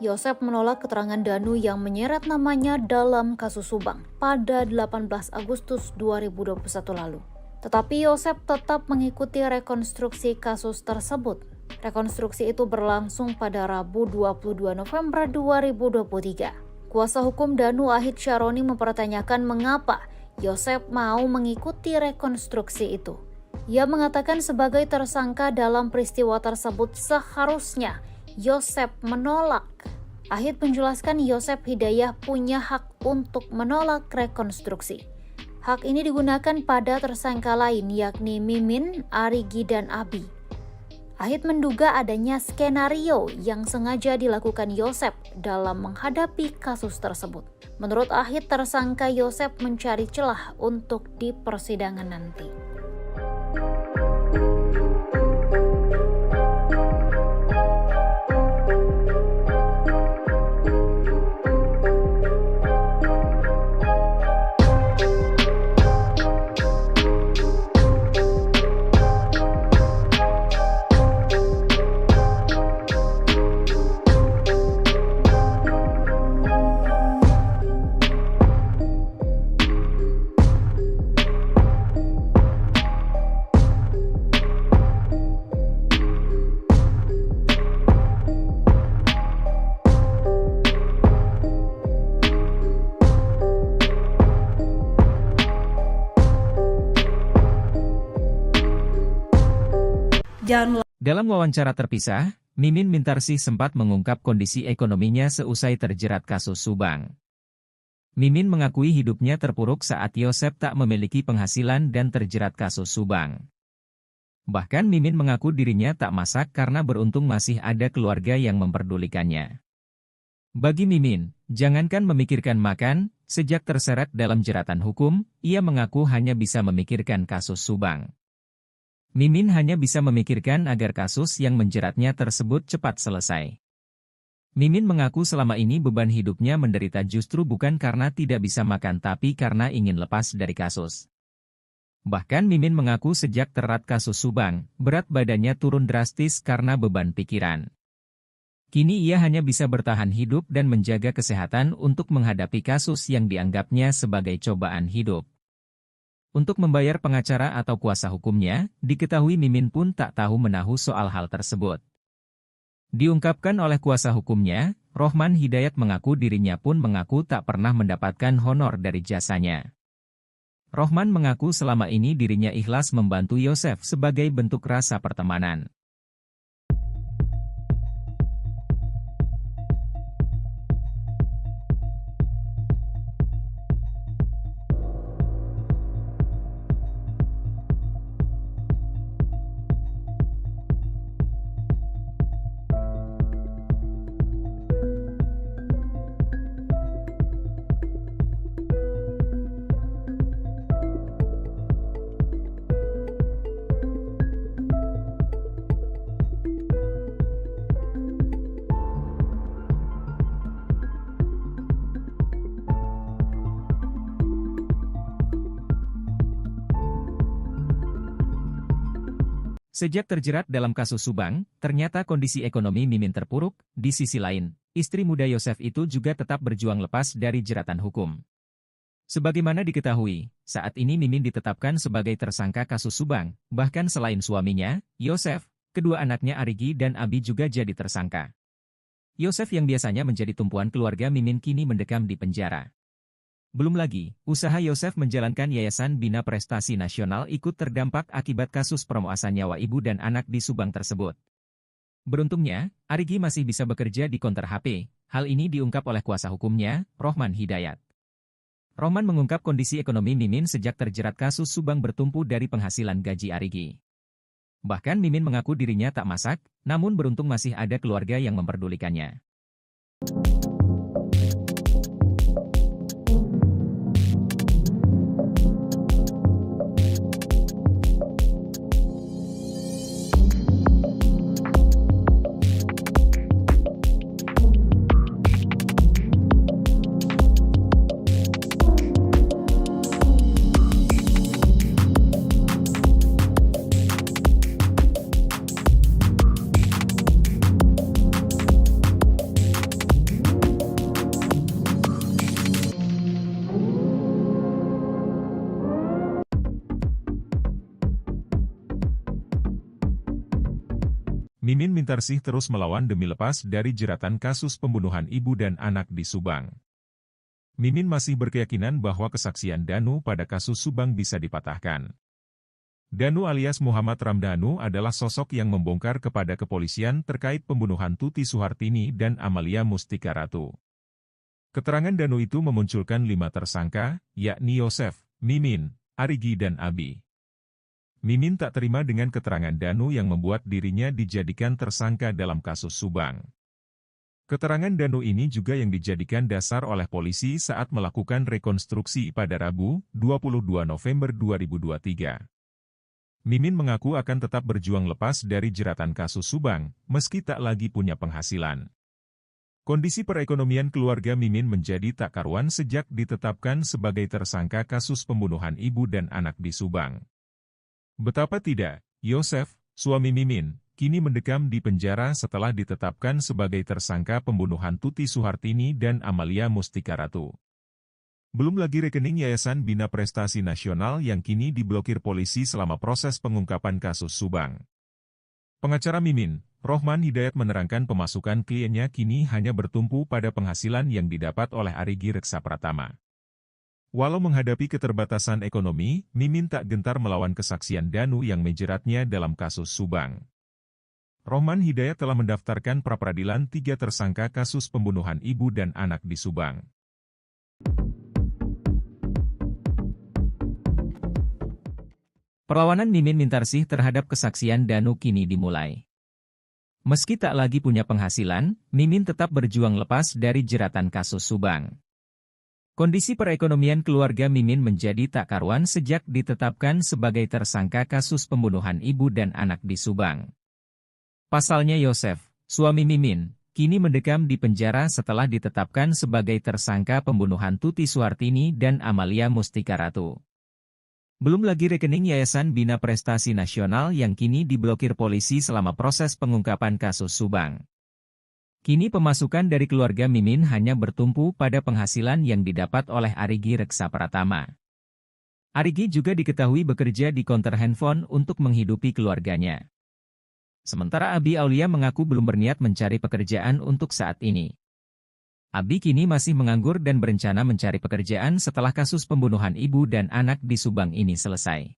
Yosef menolak keterangan Danu yang menyeret namanya dalam kasus Subang pada 18 Agustus 2021 lalu. Tetapi Yosef tetap mengikuti rekonstruksi kasus tersebut. Rekonstruksi itu berlangsung pada Rabu 22 November 2023. Kuasa hukum Danu Ahid Syaroni mempertanyakan mengapa Yosef mau mengikuti rekonstruksi itu. Ia mengatakan sebagai tersangka dalam peristiwa tersebut seharusnya Yosef menolak. Ahid menjelaskan Yosef Hidayah punya hak untuk menolak rekonstruksi. Hak ini digunakan pada tersangka lain yakni Mimin, Arigi, dan Abi. Ahid menduga adanya skenario yang sengaja dilakukan Yosef dalam menghadapi kasus tersebut. Menurut Ahid, tersangka Yosef mencari celah untuk di persidangan nanti. Dalam wawancara terpisah, Mimin Mintarsih sempat mengungkap kondisi ekonominya seusai terjerat kasus Subang. Mimin mengakui hidupnya terpuruk saat Yosef tak memiliki penghasilan dan terjerat kasus Subang. Bahkan Mimin mengaku dirinya tak masak karena beruntung masih ada keluarga yang memperdulikannya. Bagi Mimin, jangankan memikirkan makan, sejak terseret dalam jeratan hukum, ia mengaku hanya bisa memikirkan kasus Subang. Mimin hanya bisa memikirkan agar kasus yang menjeratnya tersebut cepat selesai. Mimin mengaku selama ini beban hidupnya menderita justru bukan karena tidak bisa makan tapi karena ingin lepas dari kasus. Bahkan Mimin mengaku sejak terat kasus Subang, berat badannya turun drastis karena beban pikiran. Kini ia hanya bisa bertahan hidup dan menjaga kesehatan untuk menghadapi kasus yang dianggapnya sebagai cobaan hidup. Untuk membayar pengacara atau kuasa hukumnya, diketahui Mimin pun tak tahu menahu soal hal tersebut. Diungkapkan oleh kuasa hukumnya, Rohman Hidayat mengaku dirinya pun mengaku tak pernah mendapatkan honor dari jasanya. Rohman mengaku selama ini dirinya ikhlas membantu Yosef sebagai bentuk rasa pertemanan. Sejak terjerat dalam kasus Subang, ternyata kondisi ekonomi Mimin terpuruk. Di sisi lain, istri muda Yosef itu juga tetap berjuang lepas dari jeratan hukum. Sebagaimana diketahui, saat ini Mimin ditetapkan sebagai tersangka kasus Subang, bahkan selain suaminya, Yosef, kedua anaknya Arigi dan Abi juga jadi tersangka. Yosef yang biasanya menjadi tumpuan keluarga Mimin kini mendekam di penjara. Belum lagi, usaha Yosef menjalankan Yayasan Bina Prestasi Nasional ikut terdampak akibat kasus pemerkosaan nyawa ibu dan anak di Subang tersebut. Beruntungnya, Arigi masih bisa bekerja di konter HP. Hal ini diungkap oleh kuasa hukumnya, Rohman Hidayat. Rohman mengungkap kondisi ekonomi Mimin sejak terjerat kasus Subang bertumpu dari penghasilan gaji Arigi. Bahkan Mimin mengaku dirinya tak masak, namun beruntung masih ada keluarga yang memperdulikannya. Mimin Mintarsih terus melawan demi lepas dari jeratan kasus pembunuhan ibu dan anak di Subang. Mimin masih berkeyakinan bahwa kesaksian Danu pada kasus Subang bisa dipatahkan. Danu alias Muhammad Ramdhanu adalah sosok yang membongkar kepada kepolisian terkait pembunuhan Tuti Suhartini dan Amalia Mustika Ratu. Keterangan Danu itu memunculkan 5 tersangka, yakni Yosef, Mimin, Arigi dan Abi. Mimin tak terima dengan keterangan Danu yang membuat dirinya dijadikan tersangka dalam kasus Subang. Keterangan Danu ini juga yang dijadikan dasar oleh polisi saat melakukan rekonstruksi pada Rabu, 22 November 2023. Mimin mengaku akan tetap berjuang lepas dari jeratan kasus Subang, meski tak lagi punya penghasilan. Kondisi perekonomian keluarga Mimin menjadi tak karuan sejak ditetapkan sebagai tersangka kasus pembunuhan ibu dan anak di Subang. Betapa tidak, Yosef, suami Mimin, kini mendekam di penjara setelah ditetapkan sebagai tersangka pembunuhan Tuti Suhartini dan Amalia Mustika Ratu. Belum lagi rekening Yayasan Bina Prestasi Nasional yang kini diblokir polisi selama proses pengungkapan kasus Subang. Pengacara Mimin, Rohman Hidayat menerangkan pemasukan kliennya kini hanya bertumpu pada penghasilan yang didapat oleh Arigi Reksa Pratama. Walau menghadapi keterbatasan ekonomi, Mimin tak gentar melawan kesaksian Danu yang menjeratnya dalam kasus Subang. Rohman Hidayat telah mendaftarkan pra-peradilan 3 tersangka kasus pembunuhan ibu dan anak di Subang. Perlawanan Mimin Mintarsih terhadap kesaksian Danu kini dimulai. Meski tak lagi punya penghasilan, Mimin tetap berjuang lepas dari jeratan kasus Subang. Kondisi perekonomian keluarga Mimin menjadi tak karuan sejak ditetapkan sebagai tersangka kasus pembunuhan ibu dan anak di Subang. Pasalnya Yosef, suami Mimin, kini mendekam di penjara setelah ditetapkan sebagai tersangka pembunuhan Tuti Suhartini dan Amalia Mustika Ratu. Belum lagi rekening Yayasan Bina Prestasi Nasional yang kini diblokir polisi selama proses pengungkapan kasus Subang. Kini pemasukan dari keluarga Mimin hanya bertumpu pada penghasilan yang didapat oleh Arigi Reksa Pratama. Arigi juga diketahui bekerja di konter handphone untuk menghidupi keluarganya. Sementara Abi Aulia mengaku belum berniat mencari pekerjaan untuk saat ini. Abi kini masih menganggur dan berencana mencari pekerjaan setelah kasus pembunuhan ibu dan anak di Subang ini selesai.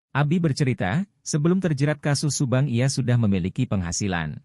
Abi bercerita, sebelum terjerat kasus Subang ia sudah memiliki penghasilan.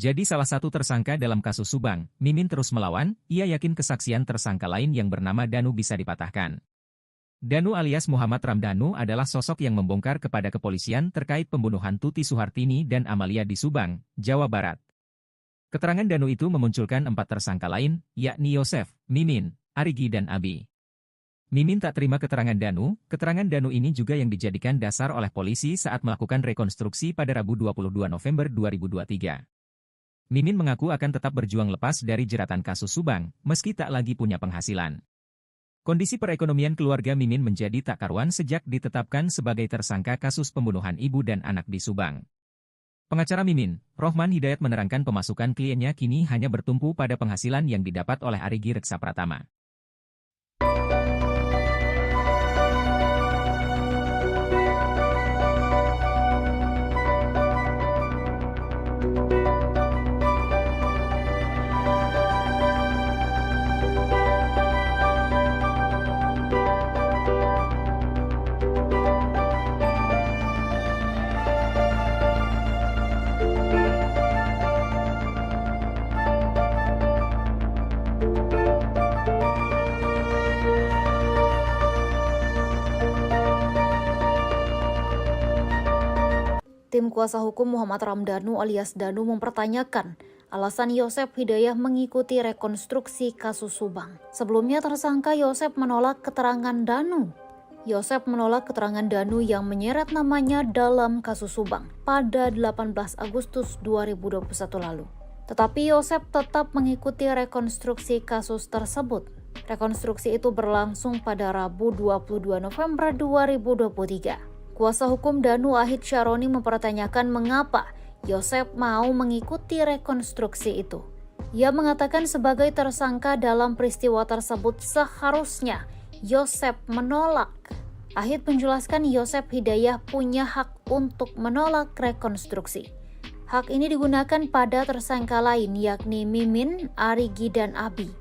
Menjadi salah satu tersangka dalam kasus Subang, Mimin terus melawan, ia yakin kesaksian tersangka lain yang bernama Danu bisa dipatahkan. Danu alias Muhammad Ramdhanu adalah sosok yang membongkar kepada kepolisian terkait pembunuhan Tuti Suhartini dan Amalia di Subang, Jawa Barat. Keterangan Danu itu memunculkan 4 tersangka lain, yakni Yosef, Mimin, Arigi dan Abi. Mimin tak terima keterangan Danu ini juga yang dijadikan dasar oleh polisi saat melakukan rekonstruksi pada Rabu 22 November 2023. Mimin mengaku akan tetap berjuang lepas dari jeratan kasus Subang, meski tak lagi punya penghasilan. Kondisi perekonomian keluarga Mimin menjadi tak karuan sejak ditetapkan sebagai tersangka kasus pembunuhan ibu dan anak di Subang. Pengacara Mimin, Rohman Hidayat menerangkan pemasukan kliennya kini hanya bertumpu pada penghasilan yang didapat oleh Arigi Reksa Pratama. Tim kuasa hukum Muhammad Ramdhanu alias Danu mempertanyakan alasan Yosef Hidayah mengikuti rekonstruksi kasus Subang. Sebelumnya tersangka Yosef menolak keterangan Danu. Yosef menolak keterangan Danu yang menyeret namanya dalam kasus Subang pada 18 Agustus 2021 lalu. Tetapi Yosef tetap mengikuti rekonstruksi kasus tersebut. Rekonstruksi itu berlangsung pada Rabu 22 November 2023. Kuasa hukum Danu Ahid Syaroni mempertanyakan mengapa Yosef mau mengikuti rekonstruksi itu. Ia mengatakan sebagai tersangka dalam peristiwa tersebut seharusnya Yosef menolak. Ahid menjelaskan Yosef Hidayah punya hak untuk menolak rekonstruksi. Hak ini digunakan pada tersangka lain yakni Mimin, Arigi, dan Abi.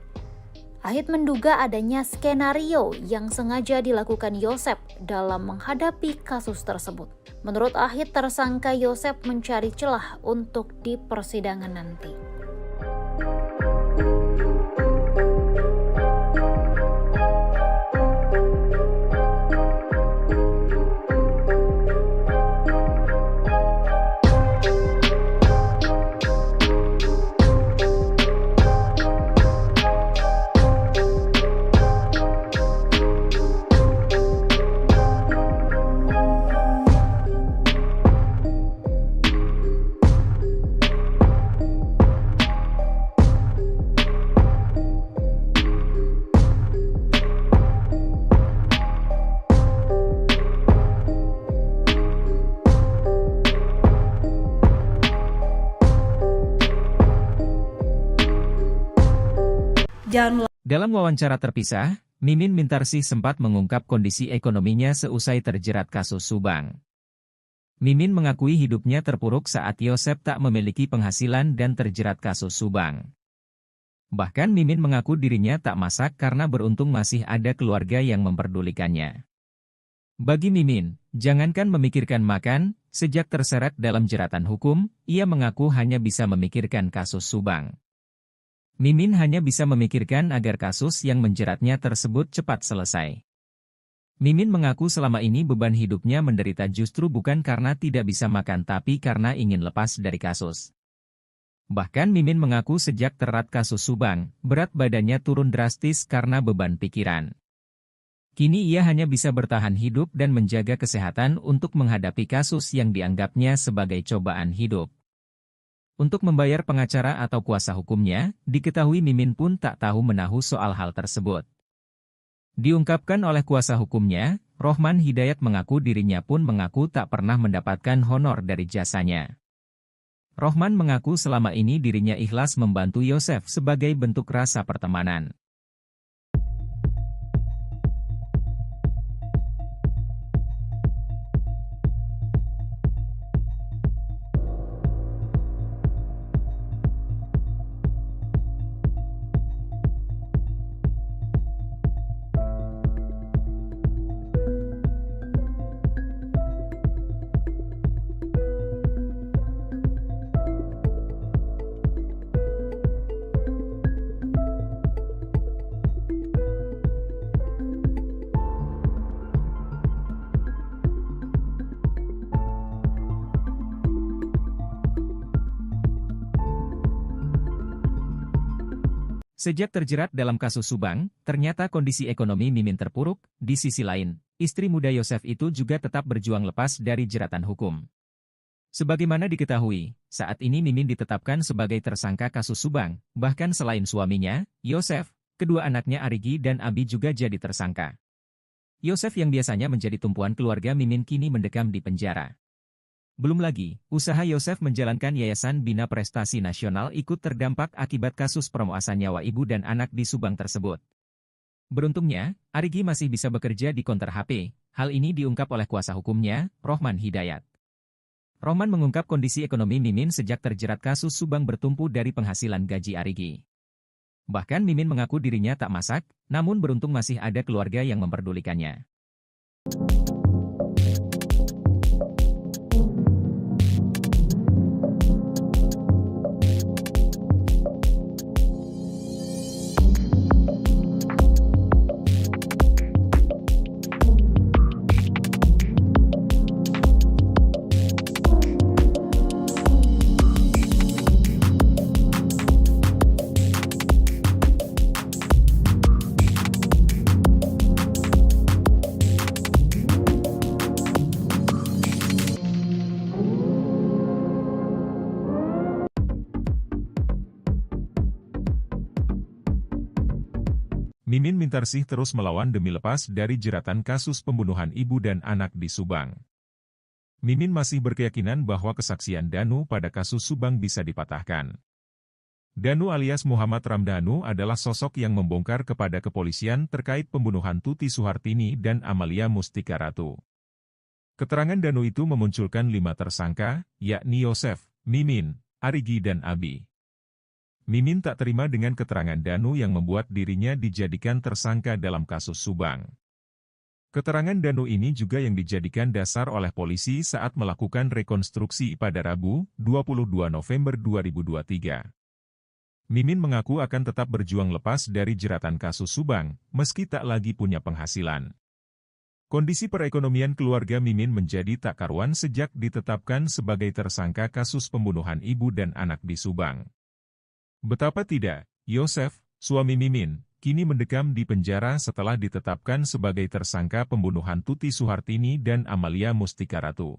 Ahid menduga adanya skenario yang sengaja dilakukan Yosef dalam menghadapi kasus tersebut. Menurut Ahid, tersangka Yosef mencari celah untuk di persidangan nanti. Dalam wawancara terpisah, Mimin Mintarsih sempat mengungkap kondisi ekonominya seusai terjerat kasus Subang. Mimin mengakui hidupnya terpuruk saat Yosef tak memiliki penghasilan dan terjerat kasus Subang. Bahkan Mimin mengaku dirinya tak masak karena beruntung masih ada keluarga yang memperdulikannya. Bagi Mimin, jangankan memikirkan makan, sejak terseret dalam jeratan hukum, ia mengaku hanya bisa memikirkan kasus Subang. Mimin hanya bisa memikirkan agar kasus yang menjeratnya tersebut cepat selesai. Mimin mengaku selama ini beban hidupnya menderita justru bukan karena tidak bisa makan tapi karena ingin lepas dari kasus. Bahkan Mimin mengaku sejak terat kasus Subang, berat badannya turun drastis karena beban pikiran. Kini ia hanya bisa bertahan hidup dan menjaga kesehatan untuk menghadapi kasus yang dianggapnya sebagai cobaan hidup. Untuk membayar pengacara atau kuasa hukumnya, diketahui Mimin pun tak tahu menahu soal hal tersebut. Diungkapkan oleh kuasa hukumnya, Rohman Hidayat mengaku dirinya pun mengaku tak pernah mendapatkan honor dari jasanya. Rohman mengaku selama ini dirinya ikhlas membantu Yosef sebagai bentuk rasa pertemanan. Sejak terjerat dalam kasus Subang, ternyata kondisi ekonomi Mimin terpuruk. Di sisi lain, istri muda Yosef itu juga tetap berjuang lepas dari jeratan hukum. Sebagaimana diketahui, saat ini Mimin ditetapkan sebagai tersangka kasus Subang. Bahkan selain suaminya, Yosef, kedua anaknya Arigi dan Abi juga jadi tersangka. Yosef yang biasanya menjadi tumpuan keluarga Mimin kini mendekam di penjara. Belum lagi, usaha Yosef menjalankan Yayasan Bina Prestasi Nasional ikut terdampak akibat kasus pemerkosaan nyawa ibu dan anak di Subang tersebut. Beruntungnya, Arigi masih bisa bekerja di konter HP. Hal ini diungkap oleh kuasa hukumnya, Rohman Hidayat. Rohman mengungkap kondisi ekonomi Mimin sejak terjerat kasus Subang bertumpu dari penghasilan gaji Arigi. Bahkan Mimin mengaku dirinya tak masak, namun beruntung masih ada keluarga yang memperdulikannya. Mimin Mintarsih terus melawan demi lepas dari jeratan kasus pembunuhan ibu dan anak di Subang. Mimin masih berkeyakinan bahwa kesaksian Danu pada kasus Subang bisa dipatahkan. Danu alias Muhammad Ramdhanu adalah sosok yang membongkar kepada kepolisian terkait pembunuhan Tuti Suhartini dan Amalia Mustika Ratu. Keterangan Danu itu memunculkan 5 tersangka, yakni Yosef, Mimin, Arigi dan Abi. Mimin tak terima dengan keterangan Danu yang membuat dirinya dijadikan tersangka dalam kasus Subang. Keterangan Danu ini juga yang dijadikan dasar oleh polisi saat melakukan rekonstruksi pada Rabu, 22 November 2023. Mimin mengaku akan tetap berjuang lepas dari jeratan kasus Subang, meski tak lagi punya penghasilan. Kondisi perekonomian keluarga Mimin menjadi tak karuan sejak ditetapkan sebagai tersangka kasus pembunuhan ibu dan anak di Subang. Betapa tidak, Yosef, suami Mimin, kini mendekam di penjara setelah ditetapkan sebagai tersangka pembunuhan Tuti Suhartini dan Amalia Mustika Ratu.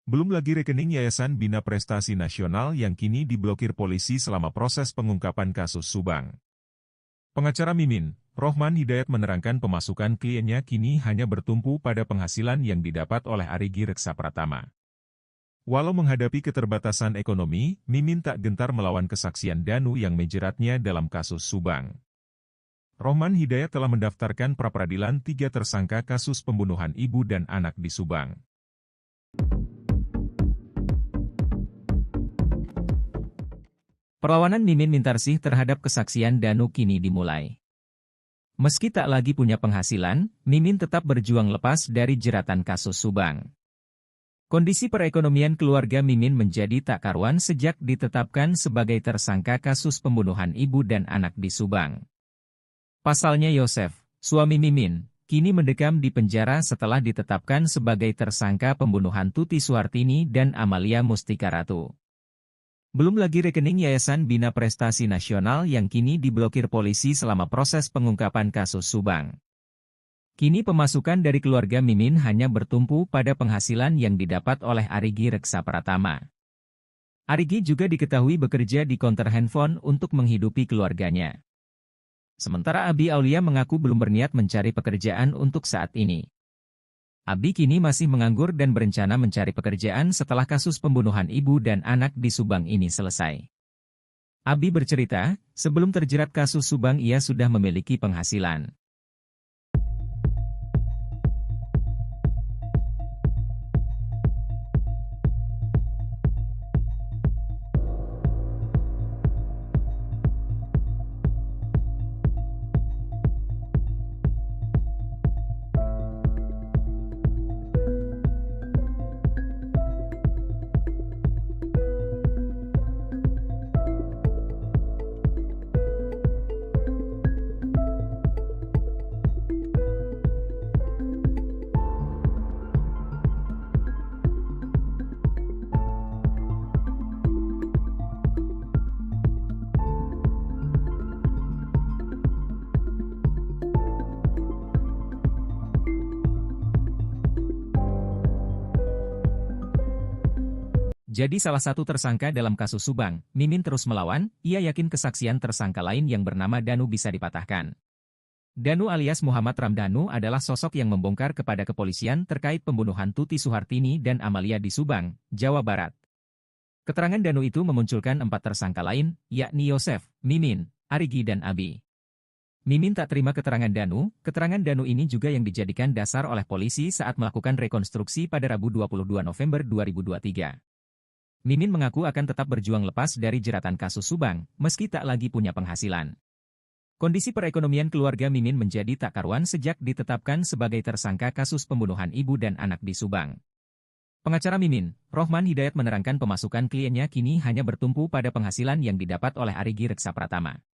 Belum lagi rekening Yayasan Bina Prestasi Nasional yang kini diblokir polisi selama proses pengungkapan kasus Subang. Pengacara Mimin, Rohman Hidayat menerangkan pemasukan kliennya kini hanya bertumpu pada penghasilan yang didapat oleh Arigi Reksa Pratama. Walau menghadapi keterbatasan ekonomi, Mimin tak gentar melawan kesaksian Danu yang menjeratnya dalam kasus Subang. Rohman Hidayat telah mendaftarkan pra-peradilan 3 tersangka kasus pembunuhan ibu dan anak di Subang. Perlawanan Mimin Mintarsih terhadap kesaksian Danu kini dimulai. Meski tak lagi punya penghasilan, Mimin tetap berjuang lepas dari jeratan kasus Subang. Kondisi perekonomian keluarga Mimin menjadi tak karuan sejak ditetapkan sebagai tersangka kasus pembunuhan ibu dan anak di Subang. Pasalnya Yosef, suami Mimin, kini mendekam di penjara setelah ditetapkan sebagai tersangka pembunuhan Tuti Suhartini dan Amalia Mustika Ratu. Belum lagi rekening Yayasan Bina Prestasi Nasional yang kini diblokir polisi selama proses pengungkapan kasus Subang. Kini pemasukan dari keluarga Mimin hanya bertumpu pada penghasilan yang didapat oleh Arigi Reksa Pratama. Arigi juga diketahui bekerja di konter handphone untuk menghidupi keluarganya. Sementara Abi Aulia mengaku belum berniat mencari pekerjaan untuk saat ini. Abi kini masih menganggur dan berencana mencari pekerjaan setelah kasus pembunuhan ibu dan anak di Subang ini selesai. Abi bercerita, sebelum terjerat kasus Subang ia sudah memiliki penghasilan. Jadi salah satu tersangka dalam kasus Subang, Mimin terus melawan, ia yakin kesaksian tersangka lain yang bernama Danu bisa dipatahkan. Danu alias Muhammad Ramdhanu adalah sosok yang membongkar kepada kepolisian terkait pembunuhan Tuti Suhartini dan Amalia di Subang, Jawa Barat. Keterangan Danu itu memunculkan 4 tersangka lain, yakni Yosef, Mimin, Arigi dan Abi. Mimin tak terima keterangan Danu ini juga yang dijadikan dasar oleh polisi saat melakukan rekonstruksi pada Rabu 22 November 2023. Mimin mengaku akan tetap berjuang lepas dari jeratan kasus Subang, meski tak lagi punya penghasilan. Kondisi perekonomian keluarga Mimin menjadi tak karuan sejak ditetapkan sebagai tersangka kasus pembunuhan ibu dan anak di Subang. Pengacara Mimin, Rohman Hidayat menerangkan pemasukan kliennya kini hanya bertumpu pada penghasilan yang didapat oleh Arigi Reksa Pratama.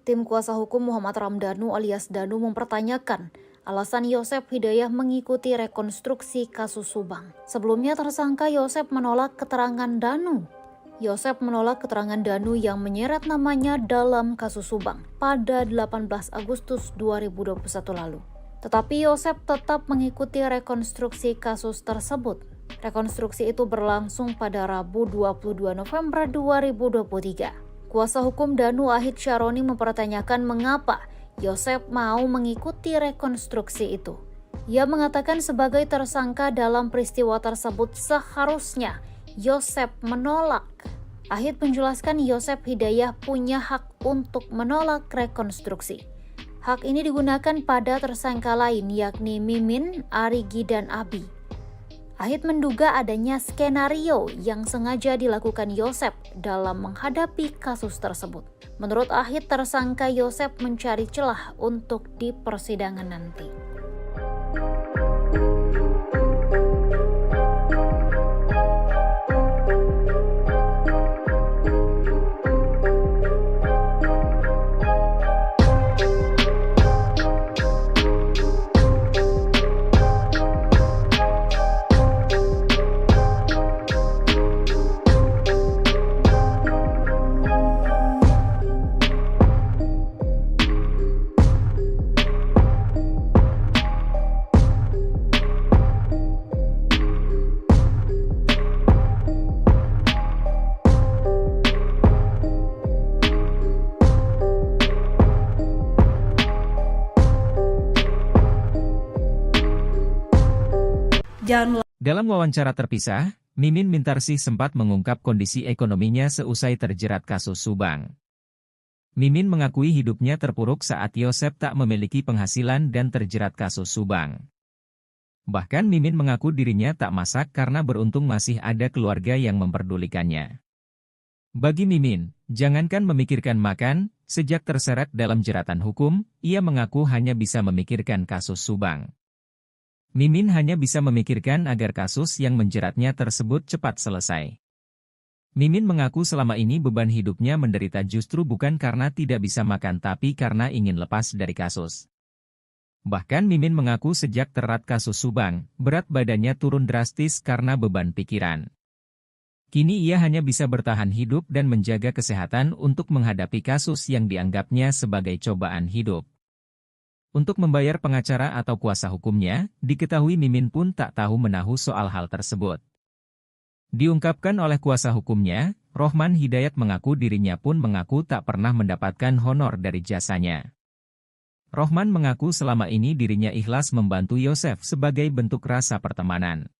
Tim kuasa hukum Muhammad Ramdhanu alias Danu mempertanyakan alasan Yosef Hidayah mengikuti rekonstruksi kasus Subang. Sebelumnya tersangka Yosef menolak keterangan Danu. Yosef menolak keterangan Danu yang menyeret namanya dalam kasus Subang pada 18 Agustus 2021 lalu. Tetapi Yosef tetap mengikuti rekonstruksi kasus tersebut. Rekonstruksi itu berlangsung pada Rabu 22 November 2023. Kuasa hukum Danu Ahid Syaroni mempertanyakan mengapa Yosef mau mengikuti rekonstruksi itu. Ia mengatakan sebagai tersangka dalam peristiwa tersebut seharusnya Yosef menolak. Ahid menjelaskan Yosef Hidayah punya hak untuk menolak rekonstruksi. Hak ini digunakan pada tersangka lain yakni Mimin, Arigi, dan Abi. Ahid menduga adanya skenario yang sengaja dilakukan Yosef dalam menghadapi kasus tersebut. Menurut Ahid, tersangka Yosef mencari celah untuk di persidangan nanti. Dalam wawancara terpisah, Mimin Mintarsih sempat mengungkap kondisi ekonominya seusai terjerat kasus Subang. Mimin mengakui hidupnya terpuruk saat Yosef tak memiliki penghasilan dan terjerat kasus Subang. Bahkan Mimin mengaku dirinya tak masak karena beruntung masih ada keluarga yang memperdulikannya. Bagi Mimin, jangankan memikirkan makan, sejak terseret dalam jeratan hukum, ia mengaku hanya bisa memikirkan kasus Subang. Mimin hanya bisa memikirkan agar kasus yang menjeratnya tersebut cepat selesai. Mimin mengaku selama ini beban hidupnya menderita justru bukan karena tidak bisa makan tapi karena ingin lepas dari kasus. Bahkan Mimin mengaku sejak terat kasus Subang, berat badannya turun drastis karena beban pikiran. Kini ia hanya bisa bertahan hidup dan menjaga kesehatan untuk menghadapi kasus yang dianggapnya sebagai cobaan hidup. Untuk membayar pengacara atau kuasa hukumnya, diketahui Mimin pun tak tahu menahu soal hal tersebut. Diungkapkan oleh kuasa hukumnya, Rohman Hidayat mengaku dirinya pun mengaku tak pernah mendapatkan honor dari jasanya. Rohman mengaku selama ini dirinya ikhlas membantu Yosef sebagai bentuk rasa pertemanan.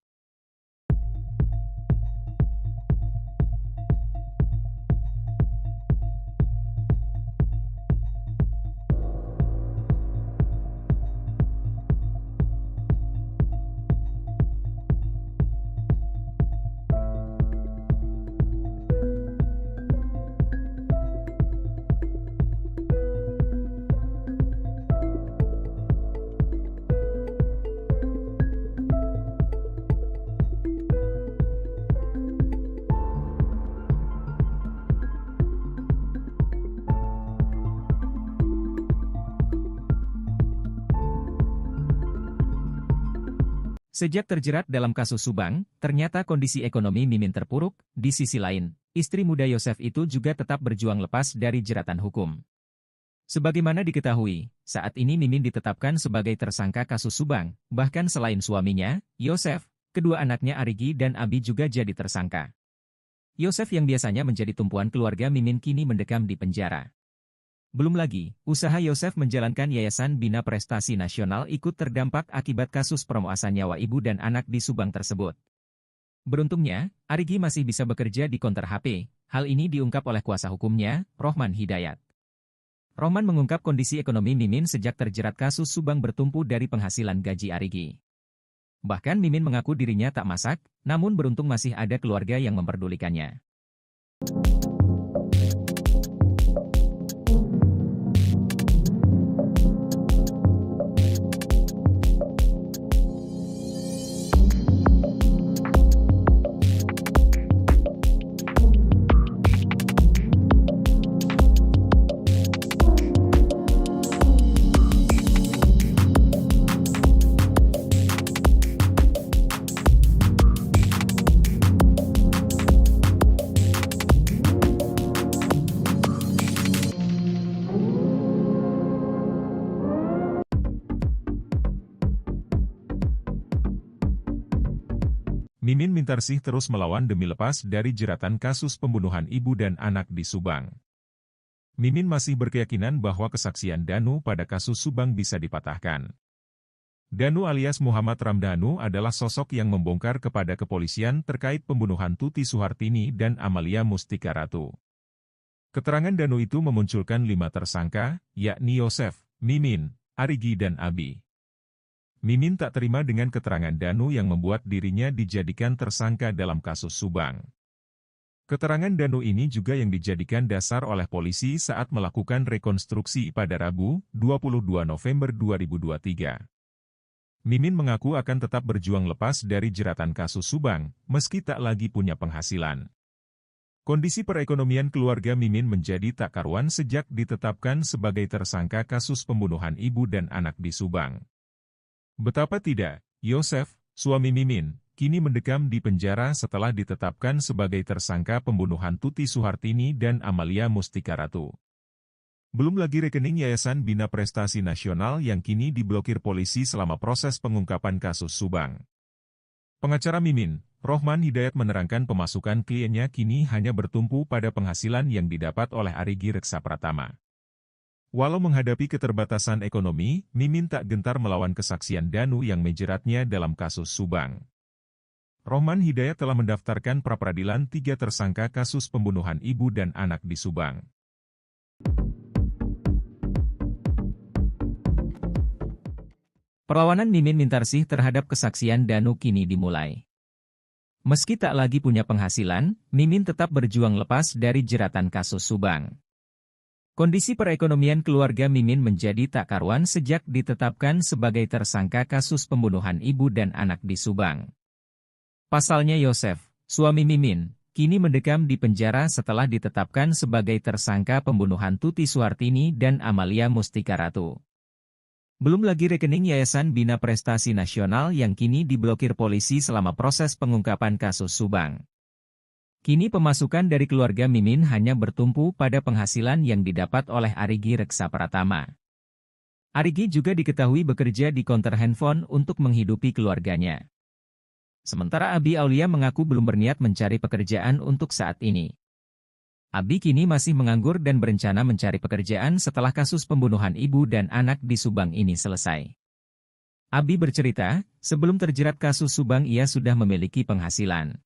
Sejak terjerat dalam kasus Subang, ternyata kondisi ekonomi Mimin terpuruk. Di sisi lain, istri muda Yosef itu juga tetap berjuang lepas dari jeratan hukum. Sebagaimana diketahui, saat ini Mimin ditetapkan sebagai tersangka kasus Subang. Bahkan selain suaminya, Yosef, kedua anaknya Arigi dan Abi juga jadi tersangka. Yosef yang biasanya menjadi tumpuan keluarga Mimin kini mendekam di penjara. Belum lagi, usaha Yosef menjalankan Yayasan Bina Prestasi Nasional ikut terdampak akibat kasus perompasan nyawa ibu dan anak di Subang tersebut. Beruntungnya, Arigi masih bisa bekerja di konter HP. Hal ini diungkap oleh kuasa hukumnya, Rohman Hidayat. Rohman mengungkap kondisi ekonomi Mimin sejak terjerat kasus Subang bertumpu dari penghasilan gaji Arigi. Bahkan Mimin mengaku dirinya tak masak, namun beruntung masih ada keluarga yang memperdulikannya. Mimin Mintarsih terus melawan demi lepas dari jeratan kasus pembunuhan ibu dan anak di Subang. Mimin masih berkeyakinan bahwa kesaksian Danu pada kasus Subang bisa dipatahkan. Danu alias Muhammad Ramdhanu adalah sosok yang membongkar kepada kepolisian terkait pembunuhan Tuti Suhartini dan Amalia Mustika Ratu. Keterangan Danu itu memunculkan 5 tersangka, yakni Yosef, Mimin, Arigi dan Abi. Mimin tak terima dengan keterangan Danu yang membuat dirinya dijadikan tersangka dalam kasus Subang. Keterangan Danu ini juga yang dijadikan dasar oleh polisi saat melakukan rekonstruksi pada Rabu, 22 November 2023. Mimin mengaku akan tetap berjuang lepas dari jeratan kasus Subang, meski tak lagi punya penghasilan. Kondisi perekonomian keluarga Mimin menjadi tak karuan sejak ditetapkan sebagai tersangka kasus pembunuhan ibu dan anak di Subang. Betapa tidak, Yosef, suami Mimin, kini mendekam di penjara setelah ditetapkan sebagai tersangka pembunuhan Tuti Suhartini dan Amalia Mustika Ratu. Belum lagi rekening Yayasan Bina Prestasi Nasional yang kini diblokir polisi selama proses pengungkapan kasus Subang. Pengacara Mimin, Rohman Hidayat menerangkan pemasukan kliennya kini hanya bertumpu pada penghasilan yang didapat oleh Arigi Reksa Pratama. Walau menghadapi keterbatasan ekonomi, Mimin tak gentar melawan kesaksian Danu yang menjeratnya dalam kasus Subang. Rohman Hidayat telah mendaftarkan pra-peradilan 3 tersangka kasus pembunuhan ibu dan anak di Subang. Perlawanan Mimin Mintarsih terhadap kesaksian Danu kini dimulai. Meski tak lagi punya penghasilan, Mimin tetap berjuang lepas dari jeratan kasus Subang. Kondisi perekonomian keluarga Mimin menjadi tak karuan sejak ditetapkan sebagai tersangka kasus pembunuhan ibu dan anak di Subang. Pasalnya Yosef, suami Mimin, kini mendekam di penjara setelah ditetapkan sebagai tersangka pembunuhan Tuti Suhartini dan Amalia Mustika Ratu. Belum lagi rekening Yayasan Bina Prestasi Nasional yang kini diblokir polisi selama proses pengungkapan kasus Subang. Kini pemasukan dari keluarga Mimin hanya bertumpu pada penghasilan yang didapat oleh Arigi Reksa Pratama. Arigi juga diketahui bekerja di konter handphone untuk menghidupi keluarganya. Sementara Abi Aulia mengaku belum berniat mencari pekerjaan untuk saat ini. Abi kini masih menganggur dan berencana mencari pekerjaan setelah kasus pembunuhan ibu dan anak di Subang ini selesai. Abi bercerita, sebelum terjerat kasus Subang ia sudah memiliki penghasilan.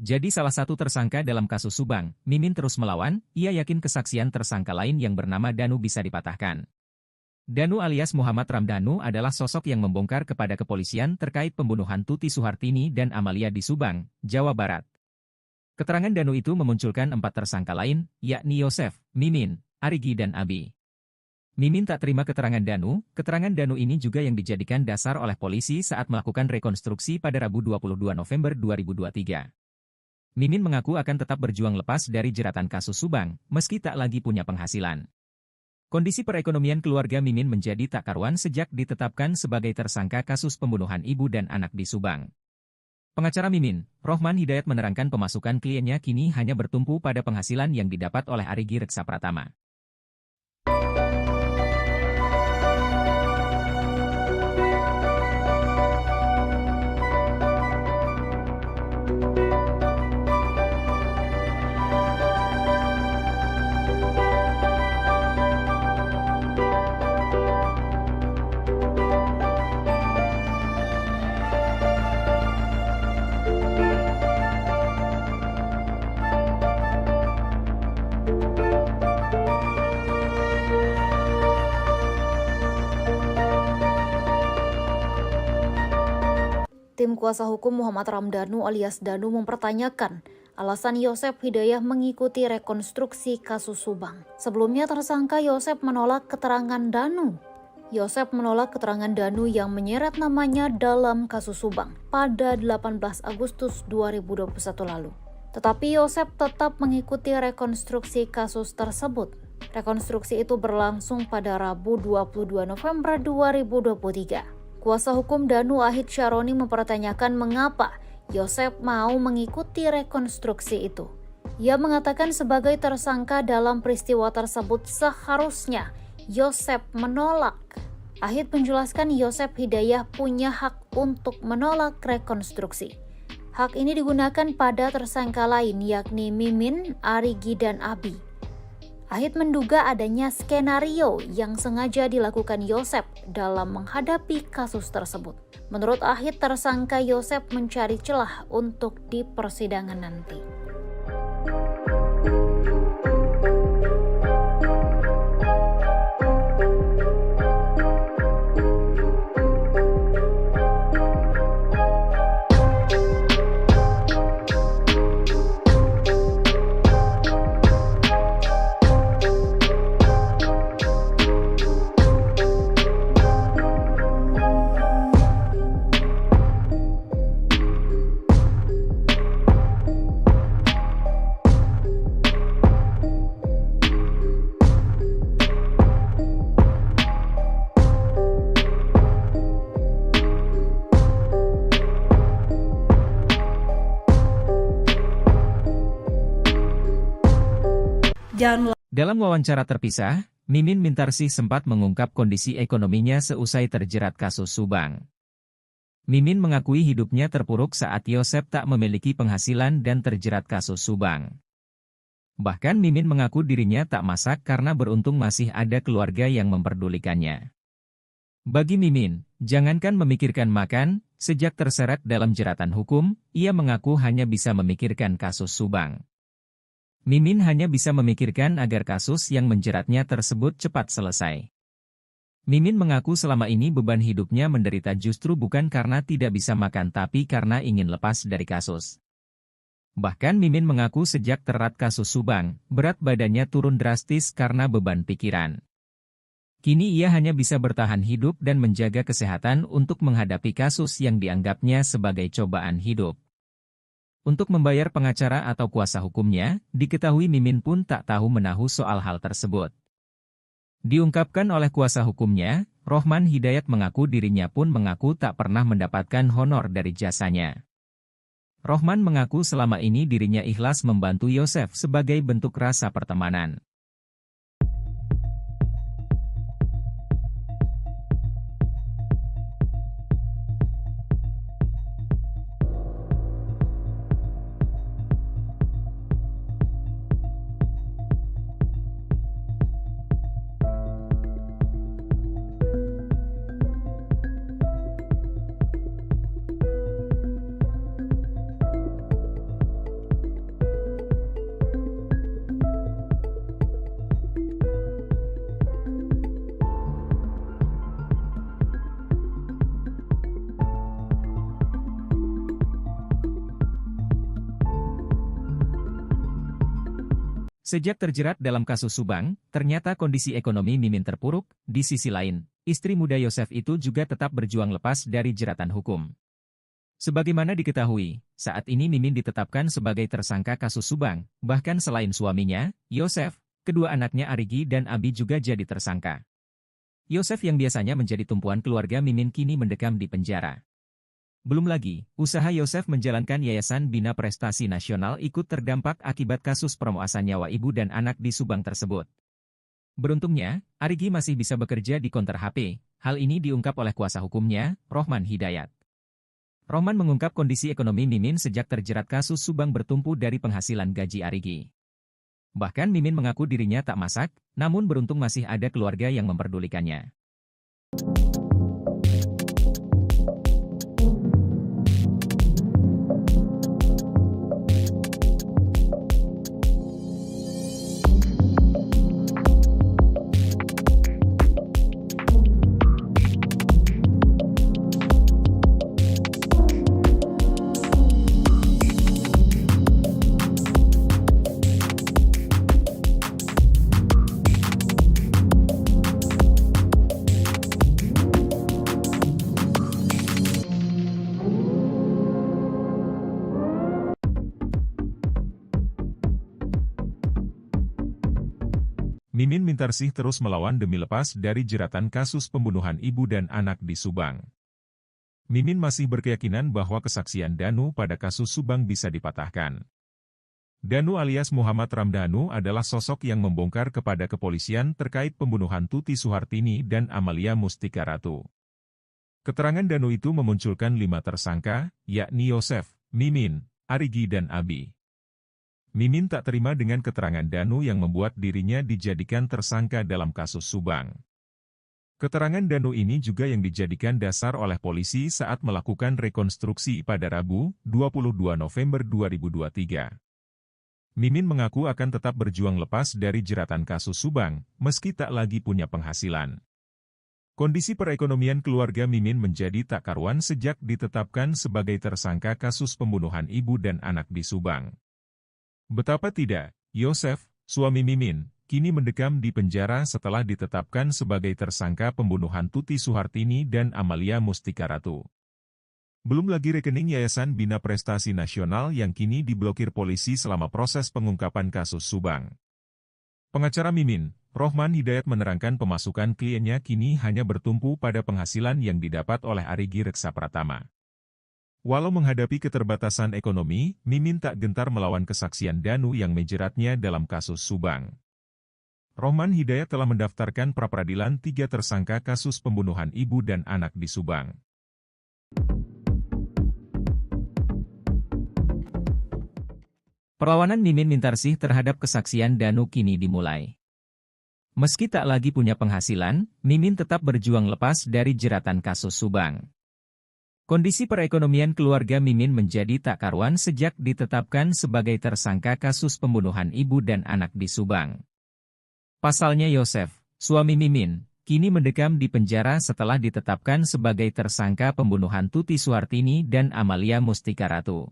Jadi salah satu tersangka dalam kasus Subang, Mimin terus melawan, ia yakin kesaksian tersangka lain yang bernama Danu bisa dipatahkan. Danu alias Muhammad Ramdhanu adalah sosok yang membongkar kepada kepolisian terkait pembunuhan Tuti Suhartini dan Amalia di Subang, Jawa Barat. Keterangan Danu itu memunculkan 4 tersangka lain, yakni Yosef, Mimin, Arigi dan Abi. Mimin tak terima keterangan Danu ini juga yang dijadikan dasar oleh polisi saat melakukan rekonstruksi pada Rabu 22 November 2023. Mimin mengaku akan tetap berjuang lepas dari jeratan kasus Subang, meski tak lagi punya penghasilan. Kondisi perekonomian keluarga Mimin menjadi tak karuan sejak ditetapkan sebagai tersangka kasus pembunuhan ibu dan anak di Subang. Pengacara Mimin, Rohman Hidayat menerangkan pemasukan kliennya kini hanya bertumpu pada penghasilan yang didapat oleh Arigi Reksa Pratama. Tim kuasa hukum Muhammad Ramdhanu alias Danu mempertanyakan alasan Yosef Hidayah mengikuti rekonstruksi kasus Subang. Sebelumnya tersangka Yosef menolak keterangan Danu. Yosef menolak keterangan Danu yang menyeret namanya dalam kasus Subang pada 18 Agustus 2021 lalu. Tetapi Yosef tetap mengikuti rekonstruksi kasus tersebut. Rekonstruksi itu berlangsung pada Rabu 22 November 2023. Kuasa hukum Danu Ahid Syaroni mempertanyakan mengapa Yosef mau mengikuti rekonstruksi itu. Ia mengatakan sebagai tersangka dalam peristiwa tersebut seharusnya Yosef menolak. Ahid menjelaskan Yosef Hidayah punya hak untuk menolak rekonstruksi. Hak ini digunakan pada tersangka lain yakni Mimin, Arigi, dan Abi. Ahid menduga adanya skenario yang sengaja dilakukan Yosef dalam menghadapi kasus tersebut. Menurut Ahid, tersangka Yosef mencari celah untuk di persidangan nanti. Dalam wawancara terpisah, Mimin Mintarsih sempat mengungkap kondisi ekonominya seusai terjerat kasus Subang. Mimin mengakui hidupnya terpuruk saat Yosef tak memiliki penghasilan dan terjerat kasus Subang. Bahkan Mimin mengaku dirinya tak masak karena beruntung masih ada keluarga yang memperdulikannya. Bagi Mimin, jangankan memikirkan makan, sejak terseret dalam jeratan hukum, ia mengaku hanya bisa memikirkan kasus Subang. Mimin hanya bisa memikirkan agar kasus yang menjeratnya tersebut cepat selesai. Mimin mengaku selama ini beban hidupnya menderita justru bukan karena tidak bisa makan tapi karena ingin lepas dari kasus. Bahkan Mimin mengaku sejak terat kasus Subang, berat badannya turun drastis karena beban pikiran. Kini ia hanya bisa bertahan hidup dan menjaga kesehatan untuk menghadapi kasus yang dianggapnya sebagai cobaan hidup. Untuk membayar pengacara atau kuasa hukumnya, diketahui Mimin pun tak tahu menahu soal hal tersebut. Diungkapkan oleh kuasa hukumnya, Rohman Hidayat mengaku dirinya pun mengaku tak pernah mendapatkan honor dari jasanya. Rohman mengaku selama ini dirinya ikhlas membantu Yosef sebagai bentuk rasa pertemanan. Sejak terjerat dalam kasus Subang, ternyata kondisi ekonomi Mimin terpuruk. Di sisi lain, istri muda Yosef itu juga tetap berjuang lepas dari jeratan hukum. Sebagaimana diketahui, saat ini Mimin ditetapkan sebagai tersangka kasus Subang. Bahkan selain suaminya, Yosef, kedua anaknya Arigi dan Abi juga jadi tersangka. Yosef yang biasanya menjadi tumpuan keluarga Mimin kini mendekam di penjara. Belum lagi, usaha Yosef menjalankan Yayasan Bina Prestasi Nasional ikut terdampak akibat kasus permuasan nyawa ibu dan anak di Subang tersebut. Beruntungnya, Arigi masih bisa bekerja di konter HP. Hal ini diungkap oleh kuasa hukumnya, Rohman Hidayat. Rohman mengungkap kondisi ekonomi Mimin sejak terjerat kasus Subang bertumpu dari penghasilan gaji Arigi. Bahkan Mimin mengaku dirinya tak masak, namun beruntung masih ada keluarga yang memperdulikannya. Mimin Mintarsih terus melawan demi lepas dari jeratan kasus pembunuhan ibu dan anak di Subang. Mimin masih berkeyakinan bahwa kesaksian Danu pada kasus Subang bisa dipatahkan. Danu alias Muhammad Ramdhanu adalah sosok yang membongkar kepada kepolisian terkait pembunuhan Tuti Suhartini dan Amalia Mustika Ratu. Keterangan Danu itu memunculkan 5 tersangka, yakni Yosef, Mimin, Arigi dan Abi. Mimin tak terima dengan keterangan Danu yang membuat dirinya dijadikan tersangka dalam kasus Subang. Keterangan Danu ini juga yang dijadikan dasar oleh polisi saat melakukan rekonstruksi pada Rabu, 22 November 2023. Mimin mengaku akan tetap berjuang lepas dari jeratan kasus Subang, meski tak lagi punya penghasilan. Kondisi perekonomian keluarga Mimin menjadi tak karuan sejak ditetapkan sebagai tersangka kasus pembunuhan ibu dan anak di Subang. Betapa tidak, Yosef, suami Mimin, kini mendekam di penjara setelah ditetapkan sebagai tersangka pembunuhan Tuti Suhartini dan Amalia Mustika Ratu. Belum lagi rekening Yayasan Bina Prestasi Nasional yang kini diblokir polisi selama proses pengungkapan kasus Subang. Pengacara Mimin, Rohman Hidayat menerangkan pemasukan kliennya kini hanya bertumpu pada penghasilan yang didapat oleh Arigi Reksa Pratama. Walau menghadapi keterbatasan ekonomi, Mimin tak gentar melawan kesaksian Danu yang menjeratnya dalam kasus Subang. Rohman Hidayat telah mendaftarkan pra-peradilan 3 tersangka kasus pembunuhan ibu dan anak di Subang. Perlawanan Mimin Mintarsih terhadap kesaksian Danu kini dimulai. Meski tak lagi punya penghasilan, Mimin tetap berjuang lepas dari jeratan kasus Subang. Kondisi perekonomian keluarga Mimin menjadi tak karuan sejak ditetapkan sebagai tersangka kasus pembunuhan ibu dan anak di Subang. Pasalnya Yosef, suami Mimin, kini mendekam di penjara setelah ditetapkan sebagai tersangka pembunuhan Tuti Suhartini dan Amalia Mustika Ratu.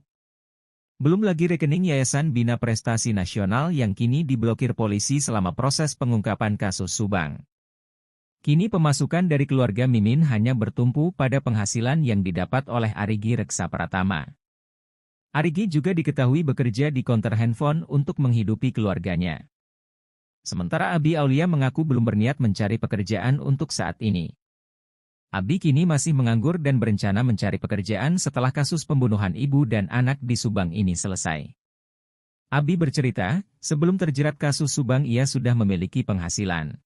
Belum lagi rekening Yayasan Bina Prestasi Nasional yang kini diblokir polisi selama proses pengungkapan kasus Subang. Kini pemasukan dari keluarga Mimin hanya bertumpu pada penghasilan yang didapat oleh Arigi Reksa Pratama. Arigi juga diketahui bekerja di konter handphone untuk menghidupi keluarganya. Sementara Abi Aulia mengaku belum berniat mencari pekerjaan untuk saat ini. Abi kini masih menganggur dan berencana mencari pekerjaan setelah kasus pembunuhan ibu dan anak di Subang ini selesai. Abi bercerita, sebelum terjerat kasus Subang ia sudah memiliki penghasilan.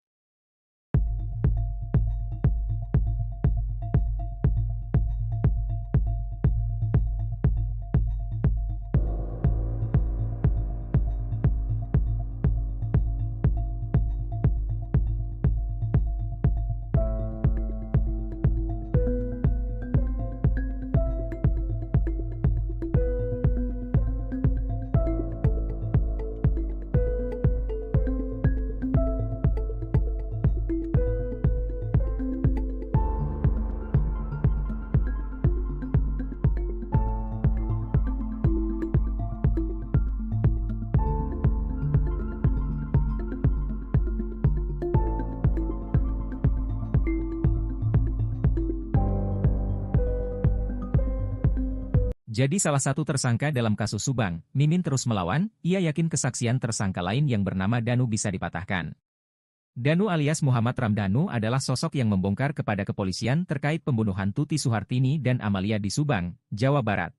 Jadi salah satu tersangka dalam kasus Subang, Mimin terus melawan, ia yakin kesaksian tersangka lain yang bernama Danu bisa dipatahkan. Danu alias Muhammad Ramdhanu adalah sosok yang membongkar kepada kepolisian terkait pembunuhan Tuti Suhartini dan Amalia di Subang, Jawa Barat.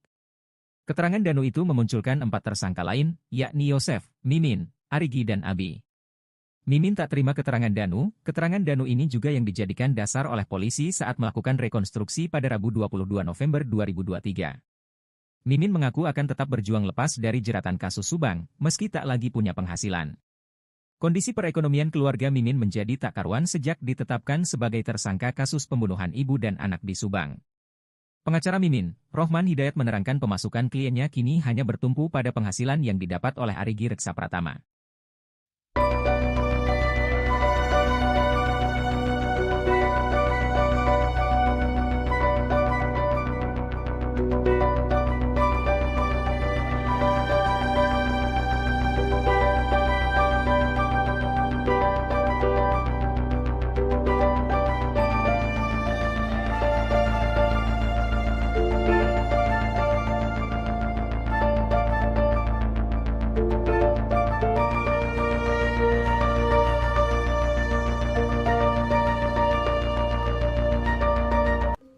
Keterangan Danu itu memunculkan 4 tersangka lain, yakni Yosef, Mimin, Arigi dan Abi. Mimin tak terima keterangan Danu ini juga yang dijadikan dasar oleh polisi saat melakukan rekonstruksi pada Rabu 22 November 2023. Mimin mengaku akan tetap berjuang lepas dari jeratan kasus Subang, meski tak lagi punya penghasilan. Kondisi perekonomian keluarga Mimin menjadi tak karuan sejak ditetapkan sebagai tersangka kasus pembunuhan ibu dan anak di Subang. Pengacara Mimin, Rohman Hidayat menerangkan pemasukan kliennya kini hanya bertumpu pada penghasilan yang didapat oleh Arigi Reksa Pratama.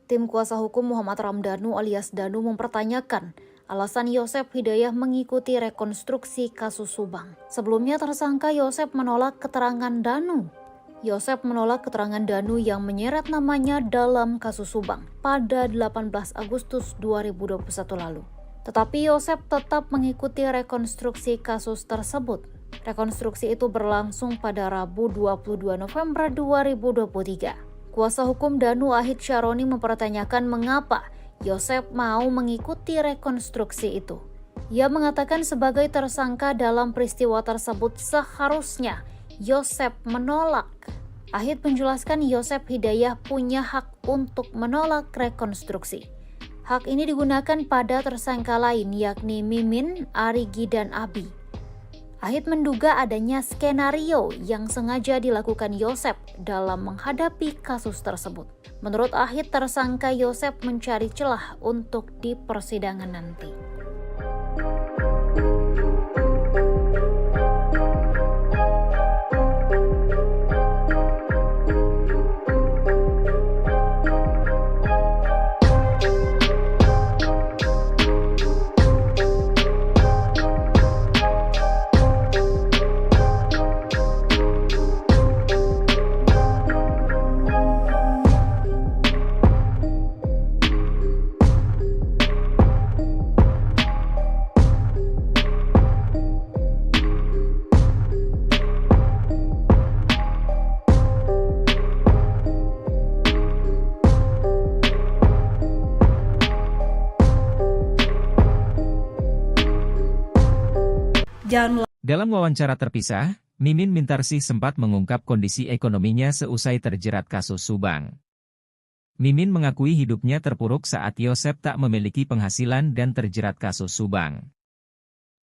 Tim kuasa hukum Muhammad Ramdhanu alias Danu mempertanyakan alasan Yosef Hidayah mengikuti rekonstruksi kasus Subang. Sebelumnya tersangka Yosef menolak keterangan Danu. Yosef menolak keterangan Danu yang menyeret namanya dalam kasus Subang pada 18 Agustus 2021 lalu. Tetapi Yosef tetap mengikuti rekonstruksi kasus tersebut. Rekonstruksi itu berlangsung pada Rabu 22 November 2023. Kuasa hukum Danu Ahid Syaroni mempertanyakan mengapa Yosef mau mengikuti rekonstruksi itu. Ia mengatakan sebagai tersangka dalam peristiwa tersebut seharusnya Yosef menolak. Ahid menjelaskan Yosef Hidayah punya hak untuk menolak rekonstruksi. Hak ini digunakan pada tersangka lain yakni Mimin, Arigi, dan Abi. Ahid menduga adanya skenario yang sengaja dilakukan Yosef dalam menghadapi kasus tersebut. Menurut Ahid, tersangka Yosef mencari celah untuk di persidangan nanti. Dalam wawancara terpisah, Mimin Mintarsih sempat mengungkap kondisi ekonominya seusai terjerat kasus Subang. Mimin mengakui hidupnya terpuruk saat Yosef tak memiliki penghasilan dan terjerat kasus Subang.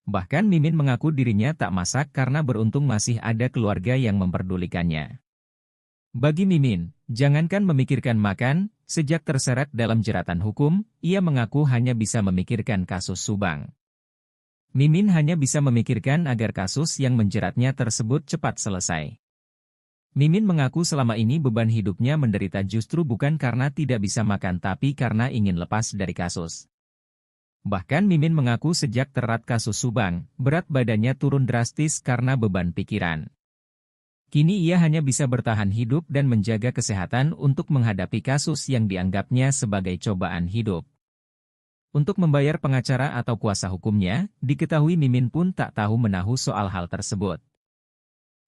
Bahkan Mimin mengaku dirinya tak masak karena beruntung masih ada keluarga yang memperdulikannya. Bagi Mimin, jangankan memikirkan makan, sejak terseret dalam jeratan hukum, ia mengaku hanya bisa memikirkan kasus Subang. Mimin hanya bisa memikirkan agar kasus yang menjeratnya tersebut cepat selesai. Mimin mengaku selama ini beban hidupnya menderita justru bukan karena tidak bisa makan tapi karena ingin lepas dari kasus. Bahkan Mimin mengaku sejak terat kasus Subang, berat badannya turun drastis karena beban pikiran. Kini ia hanya bisa bertahan hidup dan menjaga kesehatan untuk menghadapi kasus yang dianggapnya sebagai cobaan hidup. Untuk membayar pengacara atau kuasa hukumnya, diketahui Mimin pun tak tahu menahu soal hal tersebut.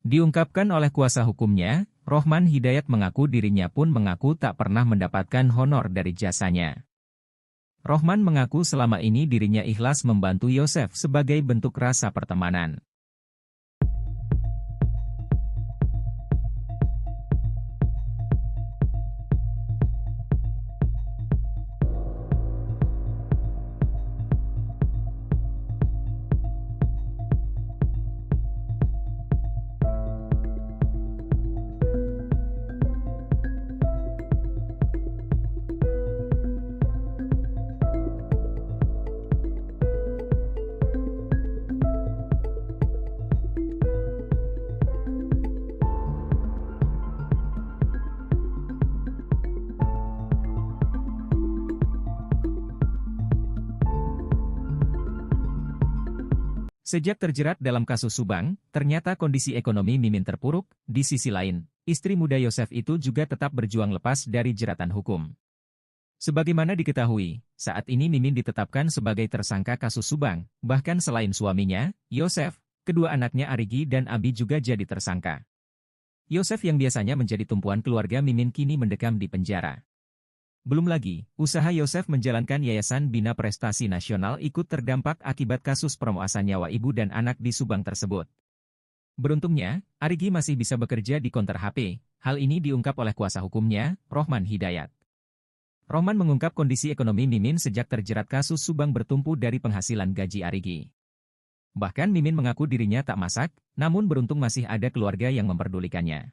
Diungkapkan oleh kuasa hukumnya, Rohman Hidayat mengaku dirinya pun mengaku tak pernah mendapatkan honor dari jasanya. Rohman mengaku selama ini dirinya ikhlas membantu Yosef sebagai bentuk rasa pertemanan. Sejak terjerat dalam kasus Subang, ternyata kondisi ekonomi Mimin terpuruk. Di sisi lain, istri muda Yosef itu juga tetap berjuang lepas dari jeratan hukum. Sebagaimana diketahui, saat ini Mimin ditetapkan sebagai tersangka kasus Subang. Bahkan selain suaminya, Yosef, kedua anaknya Arigi dan Abi juga jadi tersangka. Yosef yang biasanya menjadi tumpuan keluarga Mimin kini mendekam di penjara. Belum lagi, usaha Yosef menjalankan Yayasan Bina Prestasi Nasional ikut terdampak akibat kasus perompasan nyawa ibu dan anak di Subang tersebut. Beruntungnya, Arigi masih bisa bekerja di konter HP. Hal ini diungkap oleh kuasa hukumnya, Rohman Hidayat. Rohman mengungkap kondisi ekonomi Mimin sejak terjerat kasus Subang bertumpu dari penghasilan gaji Arigi. Bahkan Mimin mengaku dirinya tak masak, namun beruntung masih ada keluarga yang memperdulikannya.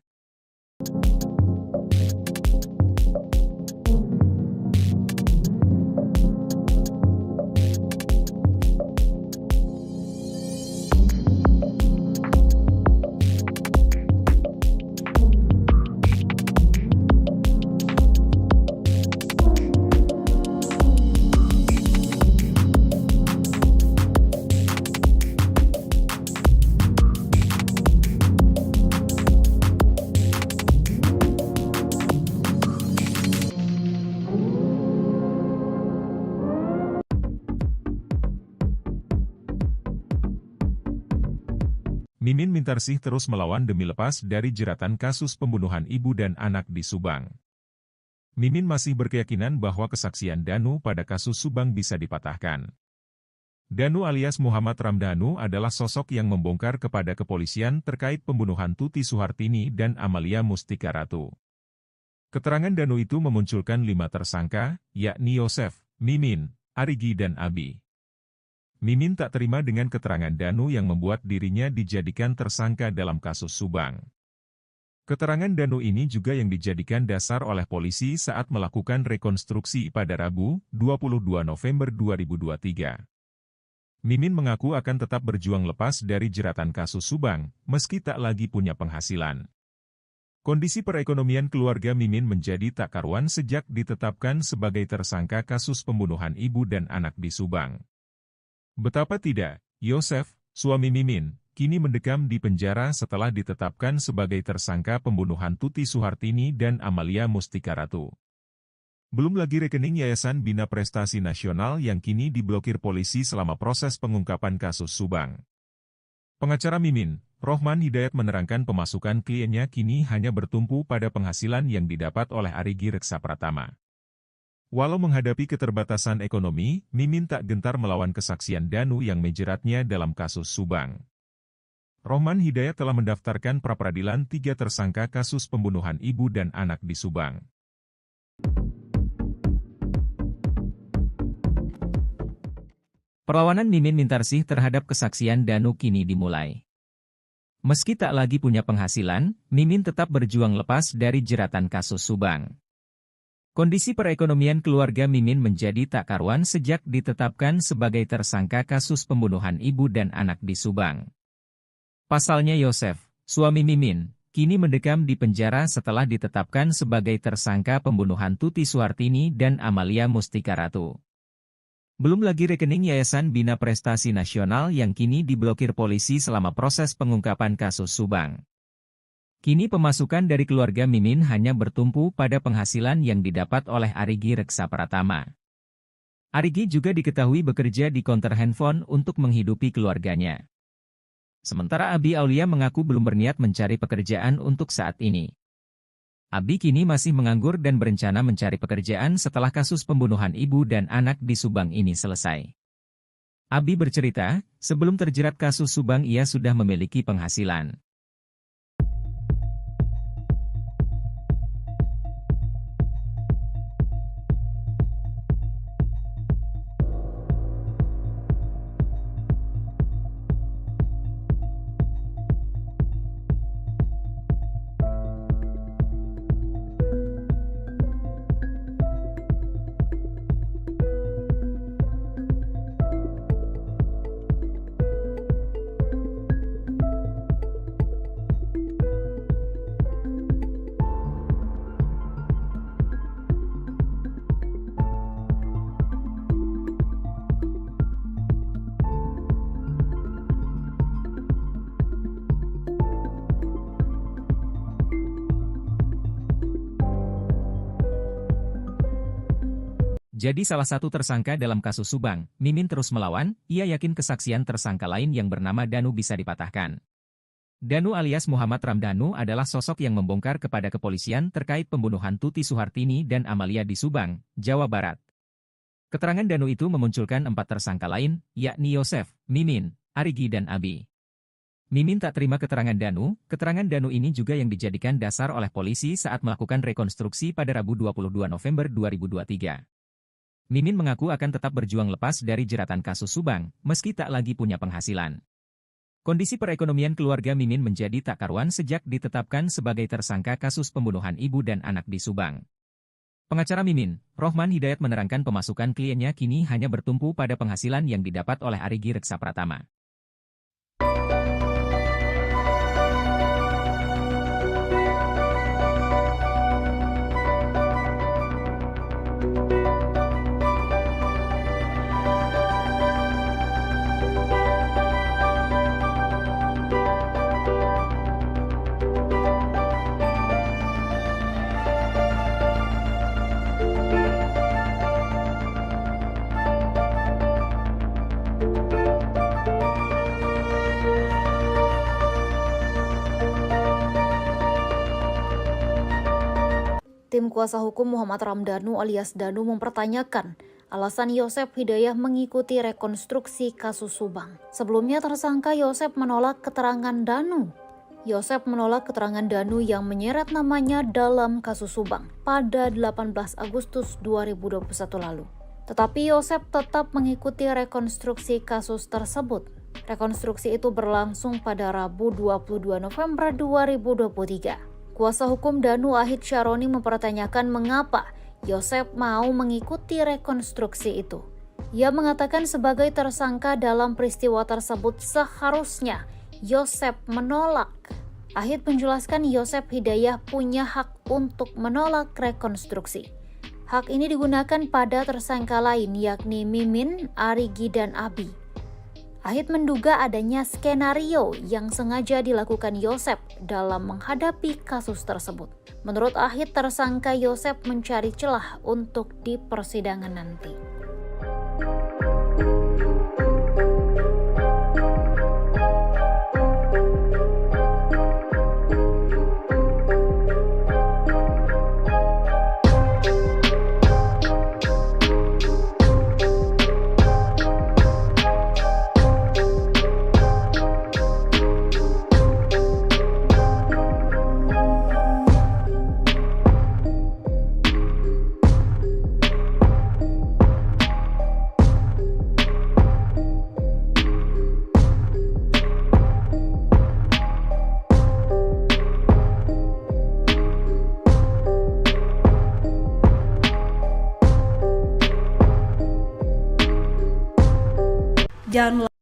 Mimin Mintarsih terus melawan demi lepas dari jeratan kasus pembunuhan ibu dan anak di Subang. Mimin masih berkeyakinan bahwa kesaksian Danu pada kasus Subang bisa dipatahkan. Danu alias Muhammad Ramdhanu adalah sosok yang membongkar kepada kepolisian terkait pembunuhan Tuti Suhartini dan Amalia Mustika Ratu. Keterangan Danu itu memunculkan 5 tersangka, yakni Yosef, Mimin, Arigi dan Abi. Mimin tak terima dengan keterangan Danu yang membuat dirinya dijadikan tersangka dalam kasus Subang. Keterangan Danu ini juga yang dijadikan dasar oleh polisi saat melakukan rekonstruksi pada Rabu, 22 November 2023. Mimin mengaku akan tetap berjuang lepas dari jeratan kasus Subang, meski tak lagi punya penghasilan. Kondisi perekonomian keluarga Mimin menjadi tak karuan sejak ditetapkan sebagai tersangka kasus pembunuhan ibu dan anak di Subang. Betapa tidak, Yosef, suami Mimin, kini mendekam di penjara setelah ditetapkan sebagai tersangka pembunuhan Tuti Suhartini dan Amalia Mustika Ratu. Belum lagi rekening Yayasan Bina Prestasi Nasional yang kini diblokir polisi selama proses pengungkapan kasus Subang. Pengacara Mimin, Rohman Hidayat menerangkan pemasukan kliennya kini hanya bertumpu pada penghasilan yang didapat oleh Arigi Reksa Pratama. Walau menghadapi keterbatasan ekonomi, Mimin tak gentar melawan kesaksian Danu yang menjeratnya dalam kasus Subang. Rohman Hidayat telah mendaftarkan pra-peradilan 3 tersangka kasus pembunuhan ibu dan anak di Subang. Perlawanan Mimin Mintarsih terhadap kesaksian Danu kini dimulai. Meski tak lagi punya penghasilan, Mimin tetap berjuang lepas dari jeratan kasus Subang. Kondisi perekonomian keluarga Mimin menjadi tak karuan sejak ditetapkan sebagai tersangka kasus pembunuhan ibu dan anak di Subang. Pasalnya Yosef, suami Mimin, kini mendekam di penjara setelah ditetapkan sebagai tersangka pembunuhan Tuti Suhartini dan Amalia Mustika Ratu. Belum lagi rekening Yayasan Bina Prestasi Nasional yang kini diblokir polisi selama proses pengungkapan kasus Subang. Kini pemasukan dari keluarga Mimin hanya bertumpu pada penghasilan yang didapat oleh Arigi Reksa Pratama. Arigi juga diketahui bekerja di konter handphone untuk menghidupi keluarganya. Sementara Abi Aulia mengaku belum berniat mencari pekerjaan untuk saat ini. Abi kini masih menganggur dan berencana mencari pekerjaan setelah kasus pembunuhan ibu dan anak di Subang ini selesai. Abi bercerita, sebelum terjerat kasus Subang ia sudah memiliki penghasilan. Jadi salah satu tersangka dalam kasus Subang, Mimin terus melawan, ia yakin kesaksian tersangka lain yang bernama Danu bisa dipatahkan. Danu alias Muhammad Ramdhanu adalah sosok yang membongkar kepada kepolisian terkait pembunuhan Tuti Suhartini dan Amalia di Subang, Jawa Barat. Keterangan Danu itu memunculkan 4 tersangka lain, yakni Yosef, Mimin, Arigi dan Abi. Mimin tak terima keterangan Danu ini juga yang dijadikan dasar oleh polisi saat melakukan rekonstruksi pada Rabu 22 November 2023. Mimin mengaku akan tetap berjuang lepas dari jeratan kasus Subang, meski tak lagi punya penghasilan. Kondisi perekonomian keluarga Mimin menjadi tak karuan sejak ditetapkan sebagai tersangka kasus pembunuhan ibu dan anak di Subang. Pengacara Mimin, Rohman Hidayat menerangkan pemasukan kliennya kini hanya bertumpu pada penghasilan yang didapat oleh Arigi Reksa Pratama. Tim kuasa hukum Muhammad Ramdhanu alias Danu mempertanyakan alasan Yosef Hidayah mengikuti rekonstruksi kasus Subang. Sebelumnya tersangka Yosef menolak keterangan Danu. Yosef menolak keterangan Danu yang menyeret namanya dalam kasus Subang pada 18 Agustus 2021 lalu. Tetapi Yosef tetap mengikuti rekonstruksi kasus tersebut. Rekonstruksi itu berlangsung pada Rabu 22 November 2023. Kuasa hukum Danu Ahid Syaroni mempertanyakan mengapa Yosef mau mengikuti rekonstruksi itu. Ia mengatakan sebagai tersangka dalam peristiwa tersebut seharusnya Yosef menolak. Ahid menjelaskan Yosef Hidayah punya hak untuk menolak rekonstruksi. Hak ini digunakan pada tersangka lain yakni Mimin, Arigi, dan Abi. Ahid menduga adanya skenario yang sengaja dilakukan Yosef dalam menghadapi kasus tersebut. Menurut Ahid, tersangka Yosef mencari celah untuk di persidangan nanti.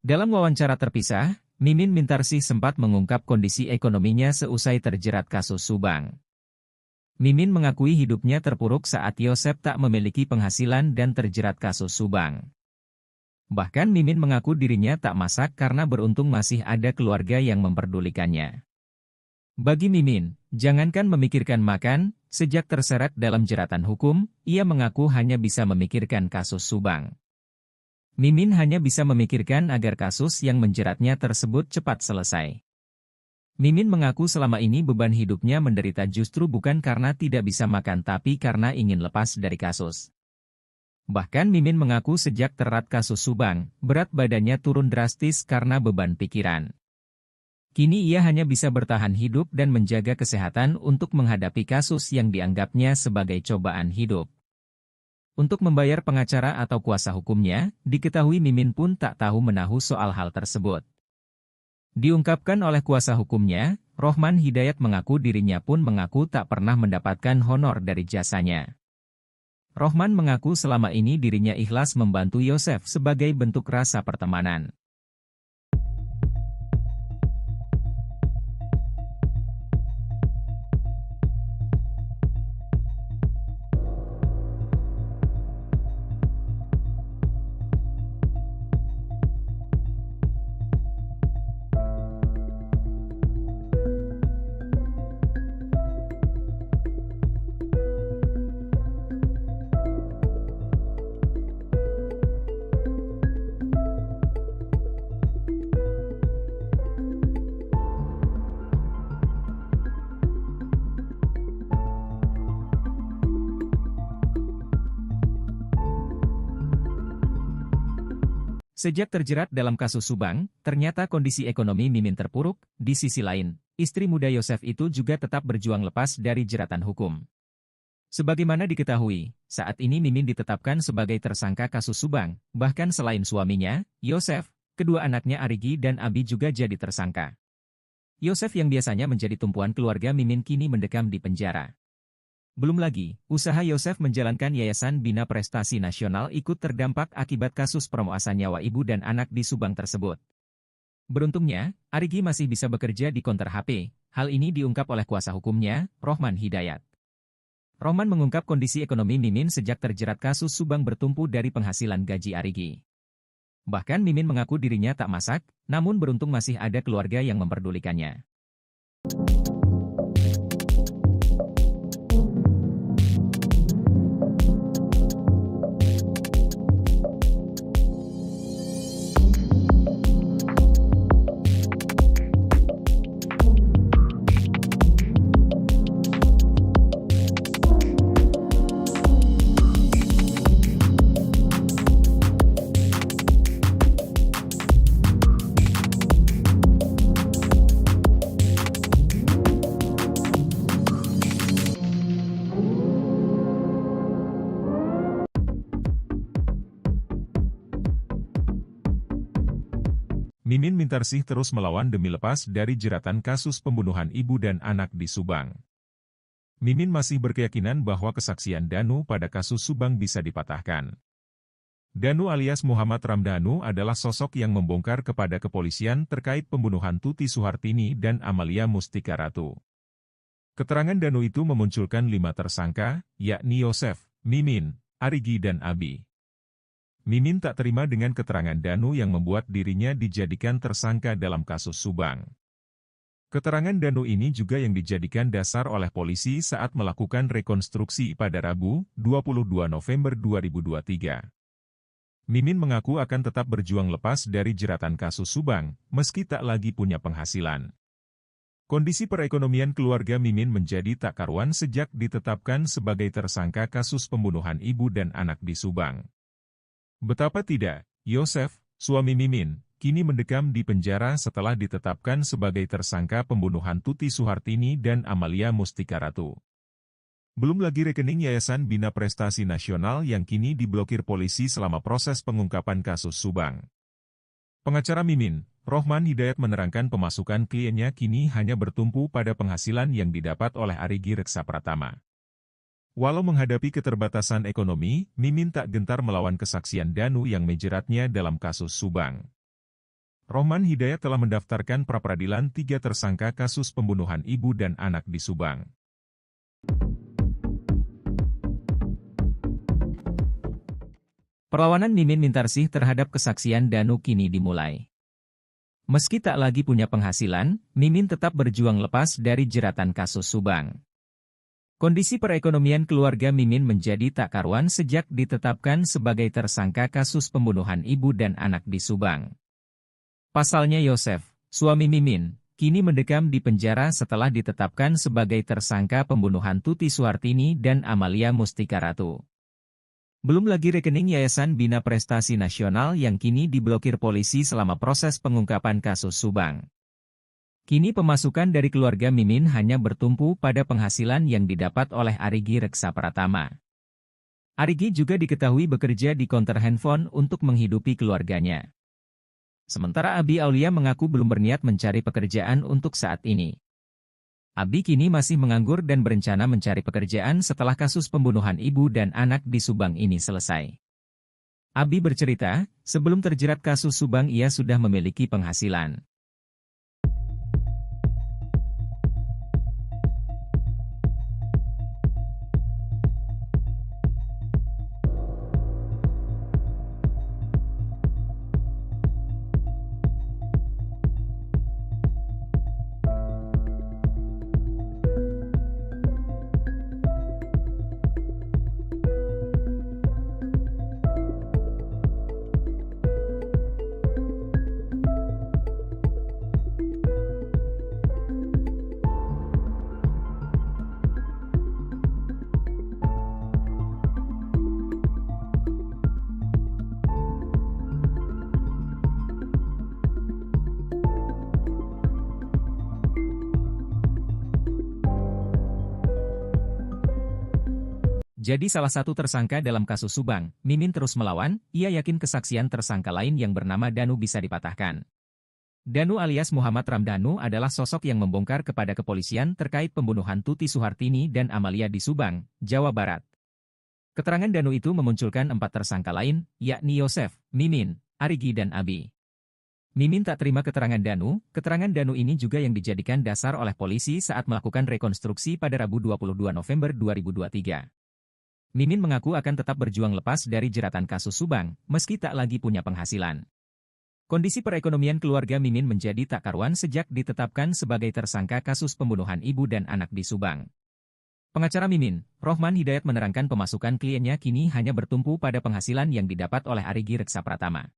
Dalam wawancara terpisah, Mimin Mintarsih sempat mengungkap kondisi ekonominya seusai terjerat kasus Subang. Mimin mengakui hidupnya terpuruk saat Yosef tak memiliki penghasilan dan terjerat kasus Subang. Bahkan Mimin mengaku dirinya tak masak karena beruntung masih ada keluarga yang memperdulikannya. Bagi Mimin, jangankan memikirkan makan, sejak terseret dalam jeratan hukum, ia mengaku hanya bisa memikirkan kasus Subang. Mimin hanya bisa memikirkan agar kasus yang menjeratnya tersebut cepat selesai. Mimin mengaku selama ini beban hidupnya menderita justru bukan karena tidak bisa makan tapi karena ingin lepas dari kasus. Bahkan Mimin mengaku sejak terat kasus Subang, berat badannya turun drastis karena beban pikiran. Kini ia hanya bisa bertahan hidup dan menjaga kesehatan untuk menghadapi kasus yang dianggapnya sebagai cobaan hidup. Untuk membayar pengacara atau kuasa hukumnya, diketahui Mimin pun tak tahu menahu soal hal tersebut. Diungkapkan oleh kuasa hukumnya, Rohman Hidayat mengaku dirinya pun mengaku tak pernah mendapatkan honor dari jasanya. Rohman mengaku selama ini dirinya ikhlas membantu Yosef sebagai bentuk rasa pertemanan. Sejak terjerat dalam kasus Subang, ternyata kondisi ekonomi Mimin terpuruk. Di sisi lain, istri muda Yosef itu juga tetap berjuang lepas dari jeratan hukum. Sebagaimana diketahui, saat ini Mimin ditetapkan sebagai tersangka kasus Subang, bahkan selain suaminya, Yosef, kedua anaknya Arigi dan Abi juga jadi tersangka. Yosef yang biasanya menjadi tumpuan keluarga Mimin kini mendekam di penjara. Belum lagi, usaha Yosef menjalankan Yayasan Bina Prestasi Nasional ikut terdampak akibat kasus pemerkosaan nyawa ibu dan anak di Subang tersebut. Beruntungnya, Arigi masih bisa bekerja di konter HP. Hal ini diungkap oleh kuasa hukumnya, Rohman Hidayat. Rohman mengungkap kondisi ekonomi Mimin sejak terjerat kasus Subang bertumpu dari penghasilan gaji Arigi. Bahkan Mimin mengaku dirinya tak masak, namun beruntung masih ada keluarga yang memperdulikannya. Mimin Mintarsih terus melawan demi lepas dari jeratan kasus pembunuhan ibu dan anak di Subang. Mimin masih berkeyakinan bahwa kesaksian Danu pada kasus Subang bisa dipatahkan. Danu alias Muhammad Ramdhanu adalah sosok yang membongkar kepada kepolisian terkait pembunuhan Tuti Suhartini dan Amalia Mustika Ratu. Keterangan Danu itu memunculkan 5 tersangka, yakni Yosef, Mimin, Arigi dan Abi. Mimin tak terima dengan keterangan Danu yang membuat dirinya dijadikan tersangka dalam kasus Subang. Keterangan Danu ini juga yang dijadikan dasar oleh polisi saat melakukan rekonstruksi pada Rabu, 22 November 2023. Mimin mengaku akan tetap berjuang lepas dari jeratan kasus Subang, meski tak lagi punya penghasilan. Kondisi perekonomian keluarga Mimin menjadi tak karuan sejak ditetapkan sebagai tersangka kasus pembunuhan ibu dan anak di Subang. Betapa tidak, Yosef, suami Mimin, kini mendekam di penjara setelah ditetapkan sebagai tersangka pembunuhan Tuti Suhartini dan Amalia Mustika Ratu. Belum lagi rekening Yayasan Bina Prestasi Nasional yang kini diblokir polisi selama proses pengungkapan kasus Subang. Pengacara Mimin, Rohman Hidayat menerangkan pemasukan kliennya kini hanya bertumpu pada penghasilan yang didapat oleh Arigi Reksa Pratama. Walau menghadapi keterbatasan ekonomi, Mimin tak gentar melawan kesaksian Danu yang menjeratnya dalam kasus Subang. Rohman Hidayat telah mendaftarkan pra-peradilan 3 tersangka kasus pembunuhan ibu dan anak di Subang. Perlawanan Mimin Mintarsih terhadap kesaksian Danu kini dimulai. Meski tak lagi punya penghasilan, Mimin tetap berjuang lepas dari jeratan kasus Subang. Kondisi perekonomian keluarga Mimin menjadi tak karuan sejak ditetapkan sebagai tersangka kasus pembunuhan ibu dan anak di Subang. Pasalnya Yosef, suami Mimin, kini mendekam di penjara setelah ditetapkan sebagai tersangka pembunuhan Tuti Suhartini dan Amalia Mustika Ratu. Belum lagi rekening Yayasan Bina Prestasi Nasional yang kini diblokir polisi selama proses pengungkapan kasus Subang. Kini pemasukan dari keluarga Mimin hanya bertumpu pada penghasilan yang didapat oleh Arigi Reksa Pratama. Arigi juga diketahui bekerja di konter handphone untuk menghidupi keluarganya. Sementara Abi Aulia mengaku belum berniat mencari pekerjaan untuk saat ini. Abi kini masih menganggur dan berencana mencari pekerjaan setelah kasus pembunuhan ibu dan anak di Subang ini selesai. Abi bercerita, sebelum terjerat kasus Subang ia sudah memiliki penghasilan. Jadi salah satu tersangka dalam kasus Subang, Mimin terus melawan, ia yakin kesaksian tersangka lain yang bernama Danu bisa dipatahkan. Danu alias Muhammad Ramdhanu adalah sosok yang membongkar kepada kepolisian terkait pembunuhan Tuti Suhartini dan Amalia di Subang, Jawa Barat. Keterangan Danu itu memunculkan 4 tersangka lain, yakni Yosef, Mimin, Arigi dan Abi. Mimin tak terima keterangan Danu ini juga yang dijadikan dasar oleh polisi saat melakukan rekonstruksi pada Rabu 22 November 2023. Mimin mengaku akan tetap berjuang lepas dari jeratan kasus Subang, meski tak lagi punya penghasilan. Kondisi perekonomian keluarga Mimin menjadi tak karuan sejak ditetapkan sebagai tersangka kasus pembunuhan ibu dan anak di Subang. Pengacara Mimin, Rohman Hidayat menerangkan pemasukan kliennya kini hanya bertumpu pada penghasilan yang didapat oleh Arigi Reksa Pratama.